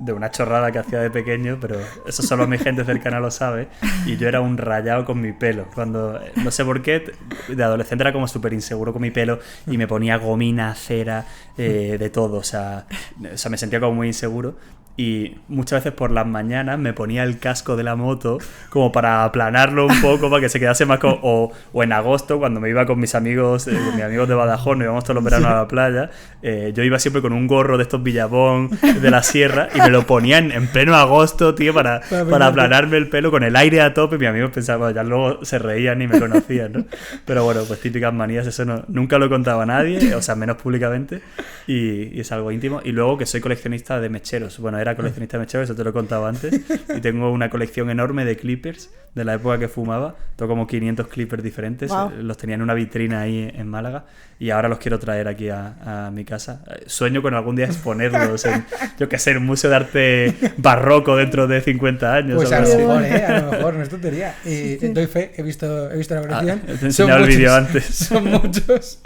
de una chorrada que hacía de pequeño, pero eso solo mi gente cercana lo sabe, y yo era un rayado con mi pelo. Cuando, no sé por qué, de adolescente era como súper inseguro con mi pelo y me ponía gomina, cera, de todo, o sea, me sentía como muy inseguro. Y muchas veces por las mañanas me ponía el casco de la moto como para aplanarlo un poco, para que se quedase más... O en agosto, cuando me iba con mis amigos de Badajoz, nos íbamos todos los veranos a la playa, yo iba siempre con un gorro de estos Billabong de la sierra y me lo ponía en pleno agosto, tío, para aplanarme el pelo con el aire a tope. Mis amigos pensaban, ya luego se reían y me conocían, ¿no? Pero bueno, pues típicas manías, eso nunca lo contaba a nadie, o sea, menos públicamente, y es algo íntimo. Y luego que soy coleccionista de mecheros. Bueno, era coleccionista de mecheros, eso te lo he contado antes, y tengo una colección enorme de clippers de la época que fumaba. Tengo como 500 clippers diferentes. Wow. Los tenía en una vitrina ahí en Málaga y ahora los quiero traer aquí a mi casa. Sueño con algún día exponerlos en, yo qué sé, un museo de arte barroco dentro de 50 años. Pues a lo mejor, no es tontería. Y doy fe, he visto la colección. Te he enseñado el vídeo antes. Son muchos.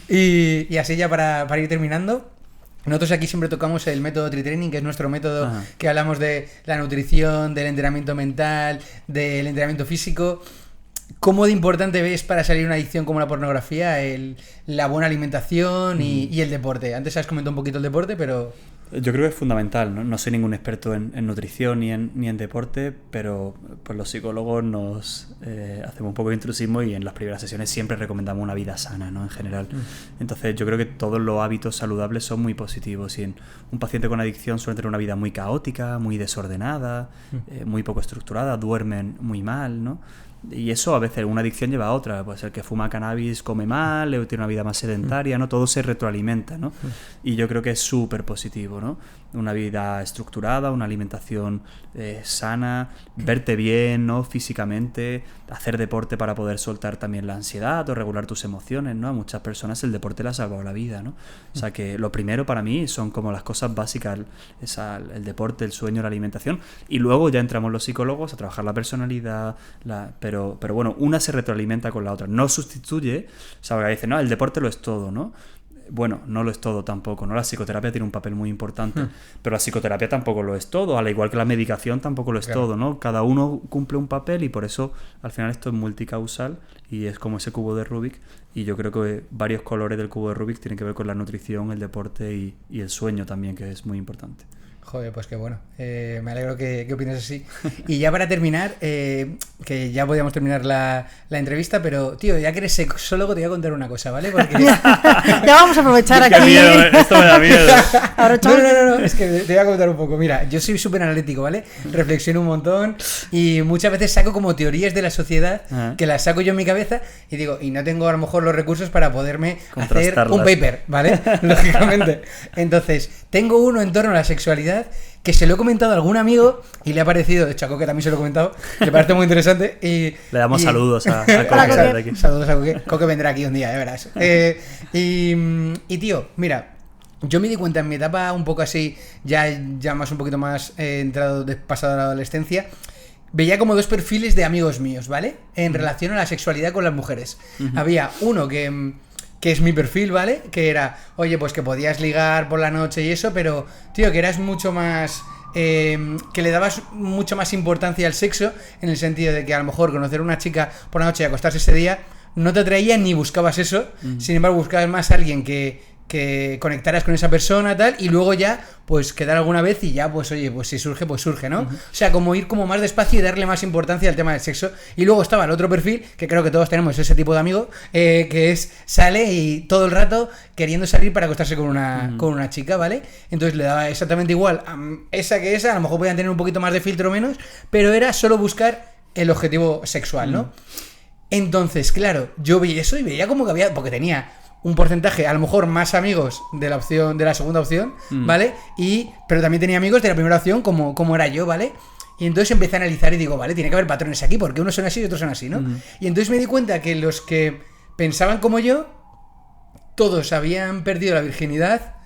Y así ya para ir terminando, nosotros aquí siempre tocamos el método Tritraining, que es nuestro método. Ajá. Que hablamos de la nutrición, del entrenamiento mental, del entrenamiento físico. ¿Cómo de importante ves para salir de una adicción como la pornografía la buena alimentación y el deporte? Antes has comentado un poquito el deporte, pero Yo creo que es fundamental, ¿no? No soy ningún experto en nutrición ni en deporte, pero pues los psicólogos nos hacemos un poco de intrusismo y en las primeras sesiones siempre recomendamos una vida sana, ¿no? En general. Entonces yo creo que todos los hábitos saludables son muy positivos y un paciente con adicción suele tener una vida muy caótica, muy desordenada, muy poco estructurada, duermen muy mal, ¿no? Y eso a veces una adicción lleva a otra. Pues el que fuma cannabis come mal, tiene una vida más sedentaria, ¿no? Todo se retroalimenta, ¿no? Y yo creo que es súper positivo, ¿no? Una vida estructurada, una alimentación sana, verte bien, ¿no? Físicamente, hacer deporte para poder soltar también la ansiedad o regular tus emociones, ¿no? A muchas personas el deporte le ha salvado la vida, ¿no? O sea que lo primero para mí son como las cosas básicas, el deporte, el sueño, la alimentación, y luego ya entramos los psicólogos a trabajar la personalidad, pero bueno, una se retroalimenta con la otra, no sustituye, o sea, porque dicen, no, el deporte lo es todo, ¿no? Bueno, no lo es todo tampoco, ¿no? La psicoterapia tiene un papel muy importante, pero la psicoterapia tampoco lo es todo, al igual que la medicación tampoco lo es todo, ¿no? Cada uno cumple un papel y por eso al final esto es multicausal y es como ese cubo de Rubik, y yo creo que varios colores del cubo de Rubik tienen que ver con la nutrición, el deporte y el sueño también, que es muy importante. Joder, pues qué bueno. Me alegro que opines así. Y ya para terminar, que ya podíamos terminar la entrevista, pero, tío, ya que eres sexólogo, te voy a contar una cosa, ¿vale? Porque... Ya vamos a aprovechar aquí. ¡Qué miedo! Esto me da miedo. No, es que te voy a contar un poco. Mira, yo soy súper analítico, ¿vale? Reflexiono un montón y muchas veces saco como teorías de la sociedad que las saco yo en mi cabeza y digo, y no tengo a lo mejor los recursos para poderme hacer un paper, ¿vale? Lógicamente. Entonces, tengo uno en torno a la sexualidad que se lo he comentado a algún amigo y le ha parecido, de hecho a Coque también se lo he comentado, le parece muy interesante y... Le damos saludos a Coque de aquí. Saludos a Coque. Coque vendrá aquí un día, verás. Y tío, mira, yo me di cuenta en mi etapa un poco así, ya más un poquito más entrado, pasado a la adolescencia, veía como dos perfiles de amigos míos, ¿vale? En relación a la sexualidad con las mujeres. Había uno que es mi perfil, ¿vale? Que era, oye, pues que podías ligar por la noche y eso, pero, tío, que eras mucho más... que le dabas mucho más importancia al sexo, en el sentido de que a lo mejor conocer a una chica por la noche y acostarse ese día no te atraía ni buscabas eso, sin embargo buscabas más a alguien que conectaras con esa persona, tal, y luego ya, pues quedar alguna vez y ya, pues oye, pues si surge, pues surge, ¿no? O sea, como ir como más despacio y darle más importancia al tema del sexo. Y luego estaba el otro perfil, que creo que todos tenemos ese tipo de amigo, que sale y todo el rato queriendo salir para acostarse con una chica, ¿vale? Entonces le daba exactamente igual a esa que esa, a lo mejor podían tener un poquito más de filtro o menos, pero era solo buscar el objetivo sexual, ¿no? Entonces, claro, yo vi eso y veía como que había, porque tenía un porcentaje, a lo mejor más amigos de la opción, de la segunda opción, ¿vale? Pero también tenía amigos de la primera opción, como era yo, ¿vale? Y entonces empecé a analizar y digo, vale, tiene que haber patrones aquí, porque unos son así y otros son así, ¿no? Y entonces me di cuenta que los que pensaban como yo, todos habían perdido la virginidad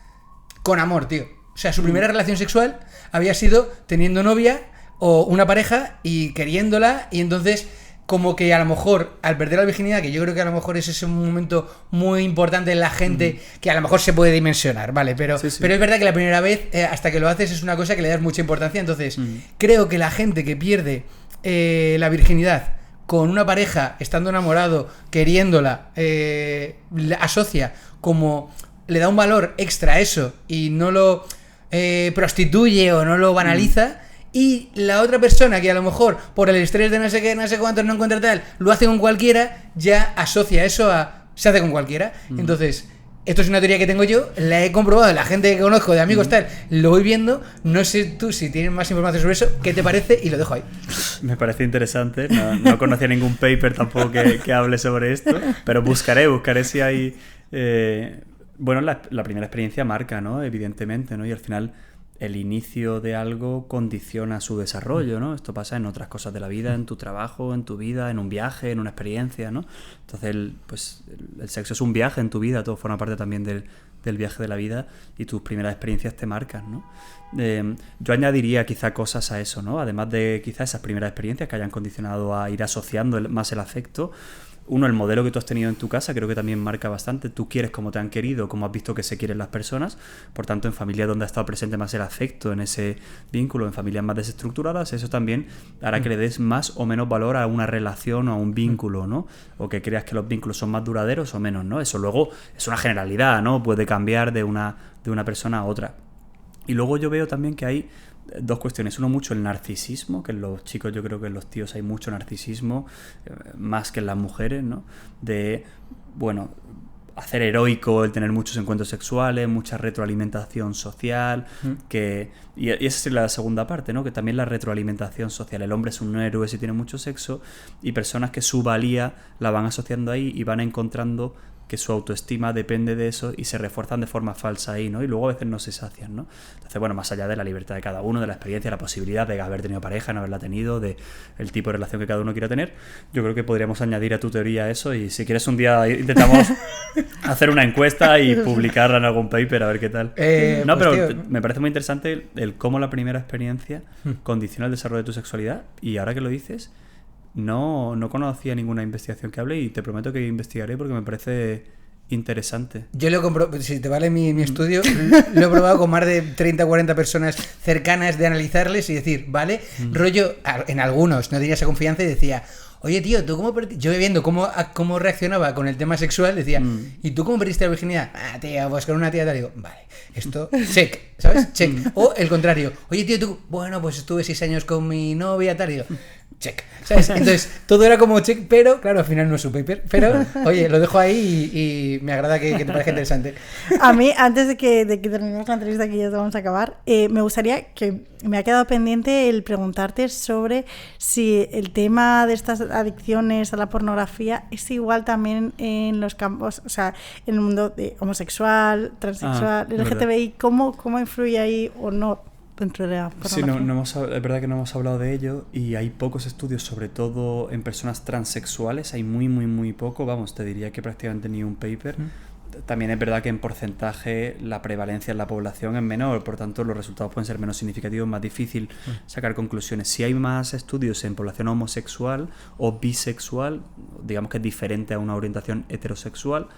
con amor, tío. O sea, su primera relación sexual había sido teniendo novia o una pareja y queriéndola, y entonces... como que a lo mejor al perder la virginidad, que yo creo que a lo mejor es ese momento muy importante en la gente, que a lo mejor se puede dimensionar, ¿vale? Pero es verdad que la primera vez, hasta que lo haces, es una cosa que le das mucha importancia. Entonces, creo que la gente que pierde la virginidad con una pareja, estando enamorado, queriéndola, la asocia como... le da un valor extra a eso y no lo prostituye o no lo banaliza. Y la otra persona que a lo mejor por el estrés de no sé qué, no sé cuántos, no encuentra tal, lo hace con cualquiera, ya asocia eso a se hace con cualquiera. Entonces, esto es una teoría que tengo yo, la he comprobado, la gente que conozco de amigos tal, lo voy viendo. No sé tú si tienes más información sobre eso, ¿qué te parece? Y lo dejo ahí. Me parece interesante, no conocía ningún paper tampoco que hable sobre esto, pero buscaré si hay... Bueno, la primera experiencia marca, ¿no? Evidentemente, ¿no? Y al final... el inicio de algo condiciona su desarrollo, ¿no? Esto pasa en otras cosas de la vida, en tu trabajo, en tu vida, en un viaje, en una experiencia, ¿no? Entonces, el sexo es un viaje en tu vida, todo forma parte también del viaje de la vida y tus primeras experiencias te marcan, ¿no? Yo añadiría quizá cosas a eso, ¿no? Además de quizá esas primeras experiencias que hayan condicionado a ir asociando más el afecto. Uno, el modelo que tú has tenido en tu casa creo que también marca bastante. Tú quieres como te han querido, como has visto que se quieren las personas. Por tanto, en familias donde ha estado presente más el afecto, en ese vínculo, en familias más desestructuradas, eso también hará que le des más o menos valor a una relación o a un vínculo, ¿no? O que creas que los vínculos son más duraderos o menos, ¿no? Eso luego es una generalidad, ¿no? Puede cambiar de una persona a otra. Y luego yo veo también que hay dos cuestiones. Uno, mucho el narcisismo, que en los chicos, yo creo que en los tíos hay mucho narcisismo, más que en las mujeres, ¿no? De, bueno, hacer heroico el tener muchos encuentros sexuales, mucha retroalimentación social, y esa es la segunda parte, ¿no? Que también la retroalimentación social. El hombre es un héroe si tiene mucho sexo, y personas que su valía la van asociando ahí y van encontrando que su autoestima depende de eso y se refuerzan de forma falsa ahí, ¿no? Y luego a veces no se sacian, ¿no? Entonces, bueno, más allá de la libertad de cada uno, de la experiencia, la posibilidad de haber tenido pareja, no haberla tenido, de el tipo de relación que cada uno quiera tener, yo creo que podríamos añadir a tu teoría eso, y si quieres un día intentamos hacer una encuesta y publicarla en algún paper a ver qué tal. No, pues, pero tío, me parece muy interesante el cómo la primera experiencia condiciona el desarrollo de tu sexualidad, y ahora que lo dices, no conocía ninguna investigación que hable, y te prometo que investigaré porque me parece interesante. Yo lo compro, si te vale mi estudio, lo he probado con más de 30 o 40 personas cercanas, de analizarles y decir, vale, rollo, en algunos no tenía esa confianza y decía, oye tío, ¿tú cómo perdiste? Yo viendo cómo reaccionaba con el tema sexual, decía, ¿y tú cómo perdiste la virginidad? Ah, tío, pues con una tía tal. Digo, vale, esto, check, ¿sabes? Check. O el contrario, oye tío, tú, bueno, pues estuve 6 años con mi novia tal. Digo, check, ¿sabes? Entonces, todo era como check, pero claro, al final no es su paper. Pero, oye, lo dejo ahí y me agrada que te parezca interesante. A mí, antes de que terminemos la entrevista, que ya vamos a acabar, me gustaría que me ha quedado pendiente el preguntarte sobre si el tema de estas adicciones a la pornografía es igual también en los campos, o sea, en el mundo de homosexual, transexual, LGTBI, ¿cómo influye ahí o no? Dentro de la pornografía. Sí, es verdad que no hemos hablado de ello, y hay pocos estudios, sobre todo en personas transexuales, hay muy poco, vamos, te diría que prácticamente ni un paper. También es verdad que en porcentaje la prevalencia en la población es menor, por tanto los resultados pueden ser menos significativos, más difícil sacar conclusiones. Si hay más estudios en población homosexual o bisexual, digamos que es diferente a una orientación heterosexual,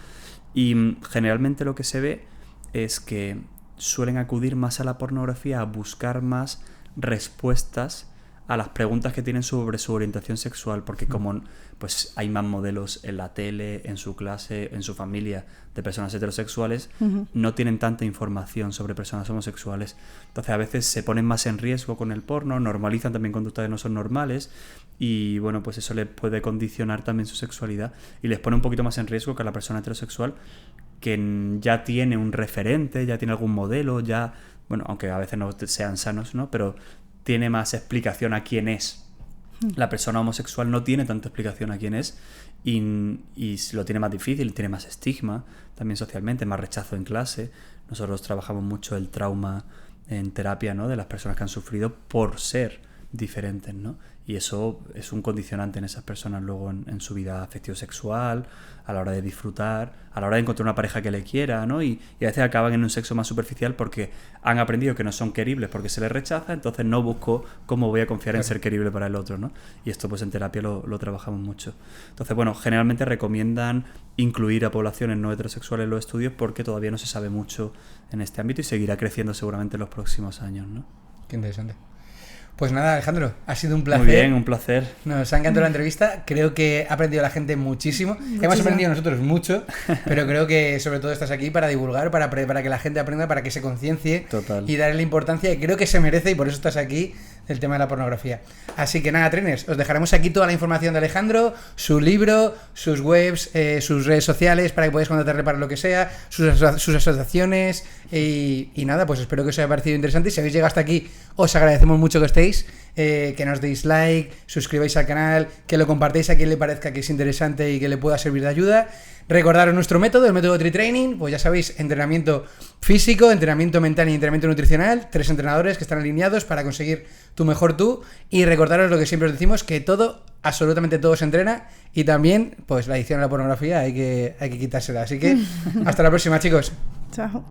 y generalmente lo que se ve es que suelen acudir más a la pornografía a buscar más respuestas a las preguntas que tienen sobre su orientación sexual, porque como pues hay más modelos en la tele, en su clase, en su familia de personas heterosexuales, no tienen tanta información sobre personas homosexuales. Entonces a veces se ponen más en riesgo con el porno, normalizan también conductas que no son normales, y bueno, pues eso les puede condicionar también su sexualidad y les pone un poquito más en riesgo que a la persona heterosexual, que ya tiene un referente, ya tiene algún modelo, ya, bueno, aunque a veces no sean sanos, ¿no? Pero tiene más explicación a quién es. La persona homosexual no tiene tanta explicación a quién es, y lo tiene más difícil, tiene más estigma también socialmente, más rechazo en clase. Nosotros trabajamos mucho el trauma en terapia, ¿no? De las personas que han sufrido por ser diferentes, ¿no? Y eso es un condicionante en esas personas luego en su vida afectivo-sexual, a la hora de disfrutar, a la hora de encontrar una pareja que le quiera, ¿no? Y a veces acaban en un sexo más superficial porque han aprendido que no son queribles porque se les rechaza, entonces no busco cómo voy a confiar en ser querible para el otro, ¿no? Y esto pues en terapia lo trabajamos mucho. Entonces, bueno, generalmente recomiendan incluir a poblaciones no heterosexuales en los estudios porque todavía no se sabe mucho en este ámbito y seguirá creciendo seguramente en los próximos años, ¿no? Qué interesante. Pues nada, Alejandro, ha sido un placer. Muy bien, un placer. Nos ha encantado la entrevista. Creo que ha aprendido la gente muchísimo. Hemos aprendido nosotros mucho, pero creo que sobre todo estás aquí para divulgar, para que la gente aprenda, para que se conciencie y darle la importancia que creo que se merece, y por eso estás aquí, del tema de la pornografía. Así que nada, Trainers, os dejaremos aquí toda la información de Alejandro, su libro, sus webs, sus redes sociales, para que podáis contactarle para lo que sea, sus asociaciones, y nada, pues espero que os haya parecido interesante. Si habéis llegado hasta aquí, os agradecemos mucho que estéis, que nos deis like, suscribáis al canal, que lo compartáis a quien le parezca que es interesante y que le pueda servir de ayuda. Recordaros nuestro método, el método Tri-Training, pues ya sabéis, entrenamiento físico, entrenamiento mental y entrenamiento nutricional, 3 entrenadores que están alineados para conseguir tu mejor tú, y recordaros lo que siempre os decimos, que todo, absolutamente todo se entrena, y también, pues la adicción a la pornografía hay que quitársela. Así que, hasta la próxima, chicos. Chao.